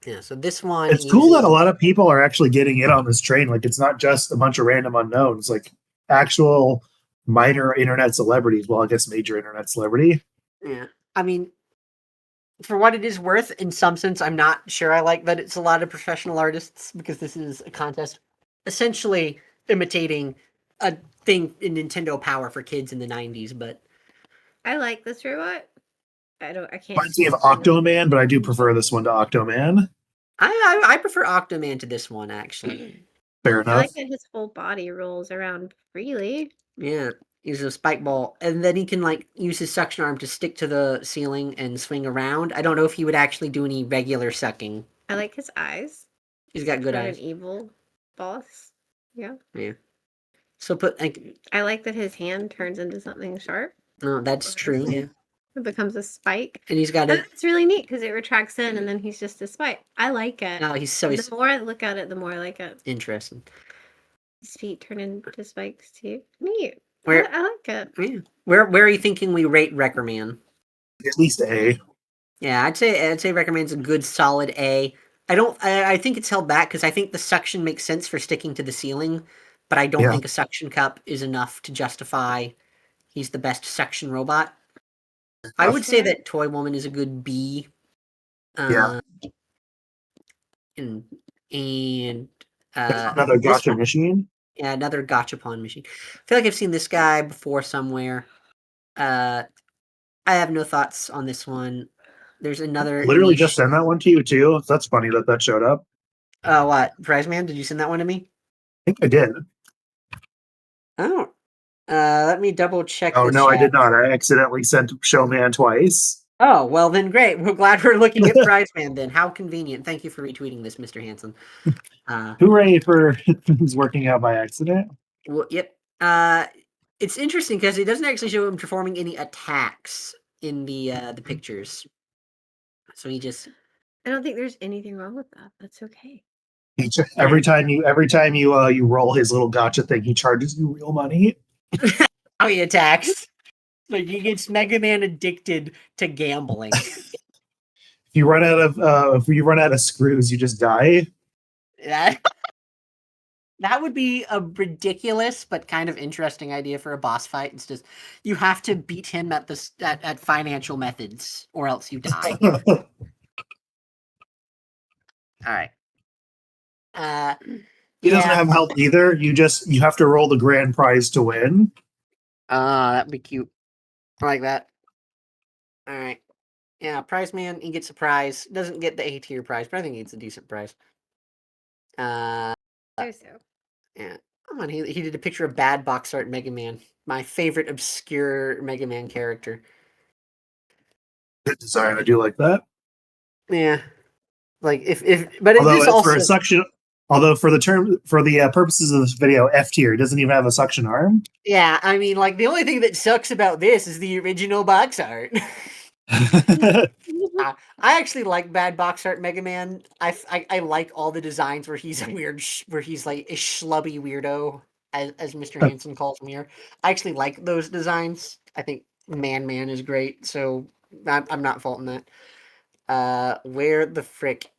Yeah, so this one. It's cool that a lot of people are actually getting in on this train. Like, it's not just a bunch of random unknowns. Like, actual minor internet celebrities. Well, I guess major internet celebrity. Yeah, I mean, for what it is worth, in some sense, I'm not sure I like that it's a lot of professional artists because this is a contest essentially imitating a thing in Nintendo Power for kids in the 90s, but I like this robot. I can't. Reminds me of Octoman, but I do prefer this one to Octoman. I prefer Octoman to this one, actually. Fair I enough. like that his whole body rolls around freely. Yeah, he's a spike ball, and then he can like use his suction arm to stick to the ceiling and swing around. I don't know if he would actually do any regular sucking. I like his eyes. He's got good Got eyes. an evil boss. Yeah. Yeah. So put like I like that his hand turns into something sharp. no, that's true. Yeah, It becomes a spike. and he's got And a. it's really neat because it retracts in and then he's just a spike. I like it. No, he's The more I look at it, the more I like it. interesting. His feet turn into spikes too. Neat. Where I like it. yeah, where are you thinking we rate Wrecker Man? At least A. Yeah, I'd say Wrecker Man's a good solid A. I think it's held back because I think the suction makes sense for sticking to the ceiling, but I don't Yeah. think a suction cup is enough to justify he's the best suction robot. I would say that Toy Woman is a good B. Yeah. And Another this gotcha one- machine. Yeah, another gachapon machine. I feel like I've seen this guy before somewhere. I have no thoughts on this one. There's another Literally just niche. send that one to you too. That's funny that that showed up. What? Prize Man? Did you send that one to me? I think I did. Oh. Let me double check Oh the no, I chat. did not. I accidentally sent Showman twice. Oh, well then great. We're glad we're looking at Prize Man then. How convenient. Thank you for retweeting this, Mr. Hanson. Hooray for things working out by accident. Well, yep. It's interesting because it doesn't actually show him performing any attacks in the pictures. So he just I don't think there's anything wrong with that. That's okay. Every time you roll his little gotcha thing, he charges you real money. how he attacks. Like he gets Mega Man addicted to gambling. If you run out of screws, you just die. That would be a ridiculous but kind of interesting idea for a boss fight. It's just you have to beat him at financial methods or else you die. All right. He doesn't Yeah. have health either. You have to roll the grand prize to win. That'd be cute. I like that. All right. Yeah, Prize Man, he gets a prize. Doesn't get the A tier prize, but I think he gets a decent prize. So. Yeah. Come on, he did a picture of bad box art Mega Man. My favorite obscure Mega Man character. Good design. I do like that. Yeah. Like if but Although this it's also for a suction. Although for the purposes of this video, F tier doesn't even have a suction arm. yeah, I mean like the only thing that sucks about this is the original box art. I actually like bad box art Mega Man. I like all the designs where he's a weird, where he's like a schlubby weirdo, as Mr. Hanson calls him here. I actually like those designs. I think Man is great, so I'm not faulting that. Where the frick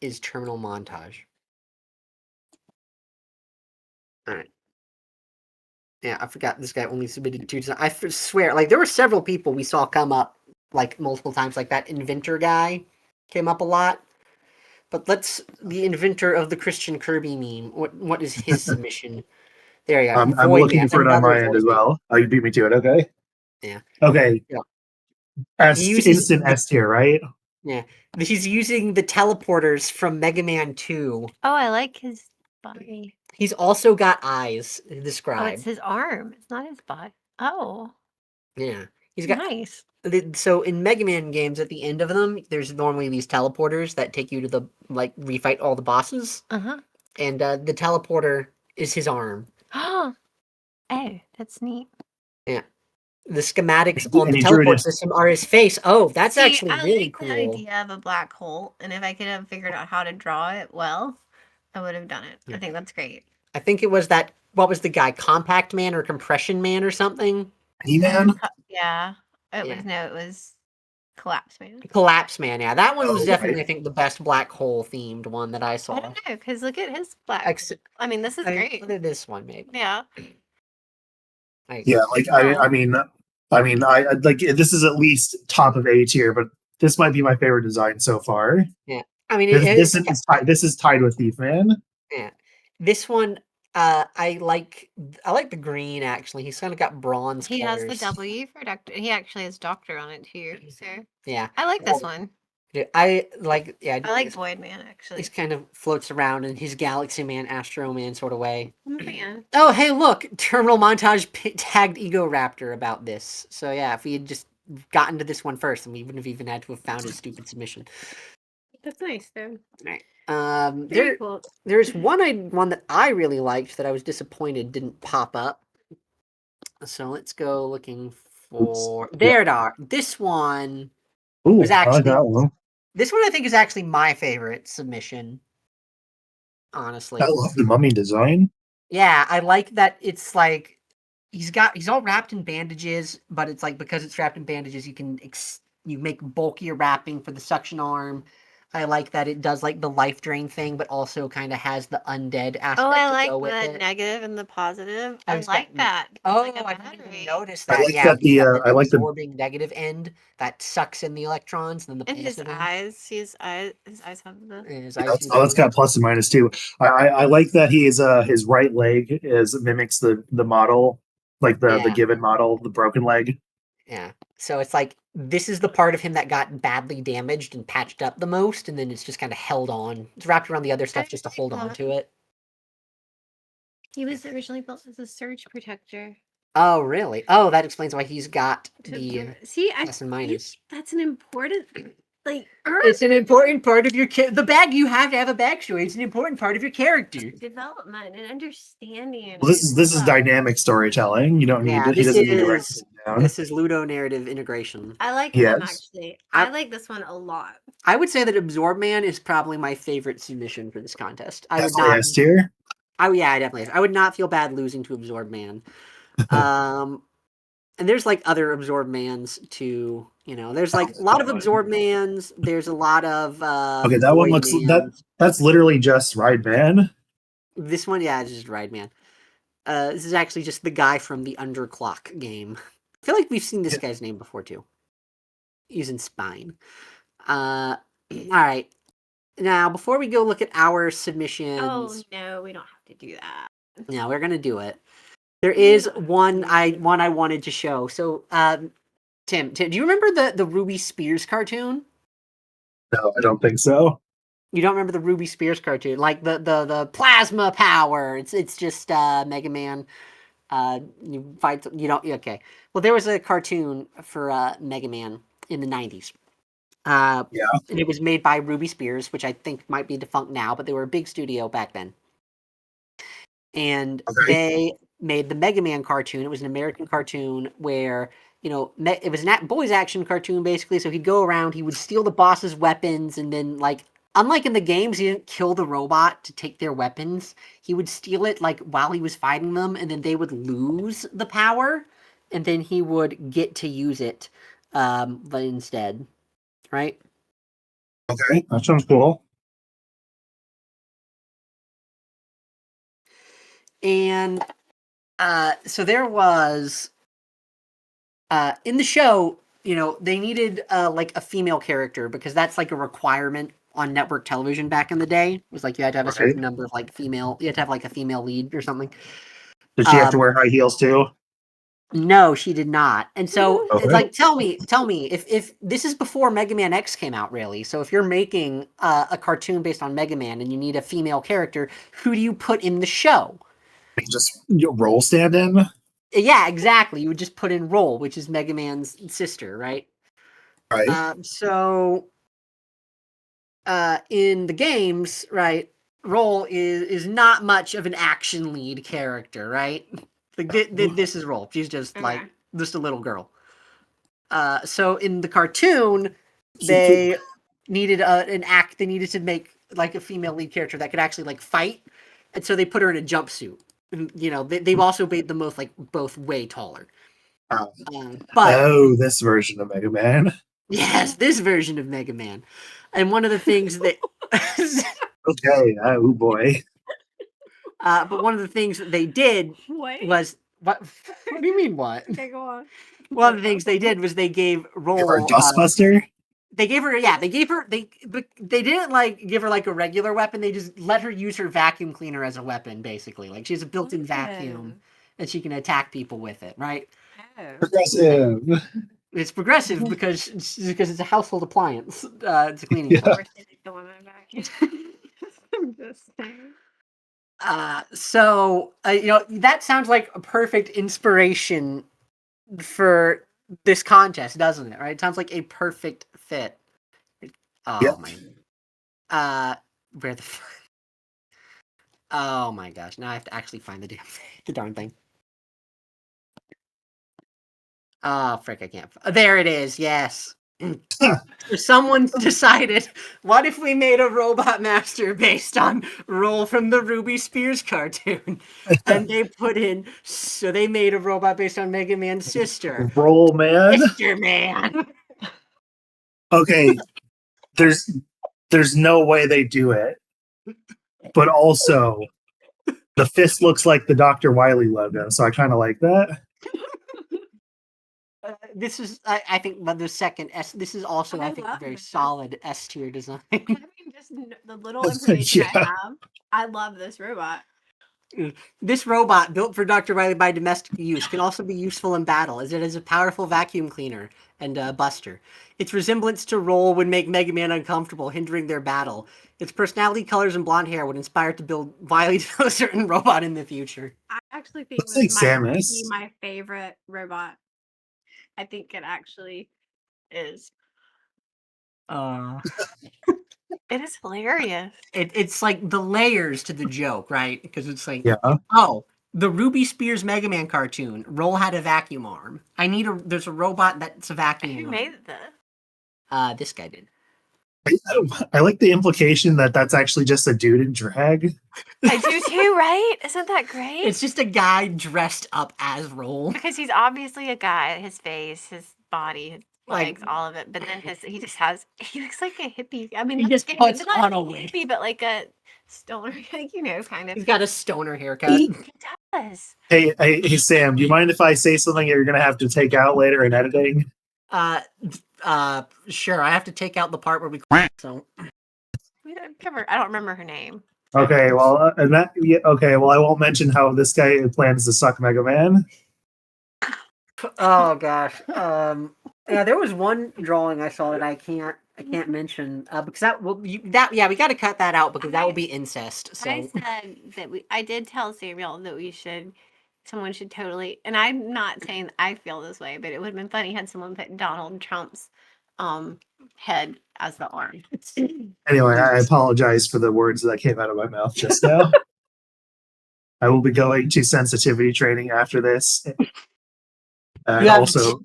is Terminal Montage? All right. Yeah, I forgot this guy only submitted 2 designs. Swear, like there were several people we saw come up like multiple times. Like that inventor guy came up a lot. But the inventor of the Christian Kirby meme. What is his submission? There you go. I'm Void looking Man. for it on Another my end as Void Man. well. Oh, you beat me to it. Okay. Yeah. Okay. Yeah. He uses Instant the, S tier, right? yeah. He's using the teleporters from Mega Man 2. Oh, I like his body. He's also got eyes Oh, described. it's his arm. It's not his body. Oh, Yeah. He's got nice. so in Mega Man games at the end of them, there's normally these teleporters that take you to the like refight all the bosses. Uh-huh. And the teleporter is his arm. Oh, that's neat. Yeah. The schematics And on the he drew it teleport in. system are his face. Oh, that's See, actually I really like cool. the idea of a black hole, and if I could have figured out how to draw it well, I would have done it. Yeah. I think that's great. I think it was that. What was the guy? Compact Man or Compression Man or something? He-Man? Yeah, it Yeah. was Collapse Man. Collapse Man. Yeah, that one was Oh, definitely, right. I think, the best black hole themed one that I I saw. don't know, because look at his black. I mean, this is great. Look at this one, maybe. Yeah. Yeah, like I mean, I like this is at least top of A tier, but this might be my favorite design so far. Yeah, I mean, This is tied with Thief Man. Yeah, this one. I like the green actually. He's kind of got bronze He colors. has the W for doctor. He actually has doctor on it too. So Yeah, I like this one. yeah, I like. Yeah, I like Void Man actually. He's kind of floats around in his Galaxy Man, Astro Man sort of way. Man. Oh, hey, look! Terminal Montage tagged Ego Raptor about this. So yeah, if we had just gotten to this one first, then we wouldn't have even had to have found his stupid submission. That's nice though. Right. Very cool. There's one that I really liked that I was disappointed didn't pop up. So let's go looking for. There it are. This one Ooh, was I like actually. that one. This one I think is actually my favorite submission. Honestly. I love the mummy design. Yeah, I like that it's like he's all wrapped in bandages, but it's like because it's wrapped in bandages, you can you make bulkier wrapping for the suction arm. I like that it does like the life drain thing, but also kind of has the undead aspect Oh, I to like go with the it. negative and the positive. Oh, I it's like got- that. It's Oh, like a I didn't even battery. notice I that. like Yeah, that he's got I like the absorbing negative end that sucks in the electrons, and then the And his positive end. eyes, his eyes have the. And his yeah, eyes oh, it's got plus and minus too. I like that he's his right leg is mimics the model, like the Yeah. given model, the broken leg. Yeah. So it's like this is the part of him that got badly damaged and patched up the most, and then it's just kind of held on. It's wrapped around the other stuff just to hold on to it. He was originally built as a surge protector. Oh, really? Oh, that explains why he's got To the see, I plus and minus. that's an important like. It's an important part of your the bag. You have to have a backstory. It's an important part of your character. Development and understanding. Well, this is dynamic storytelling. You don't need Yeah, to, he this doesn't need to write is it down. this is Ludo narrative integration. I like him Yes. actually. I- I like this one a lot. I would say that Absorb Man is probably my favorite submission for this contest. I would Definitely not. S tier. Oh yeah, I definitely. I would not feel bad losing to Absorb Man. And there's like other Absorb Mans too. You know, there's like a lot of Absorb Mans. There's a lot of Okay, that one Void looks Mans. that's literally just Ride Man. This one, yeah, it's just Ride Man. This is actually just the guy from the Underclock game. I feel like we've seen this guy's name before too. He's in Spine. All right. Now, before we go look at our submissions, Oh no, we don't have to do that. yeah, we're gonna do it. There is one I wanted to show. So, Tim, do you remember the Ruby Spears cartoon? No, I don't think so. You don't remember the Ruby Spears cartoon, like the plasma power. It's just Mega Man. You fight. You don't. Okay. Well, there was a cartoon for Mega Man in the '90s. Yeah. And it was made by Ruby Spears, which I think might be defunct now, but they were a big studio back then. And Okay. they made the Mega Man cartoon. It was an American cartoon where, you know, it was a boys action cartoon basically. So he'd go around, he would steal the boss's weapons, and then like, unlike in the games, he didn't kill the robot to take their weapons. He would steal it like while he was fighting them, and then they would lose the power, and then he would get to use it, but instead, right? Okay, that sounds cool. And so there was in the show, you know, they needed like a female character because that's like a requirement on network television back in the day. It was like you had to have a certain number of like female, you had to have like a female lead or something. Did she have to wear high heels too? No, she did not. And so Okay. it's like, tell me, if this is before Mega Man X came out, really. So if you're making a cartoon based on Mega Man and you need a female character, who do you put in the show? Just role stand in? Yeah, exactly. You would just put in Roll, which is Mega Man's sister, right? Right. So in the games, right, Roll is not much of an action lead character, right? This is Roll. She's just like just a little girl. So in the cartoon, they needed they needed to make like a female lead character that could actually like fight, and so they put her in a jumpsuit. And, you know, they've also made them both way taller. But oh, this version of Mega Man. yes, this version of Mega Man. And one of the things that Okay, oh boy. but one of the things that they did was what do you mean what? Okay, go on. One of the things they did was they gave Roll Or Dustbuster? they didn't like give her like a regular weapon, they just let her use her vacuum cleaner as a weapon, basically. Like she has a built-in vacuum and she can attack people with it, right? Progressive. It's progressive because it's a household appliance. It's a cleaning appliance. I'm just saying. So you know, that sounds like a perfect inspiration for this contest, doesn't it? Right? It sounds like a perfect fit. Oh Yep. my. Where the oh my gosh! Now I have to actually find the darn thing. Oh frick! I can't. There it is. Yes. So someone decided, what if we made a Robot Master based on Roll from the Ruby Spears cartoon? And they made a robot based on Mega Man's sister. Roll Man. Sister Man. Okay, there's there's no way they do it. But also, the fist looks like the Dr. Wily logo, so I kind of like that. This is, I think, but the second S. This is also, I think, a love very this. solid S tier design. Having just the little information I Yeah. have, I love this robot. This robot, built for Dr. Riley by domestic use, can also be useful in battle, as it is a powerful vacuum cleaner and buster. Its resemblance to Roll would make Mega Man uncomfortable, hindering their battle. Its personality, colors, and blonde hair would inspire it to build Wily to a certain robot in the future. I actually think Looks like this might be Samus. my favorite robot. I think it actually is. It is hilarious. It's like the layers to the joke, right? Because it's like, Yeah. oh, the Ruby Spears Mega Man cartoon, Roll had a vacuum arm. There's a robot that's a vacuum Who arm. made this? This guy did. I like the implication that that's actually just a dude in drag. I do too, right? Isn't that great? It's just a guy dressed up as Roll. Because he's obviously a guy. His face, his body, his Like- legs, all of it. But then he looks like a hippie. I mean, He not just hippie, puts not on a wig. hippie, but like a stoner, like, kind of. He's got a stoner haircut. He does. Hey, Sam, do you mind if I say something you're going to have to take out later in editing? Sure. I have to take out the part where we so. We don't cover. I don't remember her name. Okay, well, well, I won't mention how this guy plans to suck Mega Man. Oh gosh. Yeah, there was one drawing I saw that I can't mention because we got to cut that out because that will be incest. So I said that I did tell Samuel that someone should totally, and I'm not saying I feel this way, but it would have been funny had someone put Donald Trump's head as the arm. Anyway, I apologize for the words that came out of my mouth just now. I will be going to sensitivity training after this. And Yeah. also,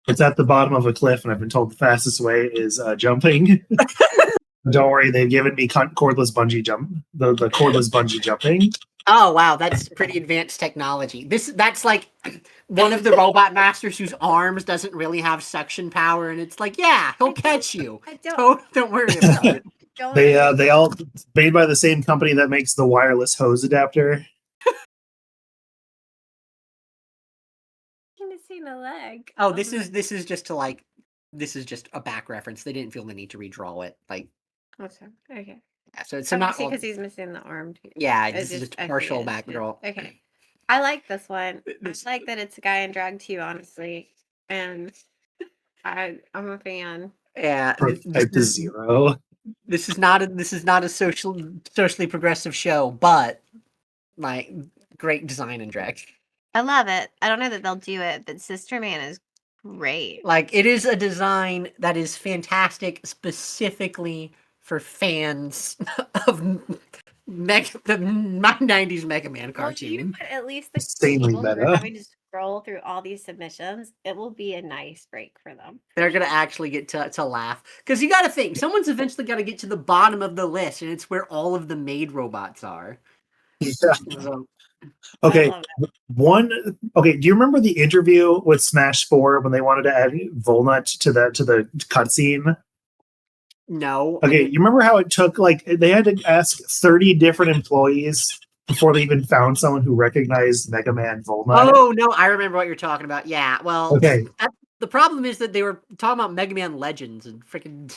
it's at the bottom of a cliff, and I've been told the fastest way is jumping. Don't worry, they've given me cordless bungee jump. The cordless bungee jumping. oh wow, that's pretty advanced technology. That's like one of the robot masters whose arms doesn't really have suction power, and it's like, yeah, he'll catch you. I don't. Don't worry about it. They all made by the same company that makes the wireless hose adapter. Missing a leg. Oh, this is just a back reference. They didn't feel the need to redraw it. Like, Okay. yeah, so not because he's missing the arm too. yeah, It's this is just I see partial it. back draw. Okay. I like this one. This- I like that it's a guy in drag too, honestly. And I'm a fan. Yeah, Type to zero. this is not a socially progressive show, but like great design and drag. I love it. I don't know that they'll do it, but Sister Man is great. Like it is a design that is fantastic, specifically for fans of my '90s Mega Man Well, if you cartoon. put at least the Insanely people who are meta. having to scroll through all these submissions, it will be a nice break for them. They're gonna actually get to laugh because you got to think someone's eventually got to get to the bottom of the list, and it's where all of the maid robots are. Yeah. So, Okay, I love do you remember the interview with Smash 4 when they wanted to add Volnut to the cutscene? no. Okay, you remember how it took, like, they had to ask 30 different employees before they even found someone who recognized Mega Man Volnut? Oh no, I remember what you're talking about. Yeah, well, Okay, the problem is that they were talking about Mega Man Legends and freaking.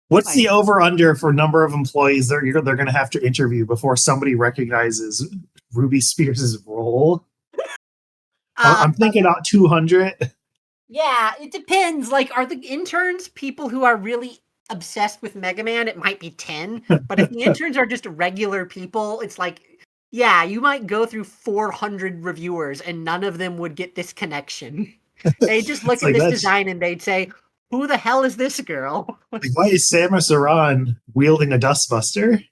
what's the over-under for number of employees they're going to have to interview before somebody recognizes Ruby Spears' role? I'm thinking about 200. Yeah, it depends. Like, are the interns people who are really obsessed with Mega Man? It might be 10. But if the interns are just regular people, it's like, yeah, you might go through 400 reviewers and none of them would get this connection. They just look It's at like this that's- design and they'd say, who the hell is this girl? Like, why is Samus Aran wielding a dustbuster?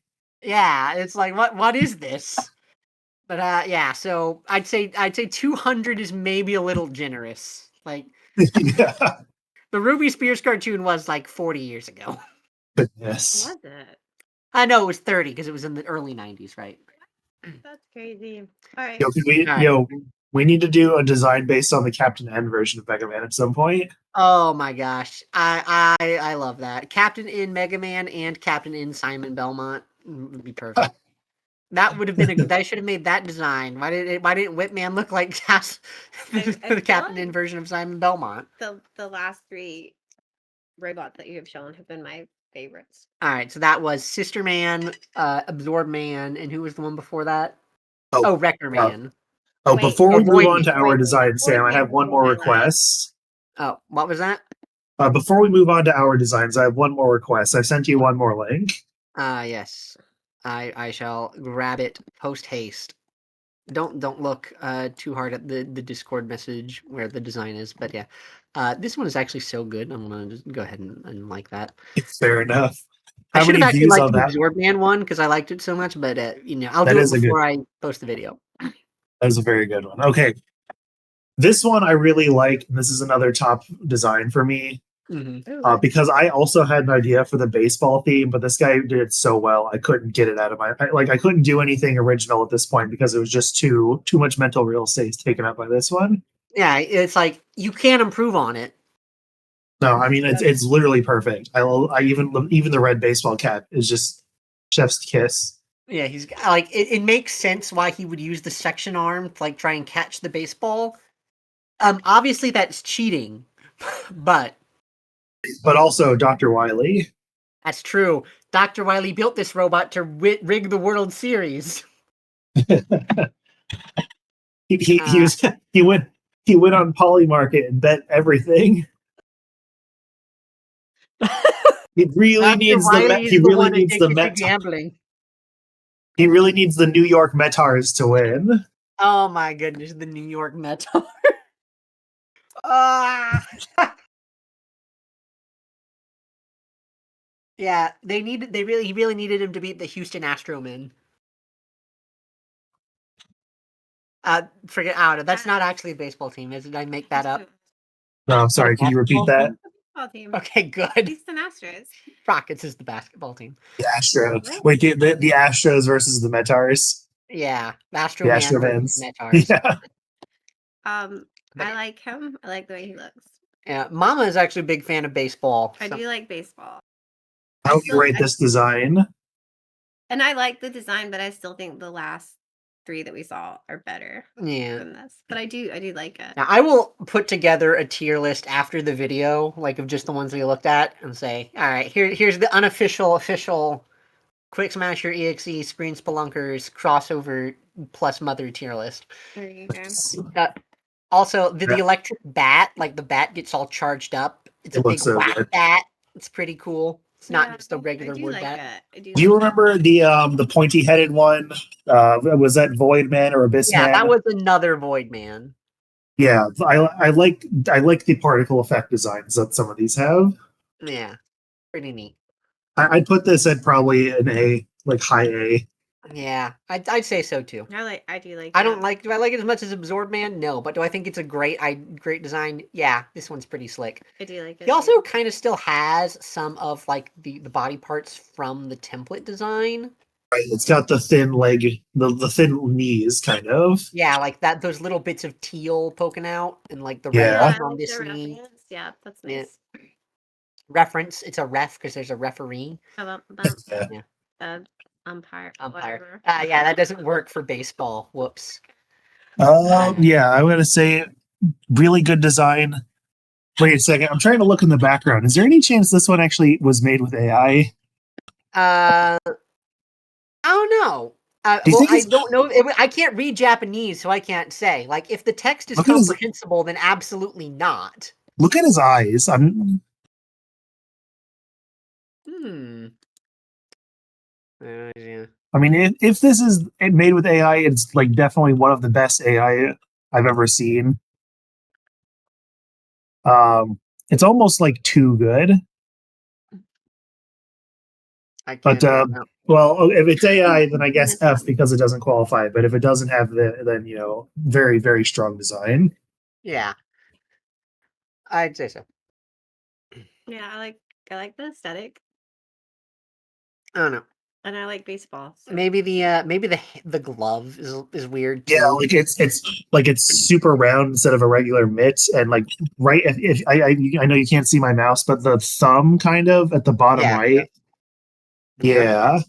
Yeah, it's like, what is this? But yeah, so I'd say 200 is maybe a little generous. Like, Yeah. the Ruby Spears cartoon was like 40 years ago. Goodness. Was it? I know it was 30 because it was in the early 90s, right? That's crazy. All right. Yo, All right. We need to do a design based on the Captain N version of Mega Man at some point. Oh my gosh, I love that. Captain in Mega Man and Captain in Simon Belmont would be perfect. That would have been they should have made that design. Why didn't Whitman look like I the feel Captain like- in version of Simon Belmont? The last 3 robots that you have shown have been my favorites. All right, so that was Sister Man, Absorb Man, and who was the one before that? Oh, Oh, Wrecker Man. Oh, Wait, before we or move Void on to Man. our design, Sam, I Void have Man one more was my last. request. Oh, what was that? Before we move on to our designs, I have one more request. I've sent you one more link. Yes. I shall grab it post haste. Don't look too hard at the Discord message where the design is, but yeah. This one is actually so good. I'm gonna just go ahead and like that. Fair enough. I How should have many actually views liked on the that? Absorb Man one because I liked it so much, but I'll That do it is a good- before I post the video. That is a very good one. Okay. This one I really like. This is another top design for me because I also had an idea for the baseball theme, but this guy did it so well I couldn't get it out of I couldn't do anything original at this point because it was just too much mental real estate taken up by this one. Yeah, it's like you can't improve on it. No, I mean it's literally perfect. I even the red baseball cap is just chef's kiss. Yeah, he's like it makes sense why he would use the section arm to like try and catch the baseball. Obviously that's cheating, but also Dr. Wily. that's true. Dr. Wily built this robot to rig the World Series. He went on Polymarket and bet everything. He really Dr. needs Wily's he really one needs the addicted to Met. gambling. He really needs the New York Metars to win. Oh my goodness, the New York Mets. Ah. Yeah, he really needed him to beat the Houston Astromen. Forget out. That's not actually a baseball team. Did I make that up? No, I'm sorry. Can you repeat that? Basketball team. Okay, good. Houston Astros. Rockets is the basketball team. The Astros. Really? Wait, the Astros versus the Metars. Yeah, The Astro Man versus Astromans. Metars. Yeah. But I like him. I like the way he looks. yeah, Mama is actually a big fan of baseball. I so- do like baseball. How would you rate this design? And I like the design, but I still think the last 3 that we saw are better Yeah. than this. But I do like it. Now I will put together a tier list after the video, like of just the ones we looked at, and say, all right, here's the official Quick Smasher EXE Screen Spelunkers crossover plus Mother tier list. There you go. Also, the electric bat, like the bat gets all charged up. It's It a big looks so whack good. bat. It's pretty cool. It's not Yeah, just a regular I do wood like bat. it. Do you remember the pointy headed one? Was that Void Man or Abyss Yeah, Man? that was another Void Man. Yeah, I like the particle effect designs that some of these have. Yeah, pretty neat. I'd put this at probably an A, like high A. Yeah, I'd say so too. I do like. I don't like. Do I like it as much as Absorb Man? No, but do I think it's a great design? Yeah, this one's pretty slick. I do like it. He also kind of still has some of like the body parts from the template design. Right, it's got the thin leg, the thin knees, kind of. Yeah, like that. Those little bits of teal poking out, and like the Yeah. red I on like this the knee. reference. Yeah, that's Yeah. nice. Reference. It's a ref because there's a referee. Yeah. Umpire. Umpire. Whatever. Yeah, that doesn't work for baseball. Whoops. Yeah, I'm gonna say really good design. Wait a second, I'm trying to look in the background. Is there any chance this one actually was made with AI? I don't know. Do you Well, think I it's- don't know. I can't read Japanese, so I can't say. Like, if the text is Look at his- comprehensible, then absolutely not. Look at his eyes. Hmm. Yeah. I mean, if this is made with AI, it's like definitely one of the best AI I've ever seen. It's almost like too good. I But can't. well, if it's AI, then I guess F because it doesn't qualify. But if it doesn't have then very very strong design. Yeah. I'd say so. Yeah, I like the aesthetic. I don't know. And I like baseball. So. Maybe the glove is weird too. Yeah, like it's super round instead of a regular mitt, and like right. If I know you can't see my mouse, but the thumb kind of at the bottom Yeah. right. Yeah.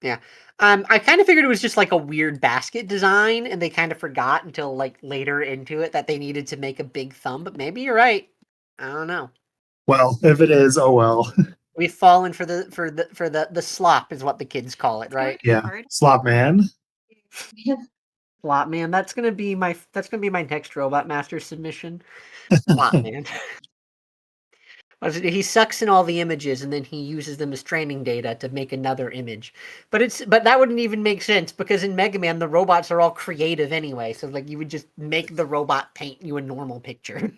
Yeah. I kind of figured it was just like a weird basket design, and they kind of forgot until like later into it that they needed to make a big thumb. But maybe you're right. I don't know. Well, if it is, oh well. We've fallen for the slop is what the kids call it, right? Yeah, Hard. slop man. Slop man. That's gonna be my next Robot Master submission. Slop man. He sucks in all the images and then he uses them as training data to make another image. But that wouldn't even make sense because in Mega Man the robots are all creative anyway. So like you would just make the robot paint you a normal picture.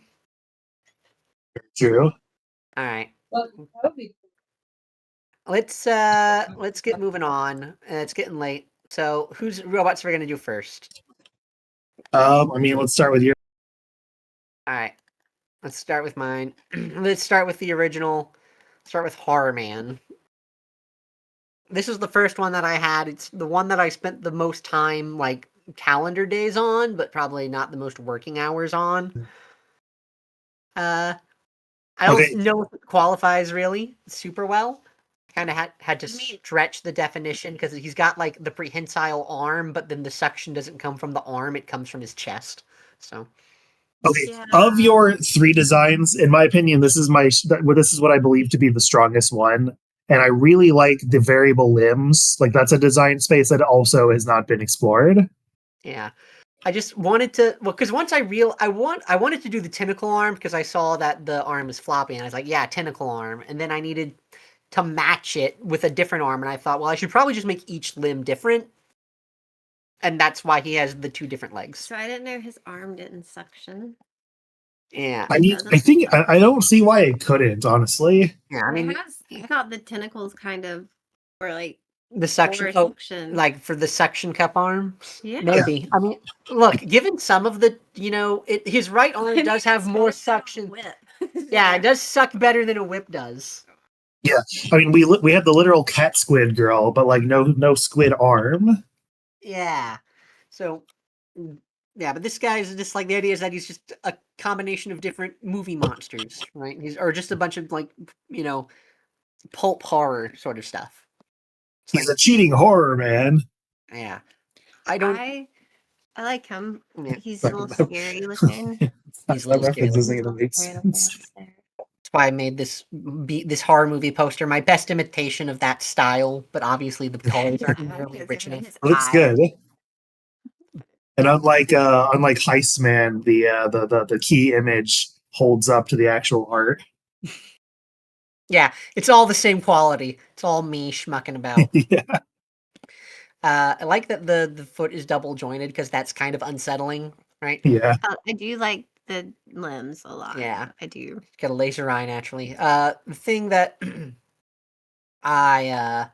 True. All right. Well, that would be Let's get moving on. It's getting late. So whose robots are we gonna do first? I mean, let's start with your. All right. Let's start with mine. Let's start with the original. Start with Horror Man. This is the first one that I had. It's the one that I spent the most time, like, calendar days on, but probably not the most working hours on. I don't Okay. know if it qualifies really super well. Kind of had to I mean- stretch the definition because he's got, like, the prehensile arm, but then the suction doesn't come from the arm. It comes from his chest. So... Okay, Yeah. of your 3 designs, in my opinion, this is what I believe to be the strongest one, and I really like the variable limbs. Like that's a design space that also has not been explored. Yeah. I just wanted to, well, because once I wanted to do the tentacle arm because I saw that the arm was floppy, and I was like, yeah, tentacle arm, and then I needed to match it with a different arm, and I thought, well, I should probably just make each limb different, and that's why he has the 2 different legs. So I didn't know his arm didn't suction. Yeah. I mean, I don't see why it couldn't, honestly. Yeah, I mean, I thought the tentacles kind of were like the suction, more suction. like for the suction cup arm, yeah. maybe. I mean, look, given some of the, his right arm does have more suction. Whip. Yeah, it does suck better than a whip does. I mean, we have the literal cat squid girl, but like no squid arm. Yeah. So, yeah, but this guy is just like the idea is that he's just a combination of different movie monsters, right? Or just a bunch of like, pulp horror sort of stuff. It's He's a cheating horror man. yeah. I don't. I like him. Yeah. He's a little scary looking. He's That a little reference scary. doesn't even make sense. That's why I made this horror movie poster. My best imitation of that style, but obviously the colors aren't really rich enough. Looks good. And unlike Heist Man, the key image holds up to the actual art. Yeah, it's all the same quality. It's all me schmucking about. Yeah. I like that the foot is double jointed because that's kind of unsettling, right? Yeah. I do like the limbs a lot. Yeah. I do. Got a laser eye naturally. The thing that I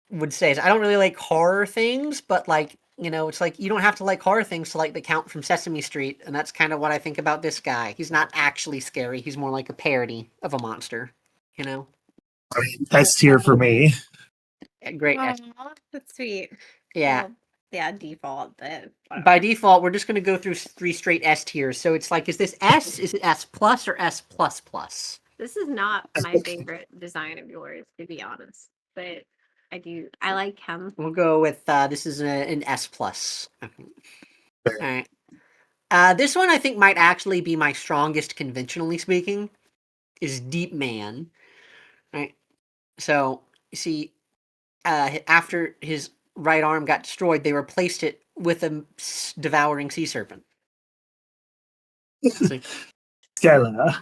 would say is I don't really like horror things, but like, it's like you don't have to like horror things to like the Count from Sesame Street, and that's kind of what I think about this guy. He's not actually scary. He's more like a parody of a monster, I mean, S tier for me. Great. Aw, that's sweet. Yeah. Well, yeah, default, but By default, we're just going to go through 3 straight S tiers. So it's like, is this S? Is it S plus or S plus plus? this is not my favorite design of yours, to be honest. But I like him. We'll go with this is an S plus. Okay. All right. This one I think might actually be my strongest, conventionally speaking, is Deep Man. Right. So you see, after his right arm got destroyed, they replaced it with a devouring sea serpent. So, Skyla.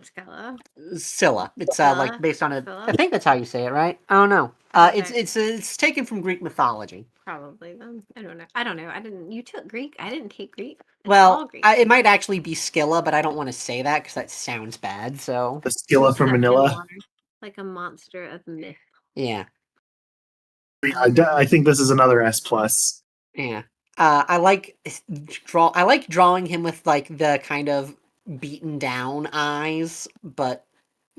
Scala. Scylla. It's Scylla? like based on a. Scylla? I think that's how you say it, right? I don't know. Okay. It's taken from Greek mythology. Probably then. I don't know. I didn't. You took Greek. I didn't take Greek. It's all Well, Greek. it might actually be Scylla, but I don't want to say that because that sounds bad. So The Scylla from Stuck in Manila. water, like a monster of myth. yeah, I think this is another S plus. yeah. I like drawing him with like the kind of beaten down eyes, but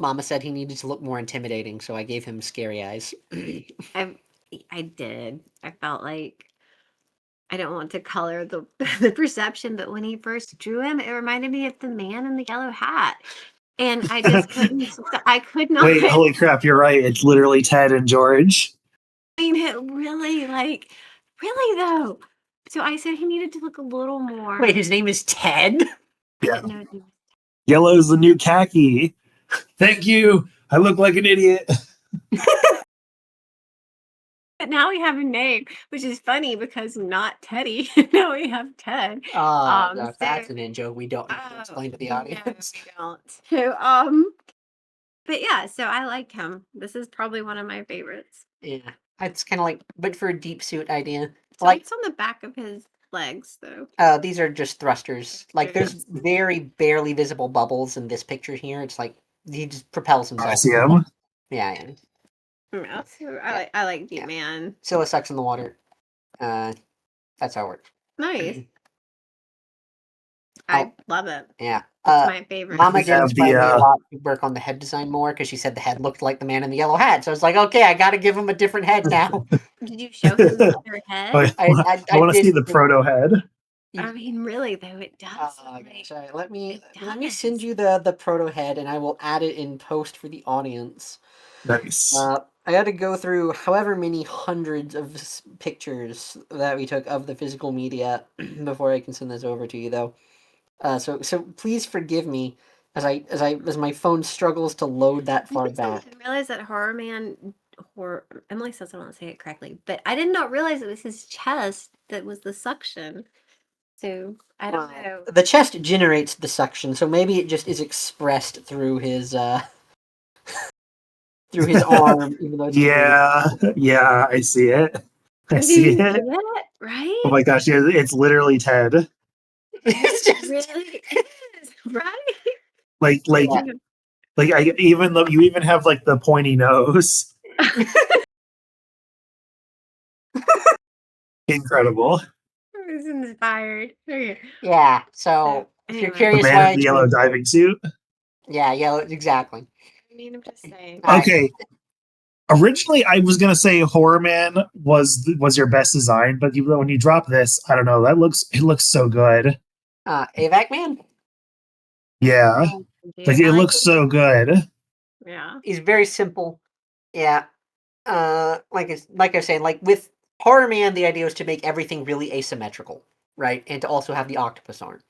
Mama said he needed to look more intimidating, so I gave him scary eyes. I did. I felt like I don't want to color the the perception, but when he first drew him, it reminded me of the man in the yellow hat. And I just couldn't I could not Wait, holy crap, you're right. It's literally Ted and George. find it really really though. So I said he needed to look a little more. Wait, his name is Ted? Yeah. No, no. Yellow's the new khaki. Thank you. I look like an idiot. But now we have a name, which is funny because not Teddy. Now we have Ted. That's so- an in joke we don't need to explain to the no, audience. we don't. So, but yeah, so I like him. This is probably one of my favorites. Yeah, it's kind of like, but for a deep suit idea. So Like, what's on the back of his legs, though? these are just thrusters. Like, there's very barely visible bubbles in this picture here. It's like he just propels himself. I see him. Yeah, yeah. Yeah, so I like Deep Yeah. Man. Scylla sucks in the water. That's how it works. Nice. Oh. I love it. Yeah. It's my favorite. Mama We did have inspire me the, a lot to work on the head design more because she said the head looked like the man in the yellow hat. So I was like, okay, I got to give him a different head now. Did you show him the other head? I want to see did- the proto head. I mean, really though, it does. Oh look gosh, like- all right, let me does. send you the proto head and I will add it in post for the audience. Nice. I had to go through however many hundreds of pictures that we took of the physical media before I can send this over to you, though. So please forgive me as my phone struggles to load that far back. I didn't realize that Emily says I don't say it correctly, but I did not realize it was his chest that was the suction. So I don't know. The chest generates the suction, so maybe it just is expressed through his through his arm, even though it's Yeah, I see it. I Do see you it. see it? Right? Oh my gosh, yeah, it's literally Ted. It's just really is, right? Like Yeah. even though you even have like the pointy nose. Incredible. I was inspired. Okay. yeah. So if you're anyway. The curious man why I in the yellow changed- diving suit. yeah, yellow, exactly. I mean, I'm just saying. All right. Okay. Originally, I was gonna say Horror Man was your best design, but when you drop this, I don't know. It looks so good. AVAC man. Yeah, like it looks so good. Yeah. He's very simple. Yeah. Like I was saying, like with Horror Man, the idea was to make everything really asymmetrical, right? And to also have the octopus arm.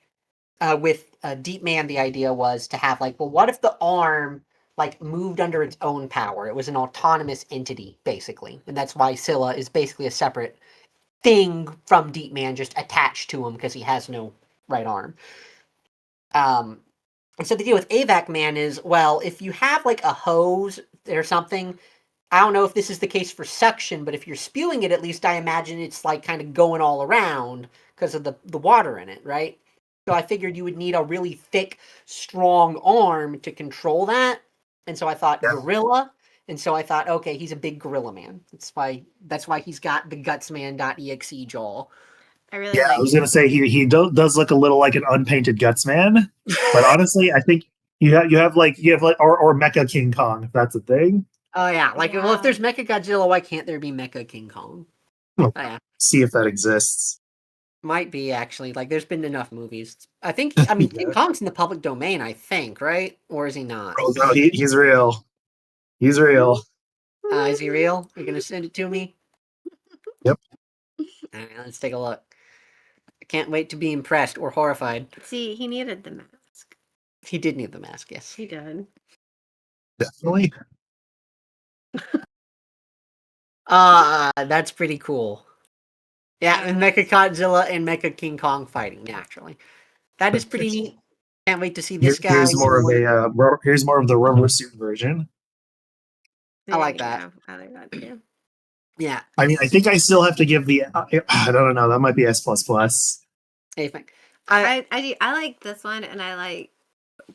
With Deep Man, the idea was to have like, well, what if the arm like moved under its own power? It was an autonomous entity, basically, and that's why Scylla is basically a separate thing from Deep Man, just attached to him because he has no right arm. And so the deal with AVAC Man is, well, if you have like a hose or something, I don't know if this is the case for suction, but if you're spewing it, at least I imagine it's like kind of going all around because of the water in it, right? So I figured you would need a really thick, strong arm to control that. And so I thought Yeah. gorilla. And so I thought, okay, he's a big gorilla man. That's why he's got the gutsman.exe jaw. I really Yeah, I like was gonna say he does look a little like an unpainted Guts Man, but honestly, I think you have like or Mecha King Kong if that's a thing. Oh yeah, like well, if Yeah. there's Mecha Godzilla, why can't there be Mecha King Kong? Oh. Oh, yeah, See if that exists. might be actually. Like, there's been enough movies. I think. I mean, King Yeah. Kong's in the public domain. I think, right? Or is he not? Oh no, he's real. He's real. Is he real? You're gonna send it to me? Yep. All right, let's take a look. I can't wait to be impressed or horrified. See, he needed the mask. He did need the mask, yes. He did. Definitely. That's pretty cool. Yeah, and Mecha Godzilla and Mecha King Kong fighting naturally. That is pretty neat. Can't wait to see this guy. Here's more of here's more of the rubber suit version. I like There you that. go. I like that too. Yeah, I mean, I think I still have to give the. I don't know. That might be S++. anything. I like this one, and I like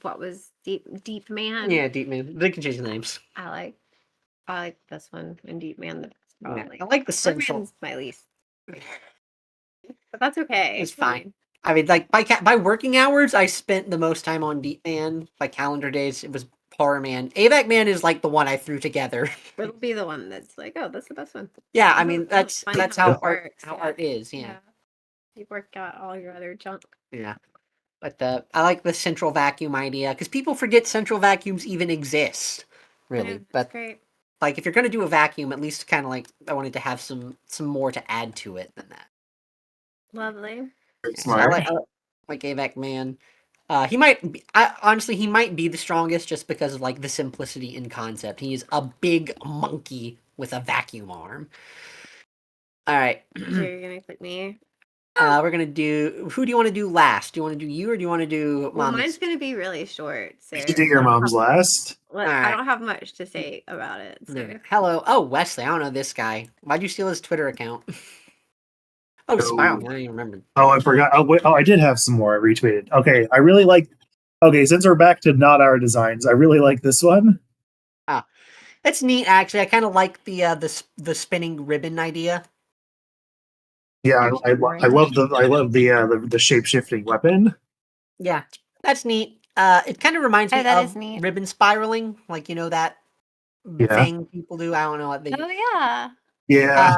what was Deep Man. Yeah, Deep Man. They can change the names. I like this one and Deep Man. The best, Yeah, probably. I like the Horror central. Man's my least, but that's okay. It's fine. I mean, like by working hours, I spent the most time on Deep Man. By calendar days, it was Horror Man. AVAC Man is like the one I threw together. It'll be the one that's like, oh, that's the best one. Yeah, I It'll- mean it'll that's funny that's how how it art works, how yeah. art is. Yeah. You work out all your other junk. Yeah. But I like the central vacuum idea because people forget central vacuums even exist. Really, Yeah, but that's great. like if you're gonna do a vacuum, at least kind of like I wanted to have some more to add to it than that. Lovely. Yeah, so Smart. I like AVAC Man. He might be, honestly he might be the strongest just because of like the simplicity in concept. He is a big monkey with a vacuum arm. All right, So you're gonna click me. we're gonna do. Who do you want to do last? Do you want to do you or do you want to do Well, Mommy's? mine's gonna be really short. So You do your mom's last. I Alright. don't have much to say about it. So. No. Hello. Oh, Wesley. I don't know this guy. Why'd you steal his Twitter account? Oh, Spiral. I don't even remember. Oh, I forgot. Oh, wait. Oh, I did have some more I retweeted. Okay, I really like. Okay, since we're back to not our designs, I really like this one. It's neat, actually. I kind of like the spinning ribbon idea. Yeah, I love the shape shifting weapon. Yeah, that's neat. It kind of reminds Oh, me that of is neat. ribbon spiraling, like that Yeah. thing people do. I don't know what they. Oh yeah, Yeah,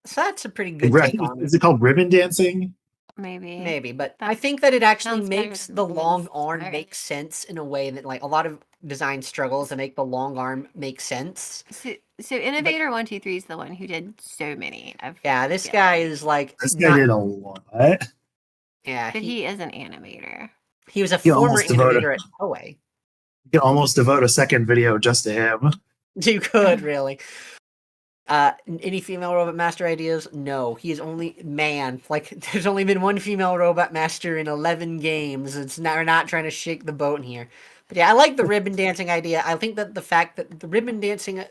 So that's a pretty good take on is it. it called ribbon dancing? maybe. Maybe, but I That think that it actually sounds better makes than the ribbon long arm spiraling. make sense in a way that like a lot of design struggles to make the long arm make sense. So Innovator 123 is the one who did so many. Yeah, this guy is like This guy not. did a lot. Yeah, But he is an animator. he was a He former almost devoted- innovator at Toei. You can almost devote a second video just to him. You could really. Any female robot master ideas? No, he is only man. Like, there's only been one female robot master in 11 games. We're not trying to shake the boat in here. But yeah, I like the ribbon dancing idea. I think that the fact that the ribbon dancing,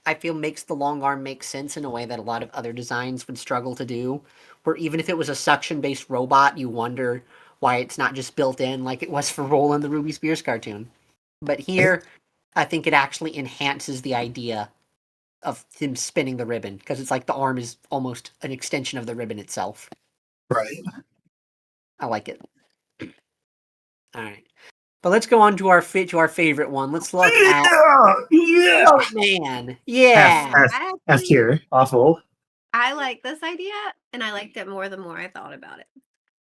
I feel, makes the long arm make sense in a way that a lot of other designs would struggle to do. Where even if it was a suction-based robot, you wonder why it's not just built in like it was for Roland the Ruby Spears cartoon. But here, I think it actually enhances the idea of him spinning the ribbon because it's like the arm is almost an extension of the ribbon itself. Right. I like it. All right, but let's go on to our favorite one. Let's look at Yeah. Oh Man. Yeah, F tier. Awful. I like this idea, and I liked it more the more I thought about it.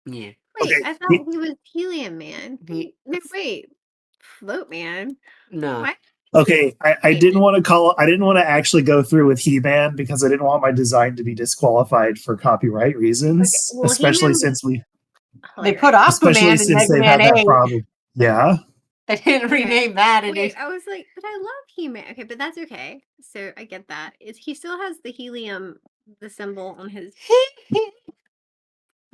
yeah. Wait, Okay, I thought he was Helium Man. He- No, wait, Float Man. No, Why- Okay, I didn't want to actually go through with He-Man because I didn't want my design to be disqualified for copyright reasons, Okay, well, especially He-Man since they Hilarious. put especially Aquaman in since Mega they've Man had that 8. problem. Yeah. They didn't rename that. And Wait, I was like, but I love He-Man. Okay, but that's okay. So I get that. He still has the helium, the symbol on his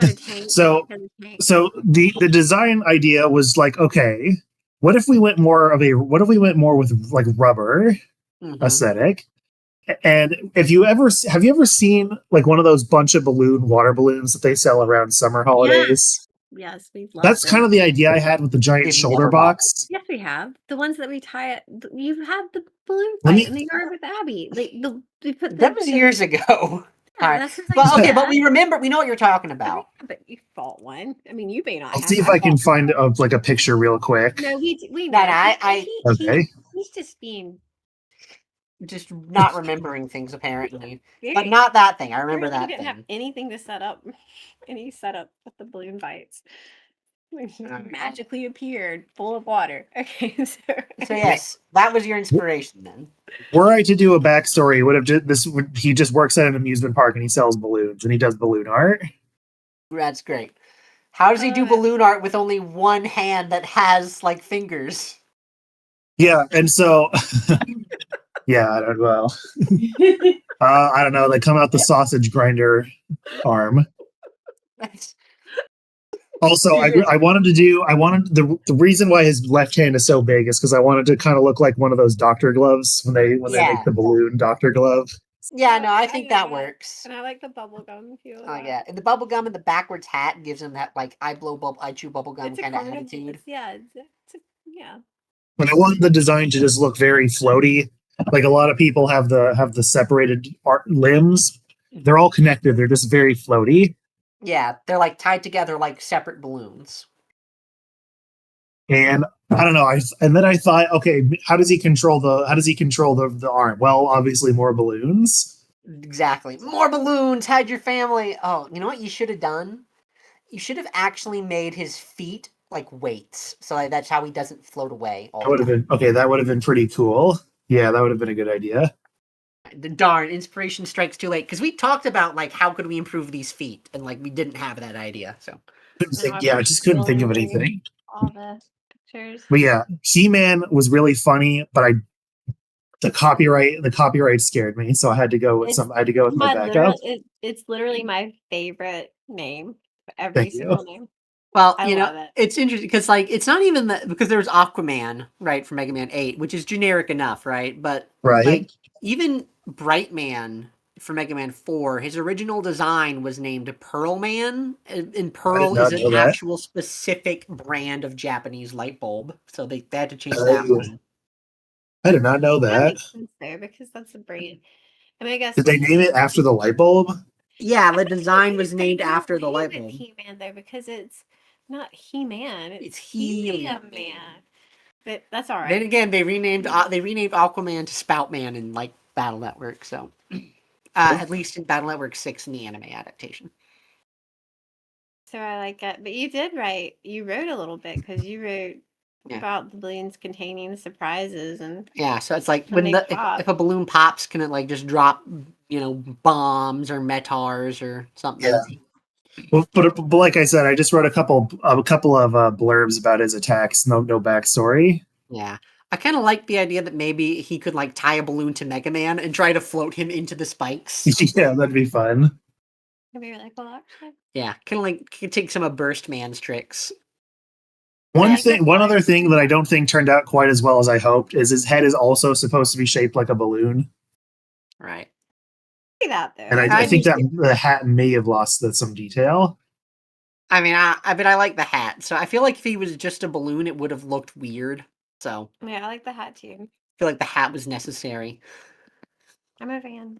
on a tank. So- has a tank. So the design idea was like, okay, what if we went more with like rubber Mhm. aesthetic? And have you ever seen like one of those bunch of water balloons that they sell around summer holidays? Yes, we love That's them. kind of the idea I had with the giant We've shoulder never bought box. Yes, we have the ones that we tie it. You had the balloon Let me- fight in the yard with Abby. Like we put That was years ago. Yeah, Alright, that's his But okay, idea. but we know what you're talking about. But you fought one. I mean, you may not. I'll have see if that. I can find like a picture real quick. No, we No, know. no, Okay. He's just being. Just not remembering things apparently, Very, but not that thing. I remember apparently that he didn't have thing. anything to set up, any setup with the balloon bites. Like, he Alright. magically appeared full of water. Okay, So yes, that was your inspiration then. Were I to do a backstory, he just works at an amusement park and he sells balloons and he does balloon art. That's great. How does he do Uh, balloon art with only one hand that has like fingers? Yeah, and so yeah, I don't know. I don't know. They come out the sausage grinder arm. That's- Also, I wanted the reason why his left hand is so big is because I wanted to kind of look like one of those doctor gloves when they Yeah. make the balloon doctor glove. yeah, no, I think that get works. And I like the bubble gum too. Oh yeah, and the bubble gum and the backwards hat gives him that like I chew bubble gum It's a kind of carnival- attitude. Yeah, yeah. But I wanted the design to just look very floaty. Like a lot of people have the separated limbs. They're all connected. They're just very floaty. Yeah, they're like tied together like separate balloons. And I don't know. And then I thought, okay, how does he control the arm? Well, obviously more balloons. Exactly. More balloons. Had your family. Oh, you know what you should have done? You should have actually made his feet like weights, so like, that's how he doesn't float away all That would the have time. been okay. That would have been pretty cool. Yeah, that would have been a good idea. The darn inspiration strikes too late because we talked about like how could we improve these feet, and like we didn't have that idea. So Yeah, I just couldn't think of Scrolling anything. all the pictures. But yeah, He-Man was really funny, but the copyright scared me, so I had to go with It's I had to go with my backup. It's literally my favorite name. Every Thank you. single name. well, I love it. it's interesting because like it's not even that because there's Aquaman right from Mega Man 8, which is generic enough, right? But Right. like even Brightman for Mega Man 4, his original design was named Pearl Man, and Pearl not is an know that. actual specific brand of Japanese light bulb, so they had to change Uh, that one. I did not know That that. makes sense there because that's a braid. I mean, I guess Did they name it after the light bulb? Yeah, the I design think was they named don't after the name light it bulb. He-Man though because it's not He-Man. It's It's Helium Helium-Man. But that's all Then right. again, they renamed Aquaman to Spoutman in like Battle Network, so at least in Battle Network 6 in the anime adaptation. So I like it. But you wrote a little bit because you wrote Yeah. about the balloons containing the surprises and Yeah, so it's like when when they if pop. a balloon pops, can it like just drop bombs or metars or something? Yeah. Well, but like I said, I just wrote a couple of blurbs about his attacks. No backstory. Yeah. I kind of like the idea that maybe he could like tie a balloon to Mega Man and try to float him into the spikes. Yeah, that'd be fun. And we were like, well, actually, Yeah, kind of like could take some of Burst Man's tricks. One other thing that I don't think turned out quite as well as I hoped is his head is also supposed to be shaped like a balloon, Right. see that though. and I think that the hat may have lost some detail. I mean, but I like the hat. So I feel like if he was just a balloon, it would have looked weird. So Yeah, I like the hat too. I feel like the hat was necessary. I'm a fan.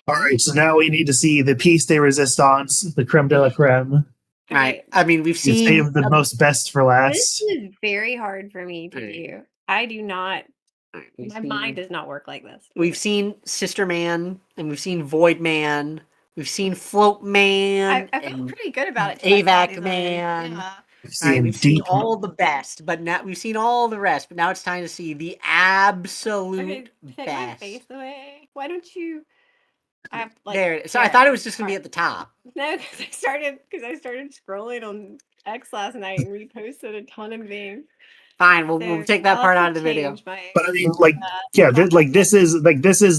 All right, so now we need to see the piece de resistance, the creme de la creme. Right. I mean, we've You seen saved the most best for This last. is very hard for me to do. I do not. we've My seen- mind does not work like this. We've seen Sister Man, and we've seen Void Man. We've seen Float Man. I felt and pretty good about it. till I saw AVAC these others. Man. Yeah. Right, we've seen deep. all the best, but now we've seen all the rest. But now it's time to see the absolute Okay, take my best. face away. Why don't you? I have, like, There. So I here. thought it was just gonna be at the top. No, because I started scrolling on X last night and reposted a ton of things. Fine, we'll take that I'll part have out of to the video. change my- But I mean, like, yeah, this is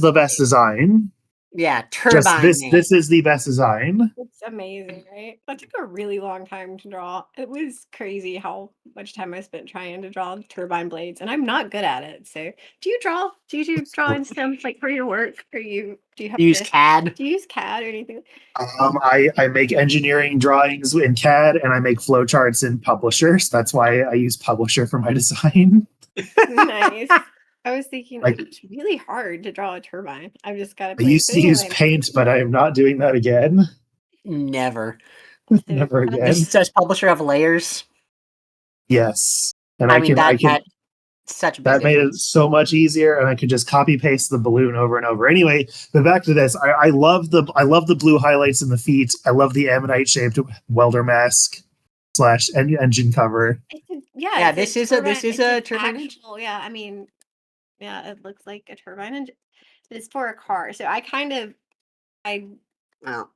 the best design. Yeah, Just Turbine this Man. this is the best design. It's amazing, right? That took a really long time to draw. It was crazy how much time I spent trying to draw turbine blades, and I'm not good at it. So, do you draw? Do you do drawing stuff like for your work, or do you have Use to, CAD. Do you use CAD or anything? I make engineering drawings in CAD and I make flowcharts in Publisher. So that's why I use Publisher for my design. Nice. I was thinking Like- it's really hard to draw a turbine. I've just got to. I used to use Paint, but I am not doing that again. Never. Never again. This says publisher of layers. Yes, and I mean I can. that's such a big That made it difference. so much easier, and I could just copy paste the balloon over and over. Anyway, but back to this. I love the blue highlights in the feet. I love the ammonite shaped welder mask / engine cover. Yeah, this is a turbine engine. Yeah, I mean, yeah, it looks like a turbine engine. It's for a car, so I Well,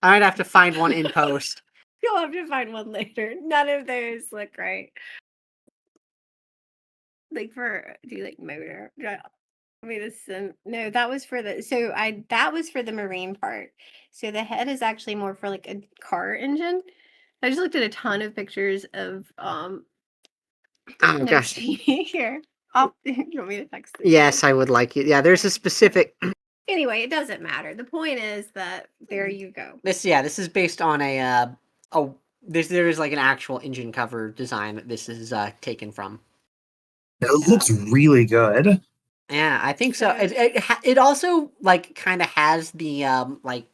I'd have to find one in post. you'll have to find one later. None of those look right. Like do you like motor? I mean, no, that was for that was for the marine part. So the head is actually more for like a car engine. I just looked at a ton of pictures of Oh no, gosh. here. You want me to text it? Yes, I would like it. Yeah, there's a specific. Anyway, it doesn't matter. The point is that there you go. This is based on there is like an actual engine cover design that this is taken from. It looks really good. Yeah, I think so. It also like kind of has the like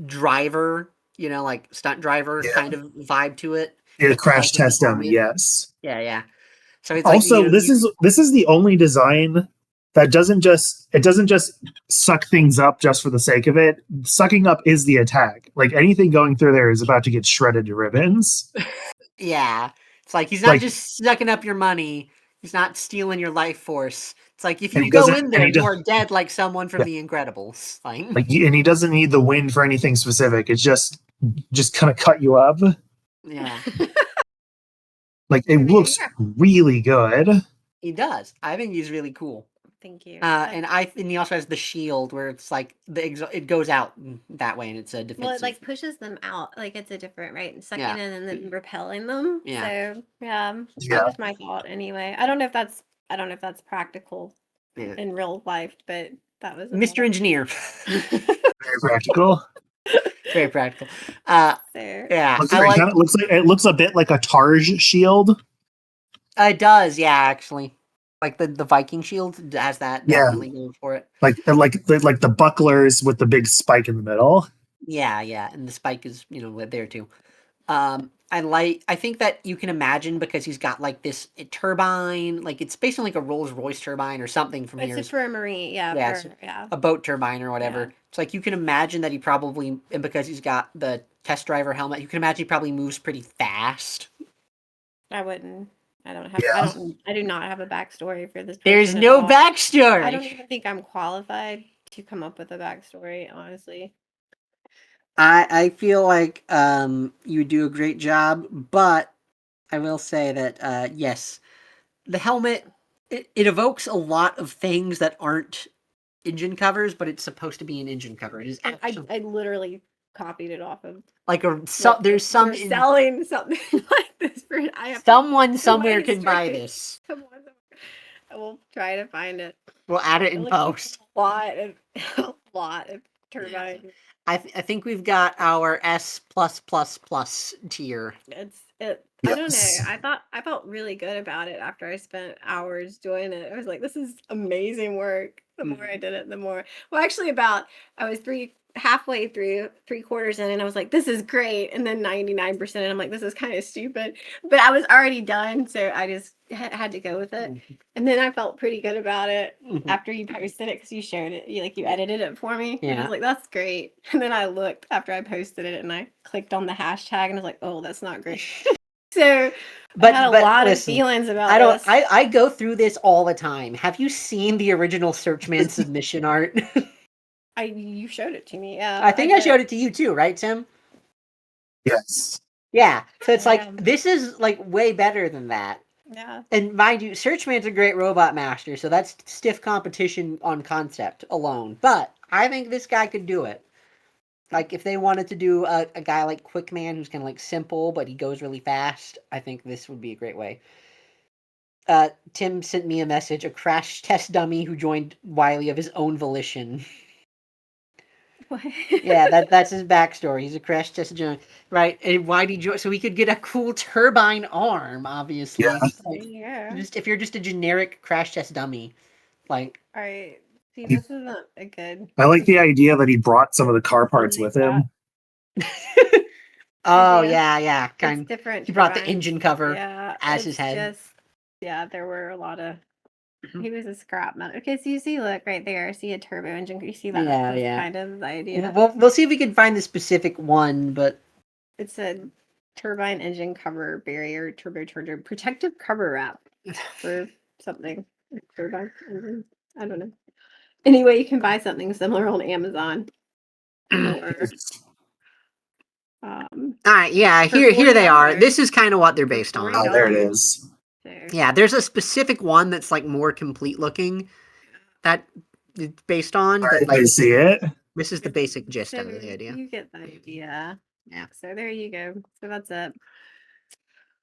driver, like stunt driver kind of vibe to it. A crash Like, test dummy, performance. yes. Yeah. So it's Also, like this is the only design that doesn't just suck things up just for the sake of it. Sucking up is the attack. Like anything going through there is about to get shredded to ribbons. yeah. It's like he's not Like- just sucking up your money. He's not stealing your life force. It's like if And you he go doesn't- in and there, he you do- are dead like someone from Yeah. The Incredibles. Like, And he doesn't need the wind for anything specific. It's just kind of cut you up. yeah, Like it looks really good. he does. I think he's really cool. Thank you. And he also has the shield where it's like it goes out that way and it's a defensive. Well, it like pushes them out. Like it's a different, right? And sucking Yeah. in and then repelling them. Yeah. So yeah, Yeah. that was my thought anyway. I don't know if that's practical Yeah. in real life, but that was a Mr. thought. Engineer. Very practical. Very practical. So Yeah, Looks I very- like. kinda it looks a bit like a Tarj shield. It does, yeah, actually. Like the Viking shield has that Yeah. definitely going for it. Like the bucklers with the big spike in the middle. Yeah, and the spike is there too. I think that you can imagine because he's got like this turbine, like it's basically like a Rolls-Royce turbine or something from here. it's for a marine, yeah, Yeah, yeah. A boat turbine or whatever. Yeah. It's like you can imagine that he probably, and because he's got the test driver helmet, you can imagine he probably moves pretty fast. I wouldn't. I don't have. Yeah. I do not have a backstory for this. There's person at no all. backstory. I don't even think I'm qualified to come up with a backstory, honestly. I feel like you do a great job, but I will say that yes, the helmet it evokes a lot of things that aren't engine covers, but it's supposed to be an engine cover. It is And actually I literally copied it off of. like Look, there's some they're selling something like this for. I have someone to somewhere find can buy straight. this. Someone, I will try to find it. We'll add it It in looks like post. a lot of turbine. I think we've got our S tier. I don't know. Yes. I felt really good about it after I spent hours doing it. I was like, this is amazing work. The more I did it, the more. Well, actually, I was halfway through, 3/4 in, and I was like, this is great. And then 99%, and I'm like, this is kind of stupid. But I was already done, so I just had to go with it. And then I felt pretty good about it after you posted it because you showed it. You edited it for me. And I Yeah. was like, that's great. And then I looked after I posted it, and I clicked on the hashtag, and I was like, oh, that's not great. So But I had a lot of feelings about this. I go through this all the time. Have you seen the original Searchman submission art? You showed it to me. Yeah. I think I showed it to you too, right, Tim? Yes. Yeah. So it's Yeah. like this is like way better than that. Yeah. And mind you, Searchman's a great robot master, so that's stiff competition on concept alone. But I think this guy could do it. Like if they wanted to do a guy like Quickman who's kind of like simple, but he goes really fast, I think this would be a great way. Tim sent me a message, a crash test dummy who joined Wiley of his own volition. What? Yeah, that's his backstory. He's a crash test dummy, right? And why did he join? So he could get a cool turbine arm, obviously. Yeah. Like, Yeah. if you're just a generic crash test dummy, like All right. See, this isn't a good. I like the idea that he brought some of the car parts with him. oh Yeah. yeah, It's kind. different. He brought the turbines. engine cover. Yeah. as his it's head. Yeah, there were a lot of. Mhm. He was a scrap metal. Okay, so you see, look right there. See a turbo engine. You see that? Yeah, That's yeah. kind of the idea. We'll see if we can find the specific one, but It's a turbine engine cover barrier, turbocharger, protective cover wrap for something. Turbine engine. I don't know. Anyway, you can buy something similar on Amazon. Or, all right, yeah, For here they are. $40. This is kind of what they're based on. Oh, there it is. so, Yeah, there's a specific one that's like more complete looking that it's based on, but I like see it. this is the basic gist so of the idea. you get the idea. Yeah. So there you go. So that's it.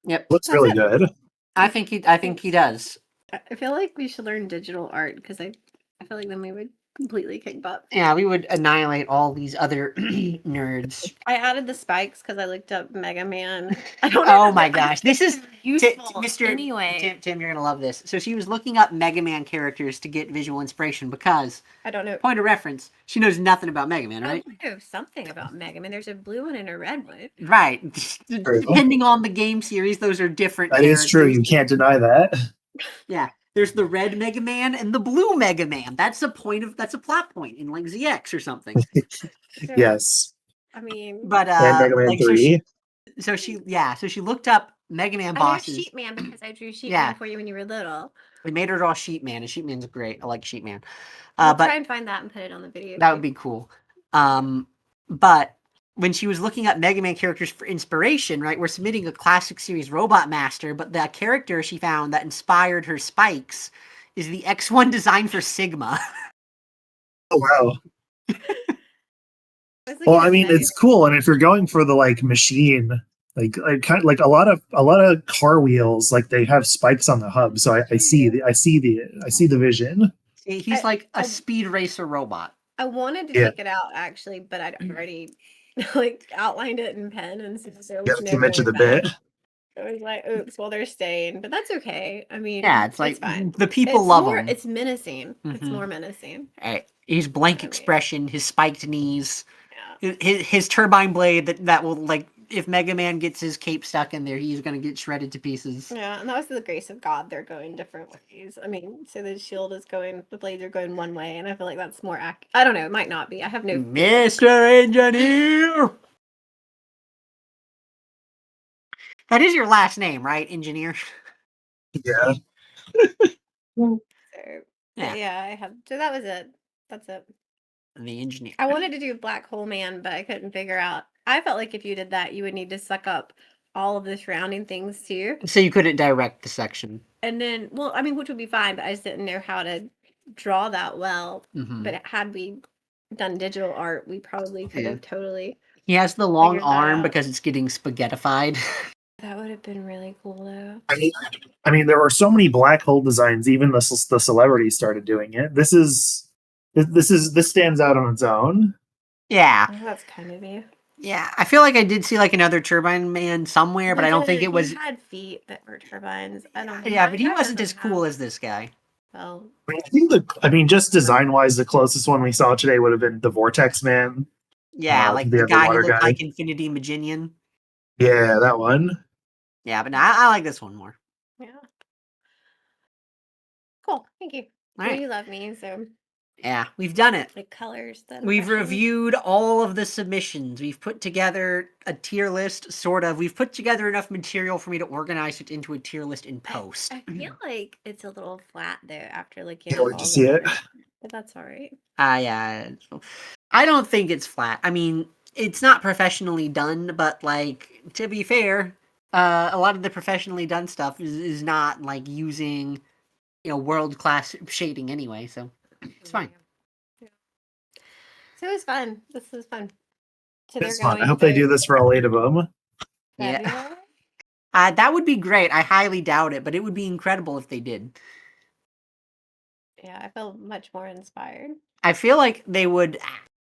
Yep, Looks That's really it. good. I think he does. I feel like we should learn digital art because I feel like then we would completely kick butt. Yeah, we would annihilate all these other nerds. I added the spikes because I looked up Mega Man. I don't know. Oh my gosh, this is useful. Mr. Anyway, Tim, you're gonna love this. So she was looking up Mega Man characters to get visual inspiration because, I don't know. point of reference, she knows nothing about Mega Man, right? I know something about Mega Man. There's a blue one and a red one. Right. Depending on the game series, those are different. That is true. You can't deny that. Yeah. There's the red Mega Man and the blue Mega Man. That's a plot point in like ZX or something. So, Yes. I mean, But And Mega Man like, 3. so she looked up Mega Man I know bosses. Sheep Man because I drew Sheep Yeah. Man for you when you were little. We made her draw Sheep Man, and Sheep Man's great. I like Sheep Man. I'll But try and find that and put it on the video. that would be cool. But when she was looking up Mega Man characters for inspiration, right, we're submitting a classic series Robot Master, but the character she found that inspired her spikes is the X1 design for Sigma. Oh, wow. was Well, looking I at mean, Mega it's cool, and if you're going for the like machine, like kind of like a lot of car wheels, like they have spikes on the hub. So I see the vision. He's like a I- speed racer robot. I wanted to Yeah. take it out actually, but I'd already like outlined it in pen, and so there You was have no to mention the going bit. back. I was like, "Oops, well they're staying," but that's okay. I mean, Yeah, it's like fine. the people It's love more, him. It's menacing. It's Mhm. more menacing. Right. His blank I mean- expression, his spiked knees, Yeah. his turbine blade that will, like, if Mega Man gets his cape stuck in there, he's gonna get shredded to pieces. Yeah, and that was the grace of God. They're going different ways. I mean, so the shield is going, the blades are going one way, and I feel like that's more I don't know. It might not be. I have no. Mr. Engineer. That is your last name, right, Engineer? Yeah. So, Yeah. yeah, I have. So that was it. That's it. The Engineer. I wanted to do Black Hole Man, but I couldn't figure out. I felt like if you did that, you would need to suck up all of the surrounding things too. So you couldn't direct the section. And then, well, I mean, which would be fine, but I just didn't know how to draw that well. Mhm. But had we done digital art, we probably could Yeah. have totally. He has the long Figured that arm out. because it's getting spaghettified. That would have been really cool, though. I mean, there were so many black hole designs. Even the celebrities started doing it. This stands out on its own. Yeah. Oh, that's kind of you. Yeah. I feel like I did see like another Turbine Man somewhere, but I don't think it was. He had feet that were turbines. I don't. Yeah, but he that wasn't as doesn't cool have- as this guy. Well, I mean, just design wise, the closest one we saw today would have been the Vortex Man. Yeah, like the the guy who underwater looked guy. like Infinity Maginian. Yeah, that one. Yeah, but I like this one more. yeah. Cool. Thank you. All You right. love me, so Yeah, we've done it. the colors. The We've impressions. reviewed all of the submissions. We've put together a tier list, sort of. We've put together enough material for me to organize it into a tier list in post. I feel like it's a little flat though after looking. Can't at wait to all see the it. others, but that's all right. Yeah. I don't think it's flat. I mean, it's not professionally done, but like to be fair, a lot of the professionally done stuff is not like using, world class shading anyway. So it's fine. Yeah. So it was fun. This was fun. So It's fun. I hope they do this for all 8 of them. Yeah. February? That would be great. I highly doubt it, but it would be incredible if they did. Yeah, I feel much more inspired. I feel like they would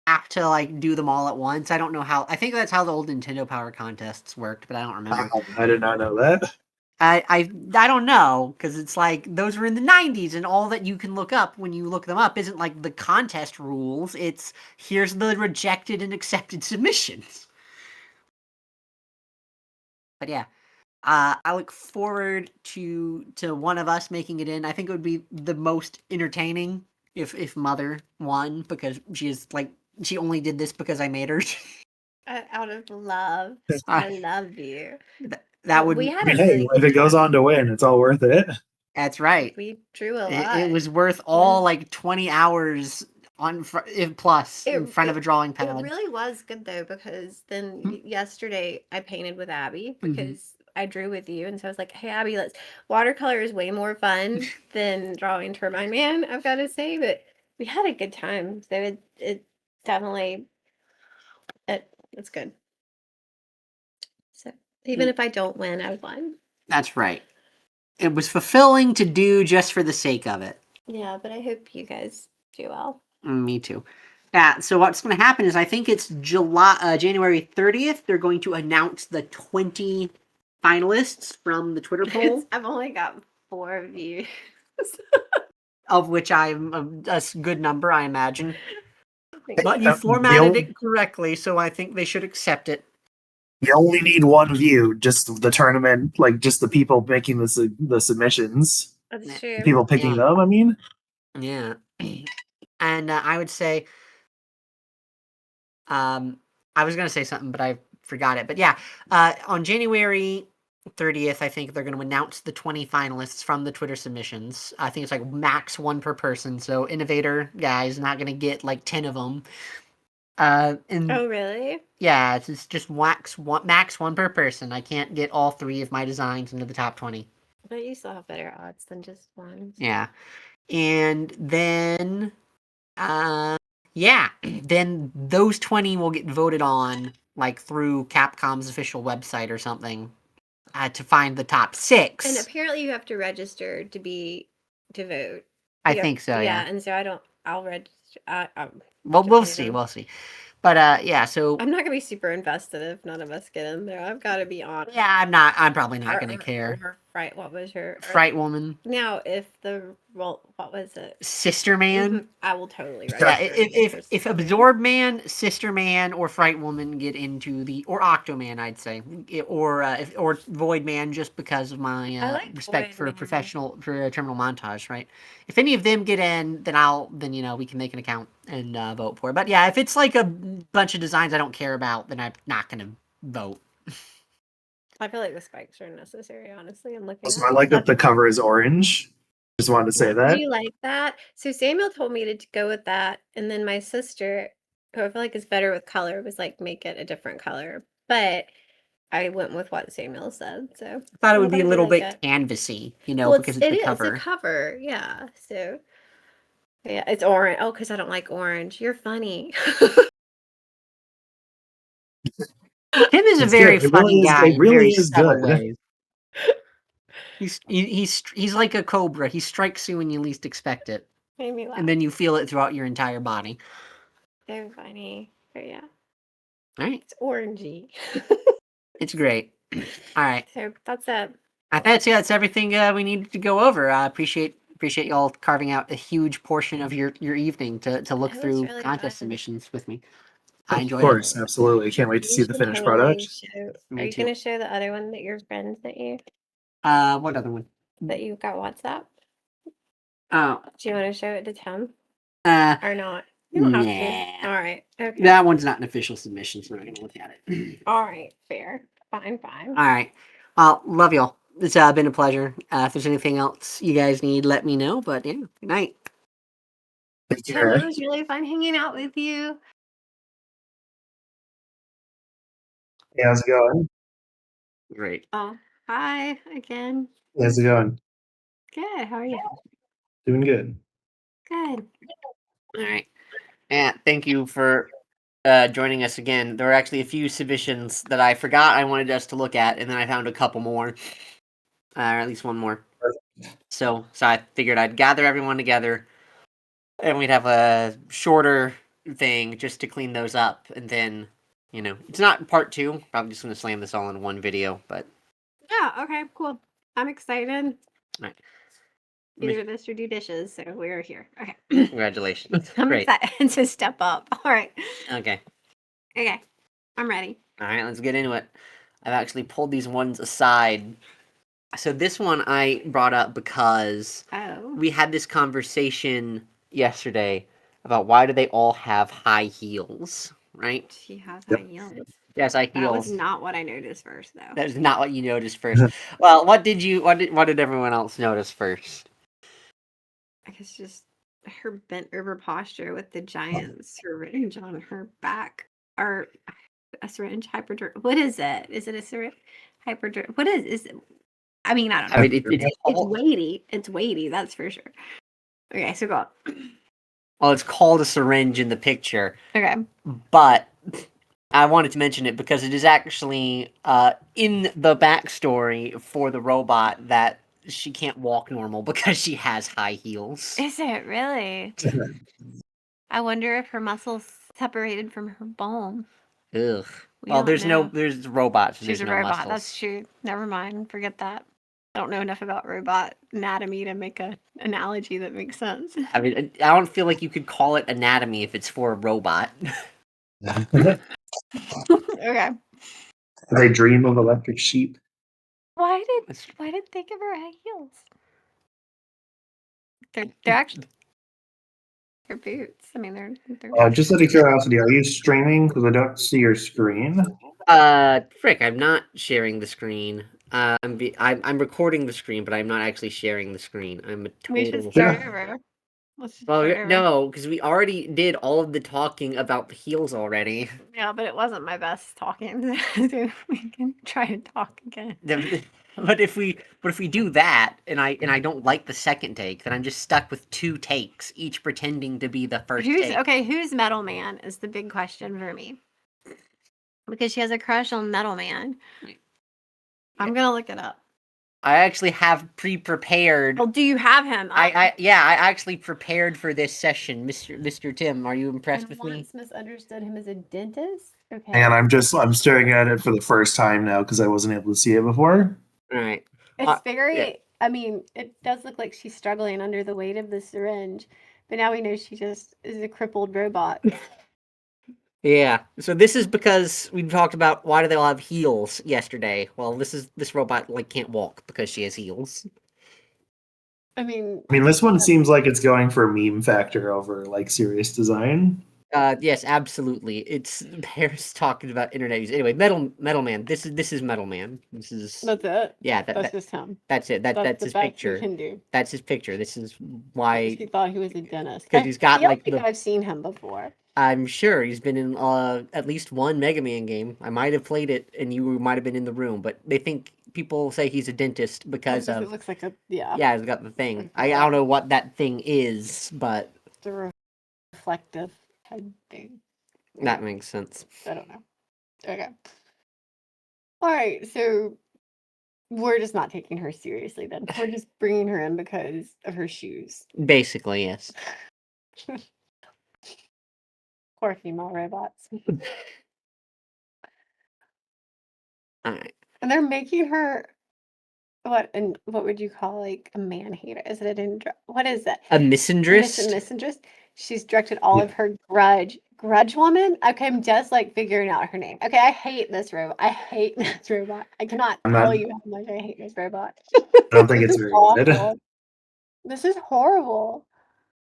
have to like do them all at once. I don't know how. I think that's how the old Nintendo Power contests worked, but I don't remember. I did not know that. I don't know, because it's like those were in the 90s, and all that you can look up when you look them up isn't like the contest rules. It's here's the rejected and accepted submissions. But yeah, I look forward to one of us making it in. I think it would be the most entertaining if Mother won, because she only did this because I made her. Out of love. I love you. That would. We had I mean, a really hey, good if it goes time. on to win, it's all worth it. That's right. We drew a lot. It was worth all like 20 hours plus in front of a drawing pad. It really was good though, because then yesterday I painted with Abby because I drew with you, and so I was like, "Hey Abby, watercolor is way more fun than drawing Turbine Man." I've got to say, but we had a good time, so it definitely it's good. So even if I don't win, I won. That's right. It was fulfilling to do just for the sake of it. Yeah, but I hope you guys do well. Me too. Yeah, so what's going to happen is I think it's January 30th. They're going to announce the 20 finalists from the Twitter poll, I've only got 4 views. of which I'm a good number, I imagine. But you The formatted only- it correctly, so I think they should accept it. You only need one view, just the tournament, like just the people making the submissions, That's Yeah. true. people picking Yeah. them. I mean, Yeah. And I would say, I was going to say something, but I forgot it. But yeah, on January 30th, I think they're going to announce the 20 finalists from the Twitter submissions. I think it's like max one per person. So Innovator guys not going to get like 10 of them. And Oh, really? yeah, it's just max one per person. I can't get all 3 of my designs into the top 20. But you still have better odds than just one. Yeah. And then yeah, then those 20 will get voted on like through Capcom's official website or something to find the top 6. And apparently you have to register to vote. I You have- think so, yeah. And so I'll register. Well, just we'll later. see, we'll see. But yeah, so I'm not gonna be super invested if none of us get in there. I've got to be honest. yeah, I'm probably not going to care. Or Fright, what was her? Fright Woman, Now, if what was it? Sister Man. Mhm, I will totally Yeah, register. if Absorb Man, Sister Man, or Fright Woman get into or Octoman, I'd say, or Void Man, just because of my I like respect Void for Man. Terminal Montage, right? If any of them get in, then we can make an account and vote for it. But yeah, if it's like a bunch of designs I don't care about, then I'm not gonna vote. I feel like the spikes are necessary. Honestly, I'm looking. also, I like that the cover is orange. Just wanted to say Do that. you like that? So Samuel told me to go with that, and then my sister, who I feel like is better with color, was like, make it a different color. But I went with what Samuel said. So I thought it I'm would be glad a you little like bit it. canvassy, Well, because it's the It's cover. a cover, yeah. So yeah, it's orange. Oh, because I don't like orange. You're funny. Tim is a It's very good. It funny really is. guy It in really very is subtle good. ways. He's like a cobra. He strikes you when you least expect it, Made me laugh. and then you feel it throughout your entire body. So funny. But yeah, All right, it's orangey. it's great. All right, So that's it. that's everything we needed to go over. I appreciate y'all carving out a huge portion of your evening to look It was through really contest fun. submissions with me. I Of enjoyed course, absolutely. Can't wait to You see the should finished totally product. show. Me Are you too. gonna show the other one that your friend sent you it. What other one? that you got WhatsApp? Oh, Do you want to show it to Tim uh, or not? You don't have nah. to. All right. Okay. That one's not an official submission, so we're not gonna look at it. All right. Fair. Fine. All right. Well, love y'all. It's been a pleasure. If there's anything else you guys need, let me know. But yeah, good night. Take Tim, care. it was really fun hanging out with you. Hey, how's it going? Great. Oh, hi again. How's it going? Good. How are you? Doing good. Good. All right. And thank you for joining us again. There were actually a few submissions that I forgot I wanted us to look at, and then I found a couple more, or at least one more. So I figured I'd gather everyone together, and we'd have a shorter thing just to clean those up, and then it's not part 2. Probably just gonna slam this all in one video, but Yeah. Okay. Cool. I'm excited. right. Either this or do dishes. So we're here. Okay. Congratulations. I'm Great. excited to step up. All right. Okay. Okay. I'm ready. All right, let's get into it. I've actually pulled these ones aside. So this one I brought up because Oh. we had this conversation yesterday about why do they all have high heels, right? She has Yep. high heels. Yes, high That was heels. not what I noticed first, though. That is not what you noticed first. Well, what did everyone else notice first? I guess just her bent over posture with the giant syringe on her back. Or a syringe hyperdrive. What is it? Is it a syringe hyperdrive? What is it? I mean, I don't know. I mean, it's It's called, weighty. It's weighty, that's for sure. Okay, so go on. well, it's called a syringe in the picture, Okay. but I wanted to mention it because it is actually in the backstory for the robot that she can't walk normal because she has high heels. Is it really? I wonder if her muscles separated from her bone. Ugh. We Well, don't know. there's robots. She's There's a no robot. muscles. That's true. Never mind. Forget that. I don't know enough about robot anatomy to make an analogy that makes sense. I mean, I don't feel like you could call it anatomy if it's for a robot. Okay. They dream of electric sheep. Why did they give her high heels? They're actually they're boots. I mean, they're Just out of curiosity, are you streaming? Because I don't see your screen. Frick, I'm not sharing the screen. I'm recording the screen, but I'm not actually sharing the screen. I'm a We should total. start Yeah. over. Let's just Well, start over. no, because we already did all of the talking about the heels already. Yeah, but it wasn't my best talking. So we can try to talk again. But if we do that, and I don't like the second take, then I'm just stuck with 2 takes, each pretending to be the first take. Who's Metal Man is the big question for me. Because she has a crush on Metal Man. I'm gonna look it up. I actually have pre-prepared. Well, do you have him? I actually prepared for this session, Mr. Tim. Are you impressed with me? Once misunderstood him as a dentist. Okay. And I'm staring at it for the first time now because I wasn't able to see it before. All right. It's very. yeah. I mean, it does look like she's struggling under the weight of the syringe, but now we know she just is a crippled robot. Yeah. So this is because we talked about why do they all have heels yesterday. Well, this robot can't walk because she has heels. I mean, This one seems like it's going for meme factor over serious design. Yes, absolutely. It's Paris talking about internet use. Anyway, Metal Man. This is Metal Man. This is that's it. yeah. That's just him. That's it. That's his picture. He can do. That's his picture. This is why He thought he was a dentist. 'Cause he's got, I think I've seen him before. I'm sure he's been in at least one Mega Man game. I might have played it, and you might have been in the room. But they think people say he's a dentist because It of looks like a yeah. yeah, he's got the thing. I don't know what that thing is, but The reflective head thing. that makes sense. I don't know. Okay. All right. So we're just not taking her seriously then. We're just bringing her in because of her shoes. Basically, yes. Poor female robots. All right. And they're making her what would you call a man hater? Is it what is that? A misandrist? Misandrist. She's directed all of her grudge woman. Okay, I'm just figuring out her name. Okay, I hate this robot. I hate this robot. I cannot tell you how much I hate this robot. I don't think it's very good. Awful. This is horrible.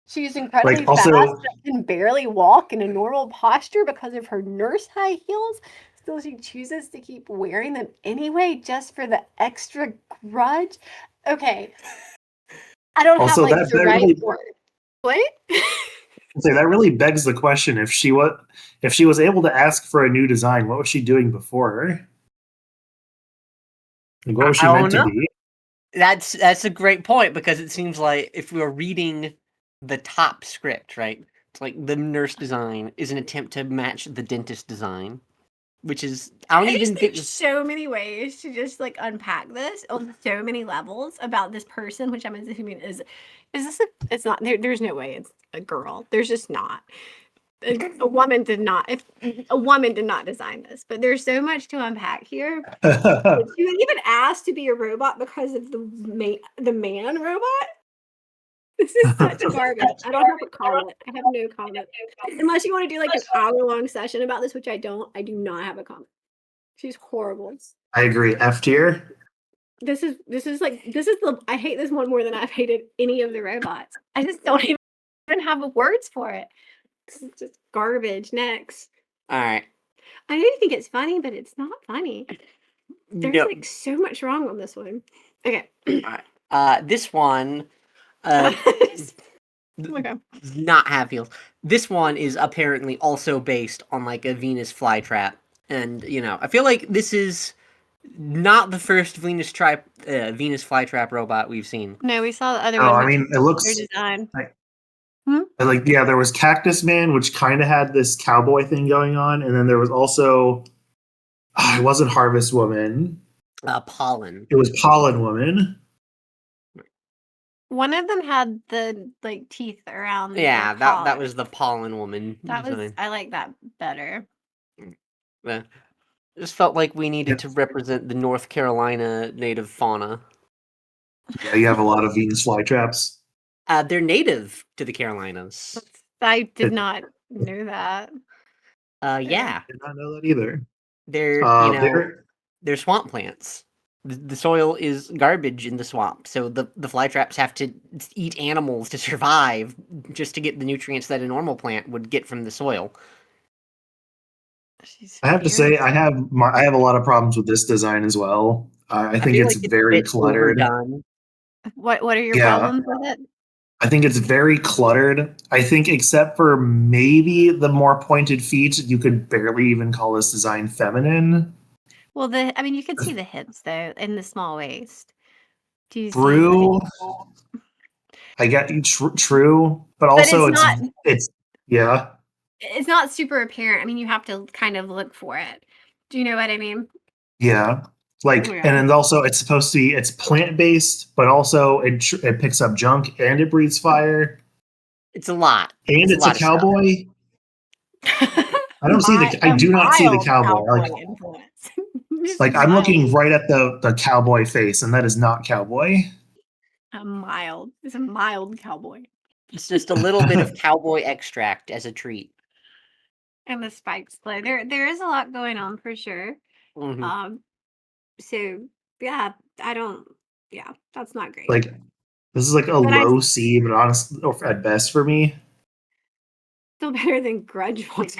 She's incredibly also- fast and can barely walk in a normal posture because of her nurse high heels. Still, she chooses to keep wearing them anyway just for the extra grudge. Okay. I don't Also, have that the right really- word. What? So that really begs the question: if she was able to ask for a new design, what was she doing before? What was she I meant don't to be? That's a great point because it seems like if we were reading the top script, right? It's like the nurse design is an attempt to match the dentist design, which is I don't even think There's so many ways to just unpack this on so many levels about this person, which I'm assuming is this it's not there's no way it's a girl. There's just not. A woman did not design this, but there's so much to unpack here. You would even ask to be a robot because of the man robot. This is such garbage. I don't have a comment. I have no comment. Unless you want to do an hour-long session about this, which I don't. I do not have a comment. She's horrible. I agree. F tier. This is I hate this one more than I've hated any of the robots. I just don't even have the words for it. This is just garbage. Next. all right. I know you think it's funny, but it's not funny. There's No, so much wrong on this one. Okay. this one Okay. does not have heels. This one is apparently also based on a Venus flytrap, and I feel like this is not the first Venus flytrap robot we've seen. No, we saw the other Oh, one. I mean, it looks Their design. there was Cactus Man, which kind of had this cowboy thing going on, and then there was also it wasn't Harvest Woman. Pollen. It was Pollen Woman. One of them had the like teeth around. Yeah, the that collar. was the pollen woman That was. design. I like that better. Just felt like we needed to Yes. represent the North Carolina native fauna. Yeah, you have a lot of Venus flytraps. They're native to the Carolinas. I did It- not know that. Yeah, Did not know that either. they're they're swamp plants. The soil is garbage in the swamp, so the flytraps have to eat animals to survive, just to get the nutrients that a normal plant would get from the soil. She's I have to say, I have a lot of problems with this design as well. I think feel it's like a very bit cluttered. overdone. What are your Yeah. problems with it? I think it's very cluttered. I think, except for maybe the more pointed feet, you could barely even call this design feminine. Well, I mean, you could see the hips though, and the small waist. Do you see? True. I get you. True, but But also it's not. it's yeah. It's not super apparent. I mean, you have to kind of look for it. Do you know what I mean? Yeah. Like, Yeah. and then also it's supposed to be, it's plant based, but also it picks up junk and it breathes fire It's a lot. and it's a lot of stuff. cowboy. I don't see the. I do not see the mild cowboy. influence. Just Like I'm mild. looking right at the cowboy face, and that is not cowboy. It's a mild cowboy. It's just a little bit of cowboy extract as a treat. And the spikes play. There is a lot going on for sure. Mhm. So yeah, yeah, that's not great. Like this is like a But low C, but honestly, or at best for me. still better than grudge ones.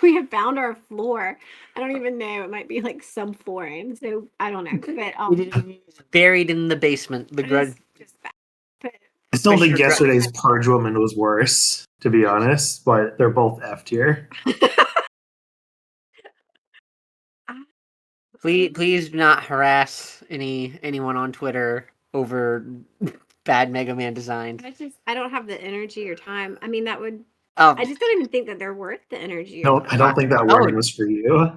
We have found our floor. I don't even know. It might be like sub-flooring. So I don't know. But It is buried in the basement. The grudge. just that. But I still think Fisher Grudge. yesterday's Purge Woman was worse, to be honest. But they're both F tier. Please do not harass anyone on Twitter over bad Mega Man designs. I don't have the energy or time. I mean, that would. Oh, I just don't even think that they're worth the energy. No, I don't think that warning was for you.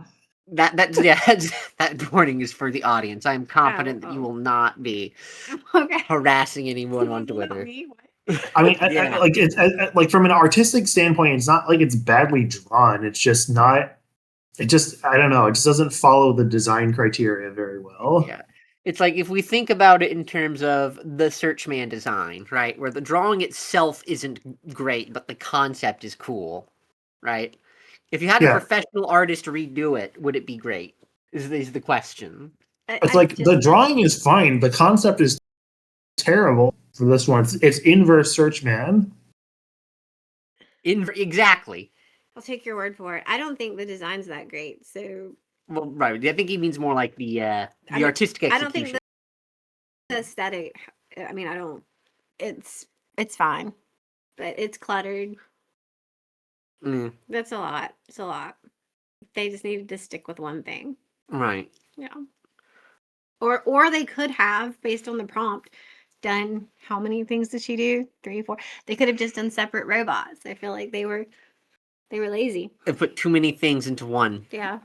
that's that warning is for the audience. I'm confident that you will not be Okay. harassing anyone on Twitter. Me? What? I mean, Yeah. like it's like from an artistic standpoint, it's not like it's badly drawn. It's just not. It just I don't know. It just doesn't follow the design criteria very well. Yeah. It's like if we think about it in terms of the Searchman design, right? Where the drawing itself isn't great, but the concept is cool, right? If you had a Yeah. professional artist redo it, would it be great? Is the question. It's like the drawing is fine. The concept is terrible for this one. It's inverse search man. Exactly. I'll take your word for it. I don't think the design's that great. So Well, right. I think he means more like the mean, artistic I execution. don't think the aesthetic. I mean, I don't. It's fine, but it's cluttered. Mm, That's a lot. It's a lot. They just needed to stick with one thing. right. Yeah. Or they could have, based on the prompt, done how many things did she do? 3, 4. They could have just done separate robots. I feel like they were lazy. They put too many things into one. Yeah.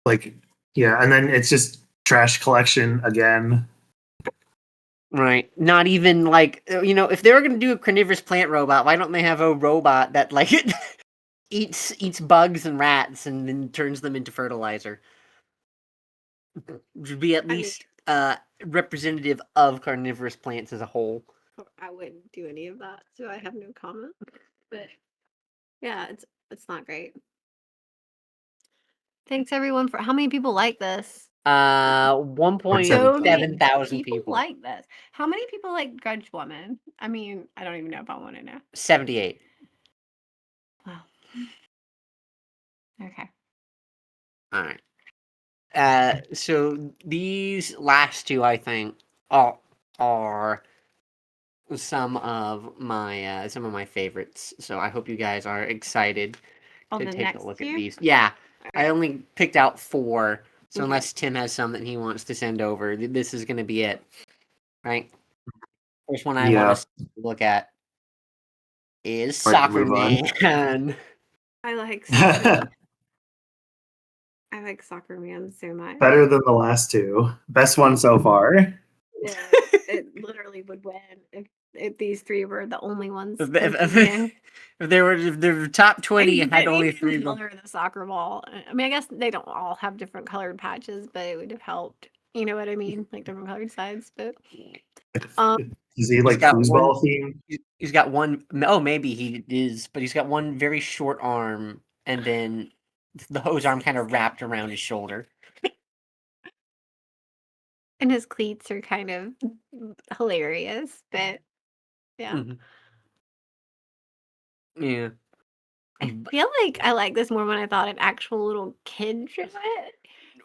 Like yeah, and then it's just trash collection again. Right. Not even like if they were gonna do a carnivorous plant robot, why don't they have a robot that like eats bugs and rats and then turns them into fertilizer? Should be at least representative of carnivorous plants as a whole. I wouldn't do any of that, so I have no comment. But yeah, it's not great. Thanks everyone for how many people like this? 1.7 thousand people like this. How many people like Grudge Woman? I mean, I don't even know if I want to know. 78. Wow. Okay. All right. So these last two, I think, are some of my favorites. So I hope you guys are excited On to the take a next look few? at these. Yeah, I only picked out 4. So Okay. unless Tim has some that he wants to send over, this is going to be it. Right. First one I Yeah. want to look at is Right, Soccer move on. Man. I like Soccer. I like Soccer Man so much. Better than the last two. Best one so far. Yeah, it literally would win if these three were the only ones If, competing. if there were top 20 Like, had but only even 3 color the soccer ball. I mean, I guess they don't all have different colored patches, but it would have helped. You know what I mean? Like different colored sides. But Is he like got one- foosball theme? he's got one, oh maybe he is, but he's got one very short arm and then the hose arm kind of wrapped around his shoulder. and his cleats are kind of hilarious. But yeah, Mhm. Yeah. I feel like I like this more when I thought an actual little kid drew it.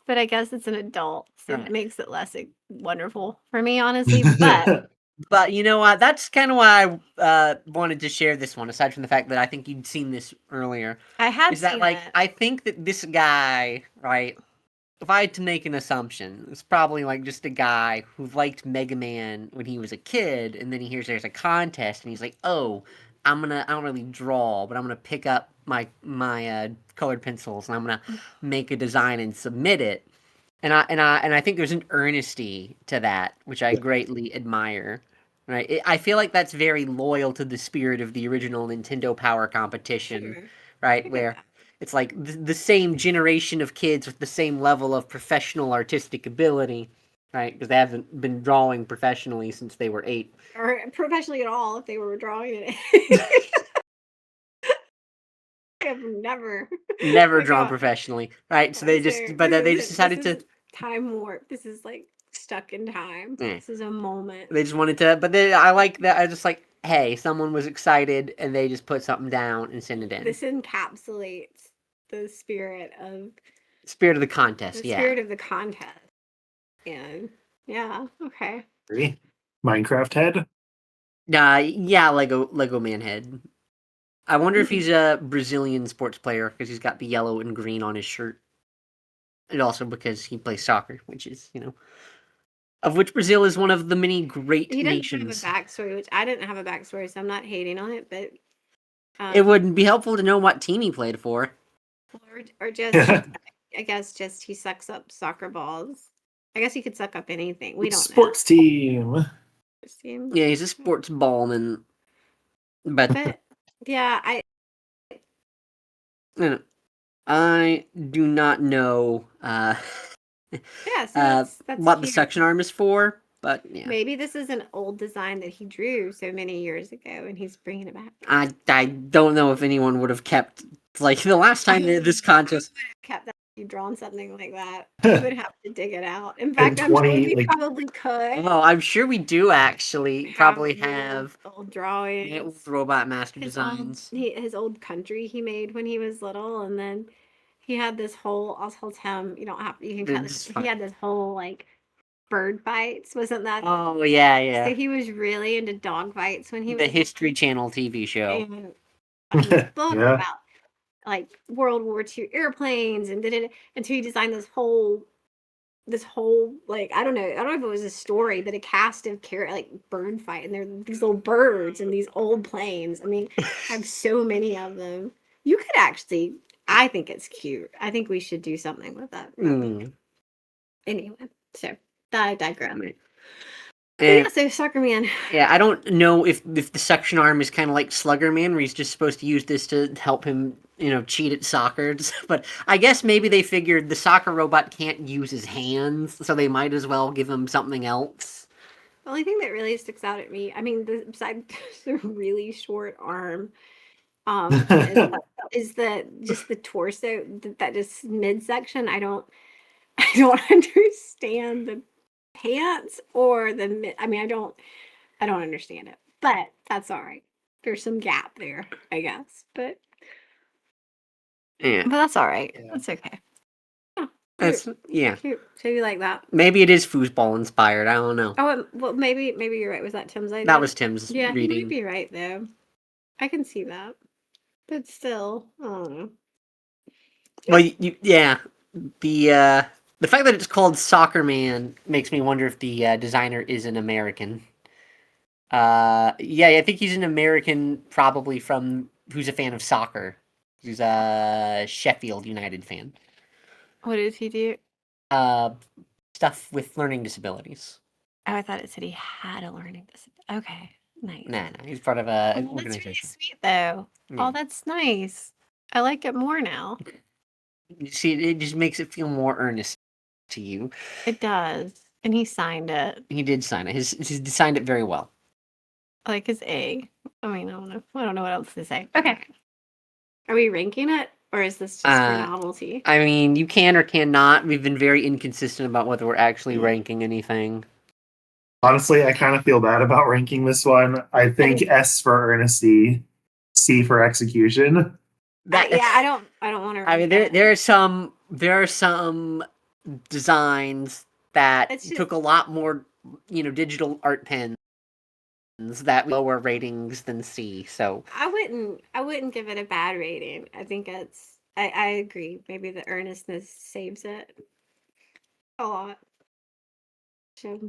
But I guess it's an adult, so Right. it makes it less wonderful for me, honestly. But But you know what? That's kind of why I wanted to share this one. Aside from the fact that I think you'd seen this earlier, I have is that seen like it. I think that this guy, right? If I had to make an assumption, it's probably like just a guy who liked Mega Man when he was a kid, and then he hears there's a contest, and he's like, "Oh, I don't really draw, but I'm gonna pick up my colored pencils, and I'm gonna make a design and submit it." And I think there's an earnesty to that, which I greatly admire. Right? I feel like that's very loyal to the spirit of the original Nintendo Power competition, Sure. right? get Where that. it's like the same generation of kids with the same level of professional artistic ability, right? Because they haven't been drawing professionally since they were 8. Or professionally at all if they were drawing it. I have never Never my drawn God. professionally, right? So I they swear, just, but they just decided this to. is time warp. This is like stuck in time. Eh. This is a moment. They just wanted to, but I like that. I just like, hey, someone was excited and they just put something down and sent it in. This encapsulates the spirit of Spirit of the contest, the yeah. spirit of the contest. And yeah, okay. Minecraft head. Yeah, Lego Man head. I wonder if he's a Brazilian sports player because he's got the yellow and green on his shirt, and also because he plays soccer, which is of which Brazil is one of the many great He doesn't nations. have a backstory, which I didn't have a backstory, so I'm not hating on it, but It would be helpful to know what team he played for. or just I guess just he sucks up soccer balls. I guess he could suck up anything. We don't Sports team. know. Team. Yeah, he's a sports ballman. But Yeah, I do not know yeah, so that's what the cute. suction arm is for, but yeah. Maybe this is an old design that he drew so many years ago and he's bringing it back. I don't know if anyone would have kept, like, the last time this contest. Kept that you've drawn something like that. You would have to dig it out. In fact, I'm 20, sure we like- probably could. Oh, I'm sure we do actually probably have old drawings. old Robot Master his designs. his old country he made when he was little, and then he had this whole. I'll tell Tim, you don't have you can cut It's this. fine. He had this whole like bird fights, wasn't that? Oh yeah, yeah. So he was really into dog fights when he The was History Channel TV show. and this book Yeah. about like World War II airplanes and did it until he designed this whole like I don't know if it was a story, but a cast of like bird fight, and they're these little birds and these old planes. I mean, I have so many of them. You could actually, I think it's cute. I think we should do something with that. Mm. Anyway, so I digress. But And, yeah, so Soccer Man. yeah, I don't know if the suction arm is kind of like Slugger Man, where he's just supposed to use this to help him, cheat at soccer. But I guess maybe they figured the soccer robot can't use his hands, so they might as well give him something else. The only thing that really sticks out at me, I mean, besides the really short arm, is just the torso, that just midsection. I don't understand the pants or the mid. I mean, I don't understand it, but that's all right. There's some gap there, I guess, but Yeah, that's all right. Yeah. That's okay. that's yeah. Cute. So you like that? Maybe it is foosball inspired. I don't know. Oh, well, maybe you're right. Was that Tim's idea? That was Tim's yeah. He reading. might be right though. I can see that, but still, I don't know. Well, yeah, the fact that it's called Soccer Man makes me wonder if the designer is an American. Yeah, I think he's an American, probably who's a fan of soccer. He's a Sheffield United fan. What did he do? Stuff with learning disabilities. Oh, I thought it said he had a learning disability. Okay, nice. Nah, he's part of an Oh, that's really organization. sweet, though. Yeah. Oh, that's nice. I like it more now. You see, it just makes it feel more earnest to you. It does. And he signed it. He did sign it. He signed it very well. I like his A. I mean, I don't know. I don't know what else to say. Okay. Are we ranking it? Or is this just for novelty? I mean, you can or cannot. We've been very inconsistent about whether we're actually ranking anything. Honestly, I kind of feel bad about ranking this one. I think S for earnesty, C for execution. Yeah, I don't want to. I mean, there are some designs that took a lot more, digital art pens that lower ratings than C. So I wouldn't give it a bad rating. I think I agree. Maybe the earnestness saves it a lot. So,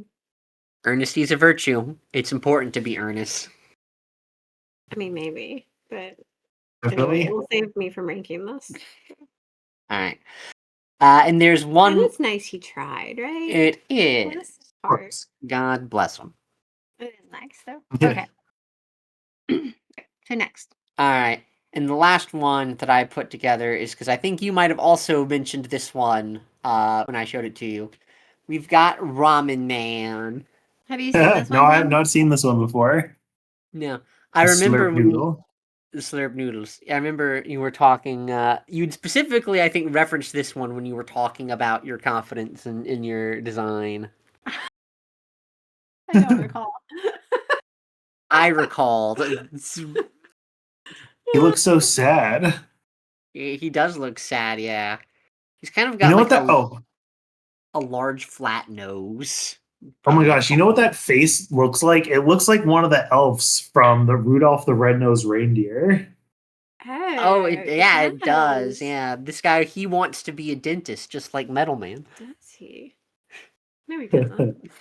earnesty is a virtue. It's important to be earnest. I mean, maybe, but Definitely. anyway, it will save me from ranking this. All right. And there's one. And it's nice he tried, right? It Bless is. his heart. God bless him. It is nice though. Yeah. Okay. So next. All right. And the last one that I put together is because I think you might have also mentioned this one when I showed it to you. We've got Ramen Man. Have you seen this one? No, I have not seen this one before. No, I The remember slurp when noodle. the slurp noodles. I remember you were talking. You'd specifically, I think, referenced this one when you were talking about your confidence in your design. I don't recall. I recalled. He looks so sad. He does look sad. Yeah, he's kind of You got know like what that? a large flat nose. Oh my gosh, you know what that face looks like? It looks like one of the elves from the Rudolph the Red-Nosed Reindeer. Oh, it does. does. Yeah, this guy, he wants to be a dentist, just like Metal Man. Does he? No, he doesn't.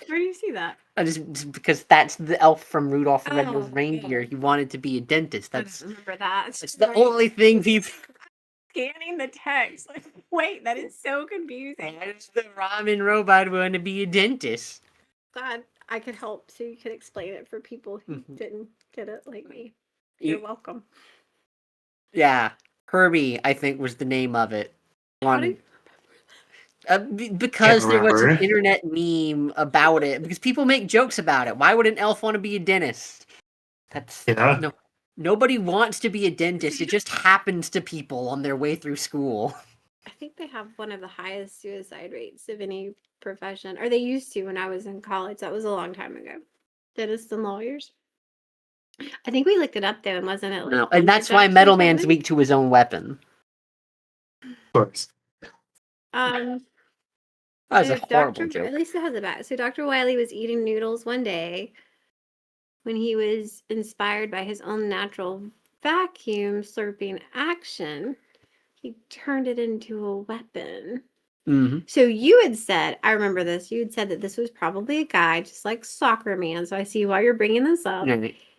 Where do you see that? Just because that's the elf from Rudolph the Red-Nosed Oh, Reindeer. yeah. He wanted to be a dentist. I That's don't remember that. it's the only thing he's. Scanning the text. Like, wait, that is so confusing. That's the ramen robot wanted to be a dentist. Glad I could help so you could explain it for people who Mhm. didn't get it like me. You're You- welcome. Yeah, Kirby, I think, was the name of it. How do you Because there was an remember. internet meme about it. Because people make jokes about it. Why would an elf want to be a dentist? That's Yeah. no. Nobody wants to be a dentist. It just happens to people on their way through school. I think they have one of the highest suicide rates of any profession, or they used to when I was in college. That was a long time ago. Dentists and lawyers. I think we looked it up though, and wasn't it like? No, and that's why Metal Man's weak to his own weapon. Of course. Um, That was so a horrible Dr. joke. At least it has a back. So Dr. Wiley was eating noodles one day when he was inspired by his own natural vacuum slurping action. He turned it into a weapon. Mm-hmm. So you had said, I remember this, you had said that this was probably a guy just like Soccer Man. So I see why you're bringing this up.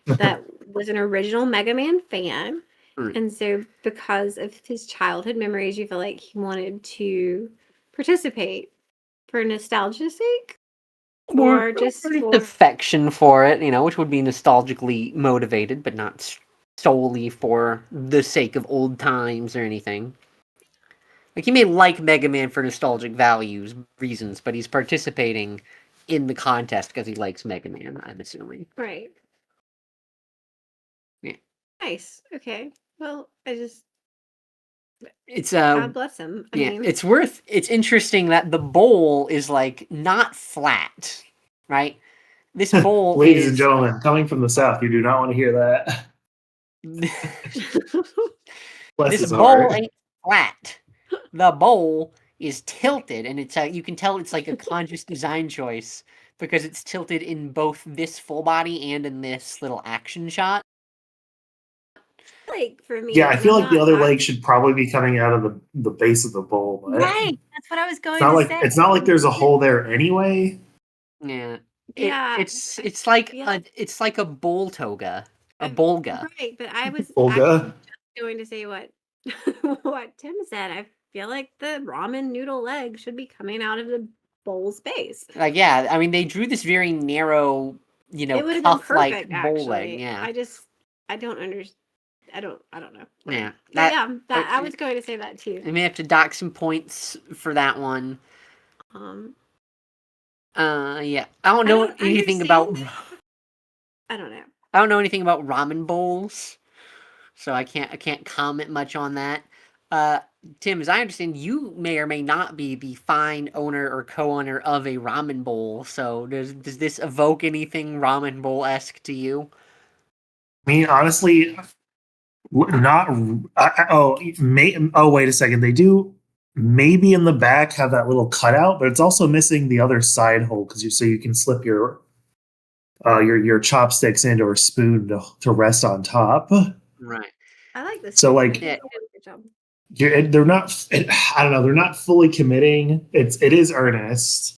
That was an original Mega Man fan. Right. And so because of his childhood memories, you feel like he wanted to participate for nostalgia's sake? Or just for affection for it, which would be nostalgically motivated, but not solely for the sake of old times or anything. Like, he may like Mega Man for nostalgic reasons, but he's participating in the contest because he likes Mega Man, I'm assuming. right. Yeah. Nice. Okay. Well, It's God bless him. I mean, it's interesting that the bowl is like not flat, right? This bowl Ladies and is gentlemen, coming from the South, you do not want to hear that. Bless this his bowl heart. ain't flat. The bowl is tilted, and it's you can tell it's like a conscious design choice because it's tilted in both this full body and in this little action shot. like for me. Yeah, I feel I'm like the not- other leg should probably be coming out of the base of the bowl. But Right. That's what I was going It's not to like say. it's not like there's a hole there anyway. Yeah. Yeah. It's like Yeah. it's like a bowl toga, a bolga. Right, but I was Olga. actually just going to say what what Tim said. I feel like the ramen noodle leg should be coming out of the bowl space. Like, yeah, I mean, they drew this very narrow, It would have been cuff-like perfect, bowling. actually. Yeah, I don't understand. I don't know. yeah. But yeah, I was going to say that too. I may have to dock some points for that one. Um, Yeah, I don't know anything about. I don't know. I don't know anything about ramen bowls, so I can't comment much on that. Tim, as I understand, you may or may not be the fine owner or co-owner of a ramen bowl. So does this evoke anything ramen bowl-esque to you? I mean, honestly, not. Wait a second. They do maybe in the back have that little cutout, but it's also missing the other side hole because you can slip your chopsticks into a spoon to rest on top. Right. I like this. So, like, Yeah. Good job. they're not. I don't know. They're not fully committing. It is earnest.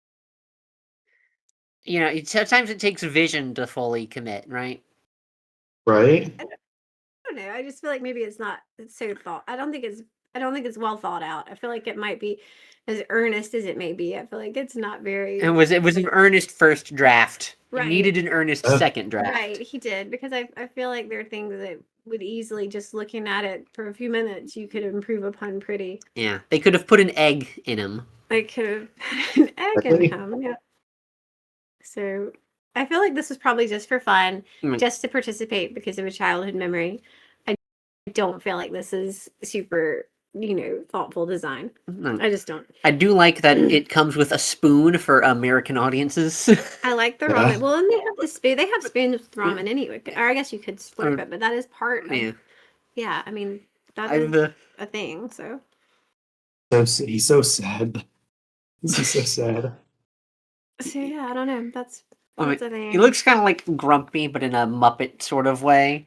You know, sometimes it takes vision to fully commit, right? Right? I don't know. I just feel like maybe it's not so thought. I don't think it's well thought out. I feel like it might be as earnest as it may be. I feel like it's not very It was an earnest first draft. Right. It needed an earnest second draft. right. He did because I feel like there are things that would easily just looking at it for a few minutes you could improve upon pretty. Yeah, they could have put an egg in him. I could have an egg in Really? him. Yeah. So I feel like this was probably just for fun, Mm. just to participate because of a childhood memory. I don't feel like this is super, thoughtful design. No. I just don't. I do like that it comes with a spoon for American audiences. I like the Yeah. ramen. Well, and they have the spoon. They have spoons with ramen anyway. Or I guess you could slurp it, but that is part of. Yeah. Yeah, I mean that I've, is a thing. So He's so sad. This is so sad. yeah, I don't know. That's I mean, a thing. he looks kind of like grumpy, but in a Muppet sort of way.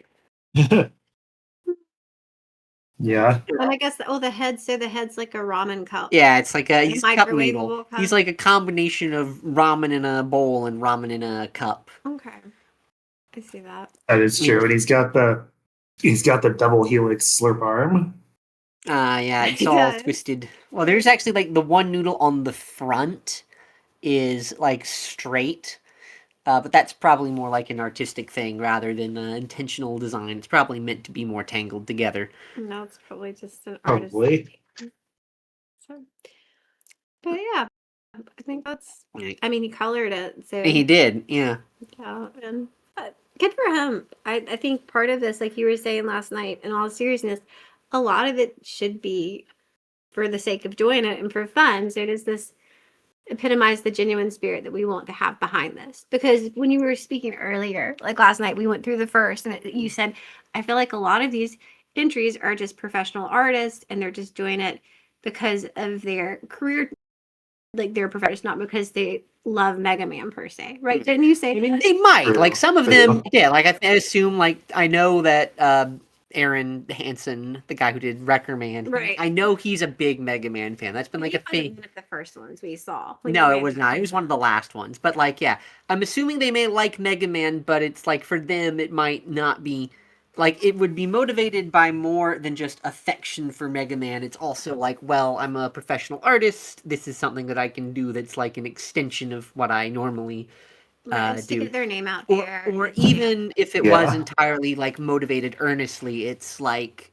Yeah. And I guess the head's like a ramen cup. Yeah, it's like he's a cup noodle. microwavable cup. He's like a combination of ramen in a bowl and ramen in a cup. Okay, I see that. That is true. And he's got the double helix slurp arm. Yeah, it's He all does. twisted. Well, there's actually like the one noodle on the front is like straight, but that's probably more like an artistic thing rather than intentional design. It's probably meant to be more tangled together. No, it's probably just an artist. Probably. So, but yeah, I think that's. Right. I mean, he colored it, so He did, yeah. yeah, and good for him. I think part of this, like you were saying last night, in all seriousness, a lot of it should be for the sake of doing it and for fun. So does this epitomize the genuine spirit that we want to have behind this? Because when you were speaking earlier, like last night, we went through the first, and you said, I feel like a lot of these entries are just professional artists, and they're just doing it because of their career, like their profession, not because they love Mega Man per se, right? Didn't you say? I mean, they might. True. Like some of True. them, yeah. Like I assume, like I know that Aaron Hansen, the guy who did Wrecker Man, Right. I know he's a big Mega Man fan. That's been like He a wasn't thing. one of the first ones we saw. No, it was not. It was one of the last ones. But like, yeah, I'm assuming they may like Mega Man, but it's like for them, it might not be. Like it would be motivated by more than just affection for Mega Man. It's also like, well, I'm a professional artist. This is something that I can do that's like an extension of what I normally Right, just to do. get their name out Or, there. or even if it was Yeah. entirely like motivated earnestly, it's like,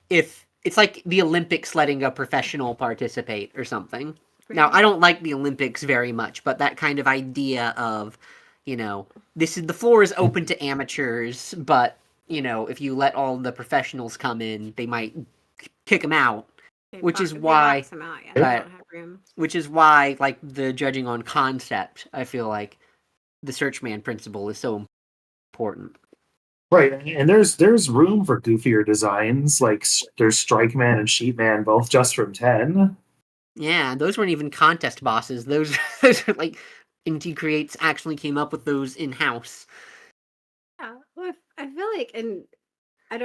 if it's like the Olympics letting a professional participate or something. Now, I don't like the Olympics very much, but that kind of idea of, the floor is open to amateurs, but, if you let all the professionals come in, they might kick them out, which is why- They box 'em out, yeah, Right. they don't have room. which is why, like, the judging on concept, I feel like the Searchman principle is so important. Right. And there's room for goofier designs. Like there's Strike Man and Sheep Man, both just from 10. Yeah, those weren't even contest bosses. Those are like Inti Creates actually came up with those in-house. Yeah, well, I feel like, and I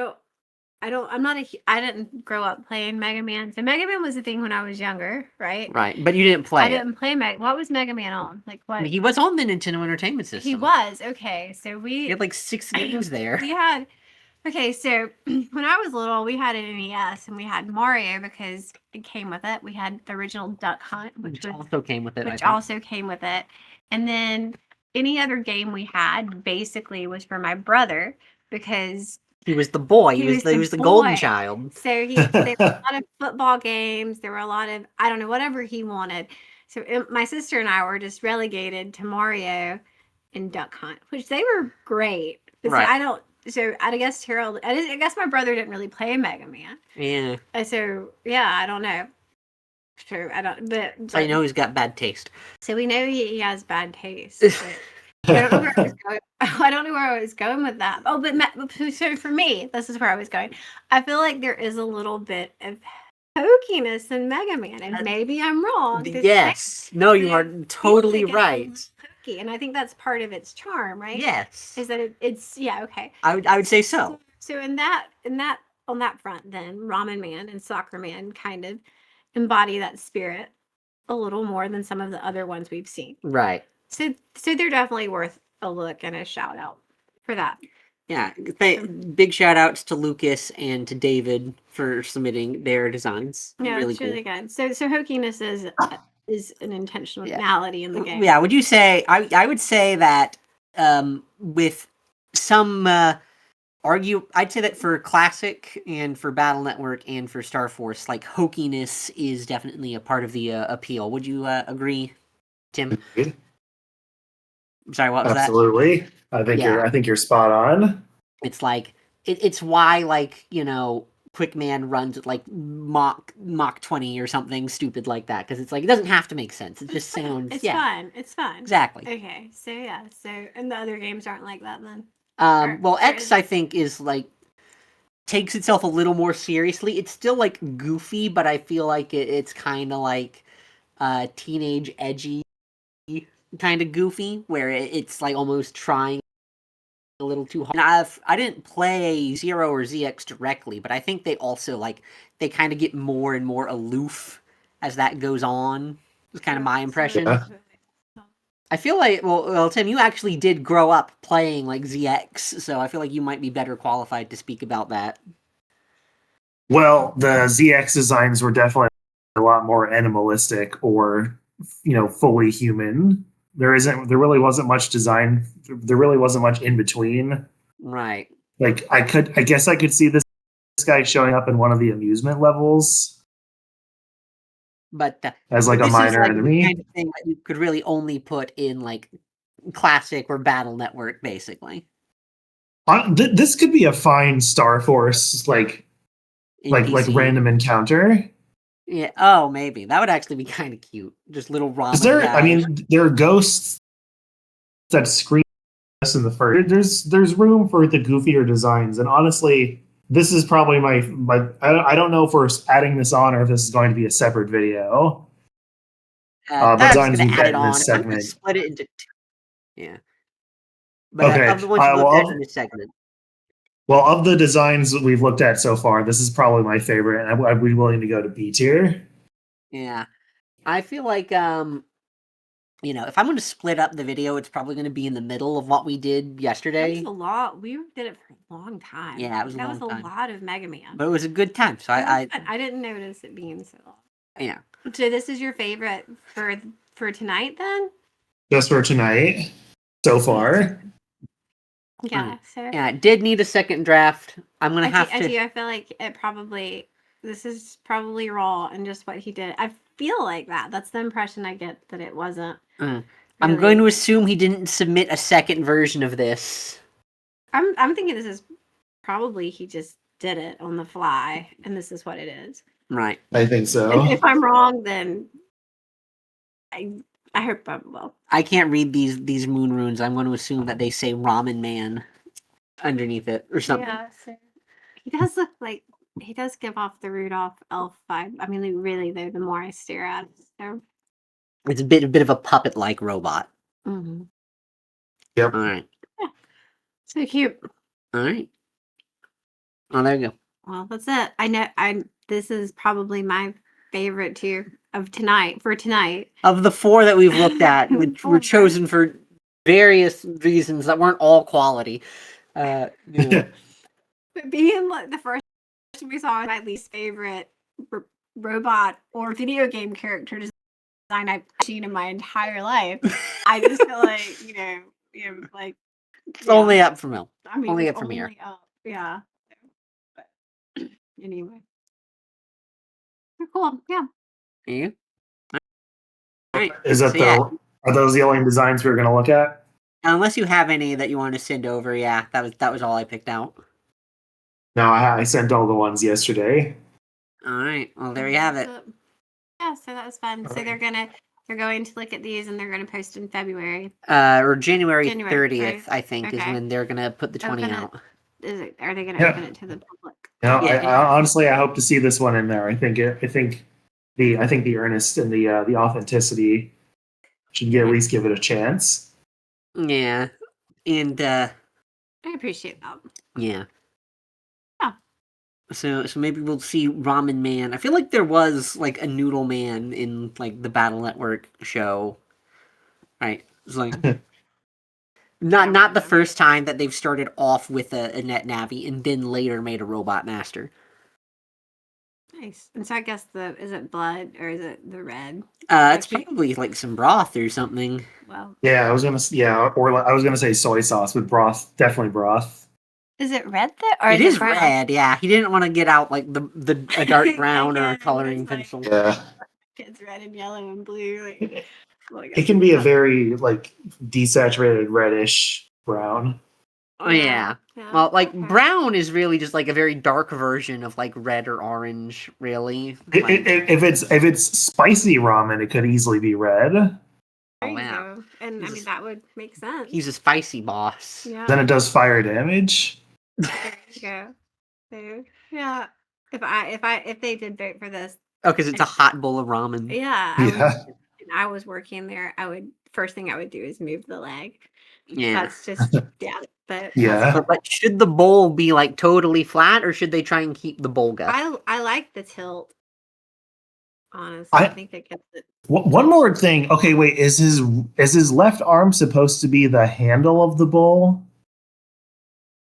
didn't grow up playing Mega Man. So Mega Man was a thing when I was younger, right? Right, but you didn't play I it. didn't play What was Mega Man on? Like I what? mean, he was on the Nintendo Entertainment System. He was, okay. So He had like 6 games there. we had Okay, so when I was little, we had an NES and we had Mario because it came with it. We had the original Duck Hunt, Which was also came with it. I which think. also came with it. And then any other game we had basically was for my brother because He was the boy. He was the the golden boy. child. So there were a lot of football games. There were a lot of, I don't know, whatever he wanted. So my sister and I were just relegated to Mario and Duck Hunt, which they were great. But Right. I guess Harold, I guess my brother didn't really play Mega Man. Yeah. So yeah, I don't know. So I don't, So I know he's got bad taste. so we know he has bad taste. But I don't know where I was going. I don't know where I was going with that. Oh, so for me, this is where I was going. I feel like there is a little bit of hokiness in Mega Man, and maybe I'm wrong. to say Yes. No, you that are it feels totally like it's a right. little hokey, and I think that's part of its charm, right? Yes. Is that it's yeah, okay. I would say so. So in that on that front, then Ramen Man and Soccer Man kind of embody that spirit a little more than some of the other ones we've seen. Right. So they're definitely worth a look and a shout out for that. Yeah. Big shout outs to Lucas and to David for submitting their designs. Yeah, really it's cool. really good. So hokiness is an intentionality in the game. Yeah. Would you say? I would say that with some I'd say that for Classic and for Battle Network and for Star Force, like hokiness is definitely a part of the appeal. Would you agree, Tim? I'm sorry, what was Absolutely. I think Yeah. you're spot on. that? It's like it's why like Quick Man runs at like Mach 20 or something stupid like that because it's like it doesn't have to make sense. It just sounds It's fun. It's fun. exactly. Okay, so yeah, and the other games aren't like that then. Well, or X is I think is like takes itself a little more seriously. It's still like goofy, but I feel like it's kind of like teenage edgy kind of goofy, where it's like almost trying a little too hard. And I didn't play Zero or ZX directly, but I think they also like they kind of get more and more aloof as that goes on. It's kind of my impression. Yeah. I feel like well, Tim, you actually did grow up playing like ZX, so I feel like you might be better qualified to speak about that. Well, the ZX designs were definitely a lot more animalistic or fully human. There really wasn't much design. There really wasn't much in between. Right. Like I guess I could see this guy showing up in one of the amusement levels But as like a this is minor like the enemy. kind of thing that you could really only put in like Classic or Battle Network, basically. This could be a fine Star Force like NPC. random encounter. Yeah. Oh, maybe that would actually be kind of cute. Just little ramen. Is there? guys. I mean, there are ghosts that scream us in the first. There's room for the goofier designs, and honestly, this is probably my. I don't know if we're adding this on or if this is going to be a separate video. I'm designs just we gonna add get it in on. this I'm gonna segment. split it into two. Yeah. But Okay. of the ones you looked well, at in this segment. Well, of the designs that we've looked at so far, this is probably my favorite, and I'd be willing to go to B tier. Yeah. I feel like if I'm going to split up the video, it's probably going to be in the middle of what we did That yesterday. was a lot. We did it for a long time. Yeah, it was a that long was a time. lot of Mega Man. But it was a good time. So I didn't notice it being so long. yeah. So this is your favorite for tonight then? Just for tonight, so far. Yeah. So Yeah, it did need a second draft. I'm going to have to. I feel like this is probably raw and just what he did. I feel like that. That's the impression I get that it wasn't. I'm really- going to assume he didn't submit a second version of this. I'm thinking this is probably he just did it on the fly and this is what it is. Right. I think so. And if I'm wrong, then I hope I'm well. I can't read these moon runes. I'm going to assume that they say Ramen Man underneath it or something. Yeah, so he does look like he does give off the Rudolph elf vibe. I mean, really though, the more I stare at it, so. It's a bit of a puppet-like robot. Mm-hmm. Yep. All right. So cute. All right. Oh, there you go. Well, that's it. I know. This is probably my favorite tier of tonight for tonight. Of the four that we've looked at, which were chosen for various reasons that weren't all quality. But being like the first we saw my least favorite robot or video game character design I've seen in my entire life, I just feel like like It's only up from Mill. I mean, only it's up from here. only up. Yeah. But anyway, they're cool. Yeah. Yeah. Alright. Is that So, yeah. Are those the only designs we're going to look at? Unless you have any that you want to send over, yeah, that was all I picked out. No, I sent all the ones yesterday. All right. Well, there you have it. Yeah, so that was fun. So Alright. they're going to look at these and they're gonna post in February. Or January January, 30th, right? I think, is Okay. when they're gonna put the 20 gonna- out. Are they gonna Yeah. open it to the public? You know, Yeah. I honestly, I hope to see this one in there. I think the earnest and the authenticity should at least give it a chance. Yeah. And I appreciate that. yeah. Yeah. So maybe we'll see Ramen Man. I feel like there was like a Noodle Man in like the Battle Network show. Right. It's like not the first time that they've started off with a Net Navi and then later made a Robot Master. Nice. And so I guess is it blood or is it the red? It's probably like some broth or something. Well, Yeah, I was gonna say soy sauce with broth, definitely broth. is it red there or It is brown? red, yeah. He didn't want to get out like a dark brown or a Yeah, coloring it's like- pencil. Yeah, It's red and yellow and blue. Like, it can be a very like desaturated reddish brown. Oh yeah. Well, like brown is really just like a very dark version of like red or orange, really. Like, If it's spicy ramen, it could easily be red. There oh, you wow. go. And I He's mean a- that would make sense. He's a spicy boss. Yeah. Then it does fire damage. There you go. So yeah. If they did vote for this, Oh, because it's a hot bowl of ramen. yeah, and I was working there, first thing I would do is move the leg. Yeah. That's just yeah. But Yeah. But should the bowl be like totally flat, or should they try and keep the bowl gap? I like the tilt. Honestly, I- I think it gets it. One more thing. Okay, wait. Is his left arm supposed to be the handle of the bowl?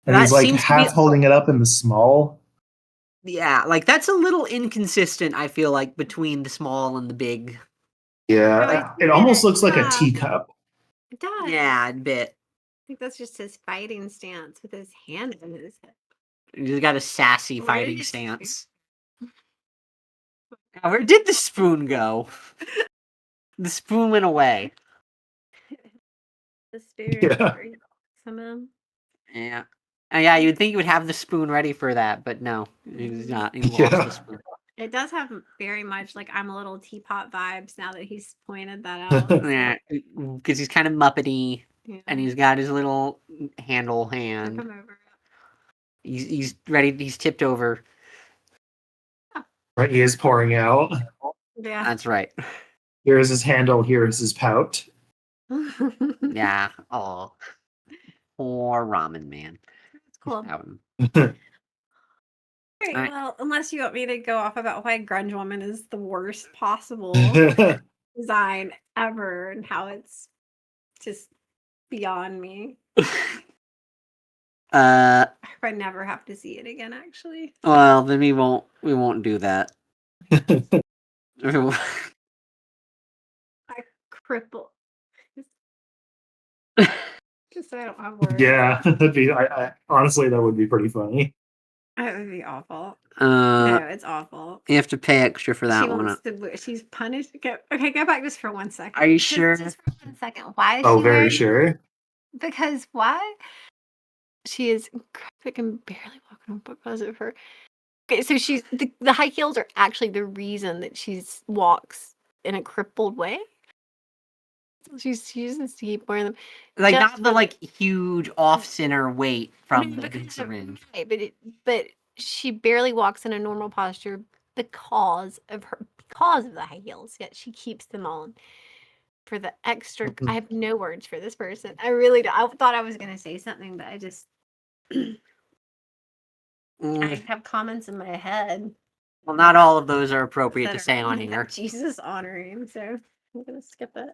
And That he's like seems to half be- holding it up in the small. Yeah, like that's a little inconsistent, I feel like, between the small and the big. Yeah, Oh, it almost looks like a yeah. teacup. It does. Yeah, a bit. I think that's just his fighting stance with his hand in his hip. He's got a sassy Where fighting did his stance. Now, where did the spoon go? The spoon went away. The spoon. Yeah. Somehow. Yeah. Yeah, you'd think you would have the spoon ready for that, but no, he's not. He lost Yeah. the spoon. It does have very much like I'm a little teapot vibes now that he's pointed that out. Yeah, because he's kind of muppety, Yeah. and he's got his little handle Flip hand. him over. He's ready. He's tipped over. Right, he is pouring out. Yeah. That's right. Here is his handle. Here is his pout. Yeah. Oh, poor ramen man. It's cool. That one. Great. Alright. Well, unless you want me to go off about why Grunge Woman is the worst possible design ever and how it's just beyond me. I hope I never have to see it again, actually. Well, then we won't do that. I cripple. Just so I don't have words. Yeah, that'd be. I honestly, that would be pretty funny. That would be awful. No, it's awful. You have to pay extra for that She one. wants to. She's punished. Okay, go back just for 1 second. Are you Just- sure? Just for 1 second. Why is Oh, she very wearing- sure. Because why? She is. I can barely walk on because of her. Okay, so she's the high heels are actually the reason that she's walks in a crippled way. She uses to keep wearing them. Like Just not the for like huge off center weight from No, the because big of- syringe. right, but she barely walks in a normal posture because of the high heels. Yet she keeps them on for the extra. I have no words for this person. I really do. I thought I was gonna say something, but I just I Mm, have comments in my head. Well, not all of those are appropriate to that say are on here. Jesus honoring, so I'm gonna skip it.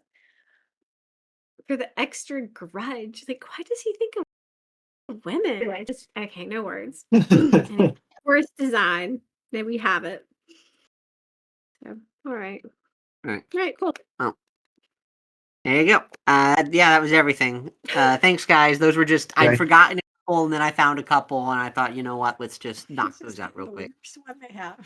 For the extra grudge, like why does he think of Women. Anyway, just okay, no words. Anyway, worst design. There we have it. So, all right. All right. All right, cool. There you go. Yeah, that was everything. Thanks, guys. Those were just I'd Okay. forgotten a couple, and then I found a couple, and I thought, you know what? Let's just knock those out real quick. Worst one they have.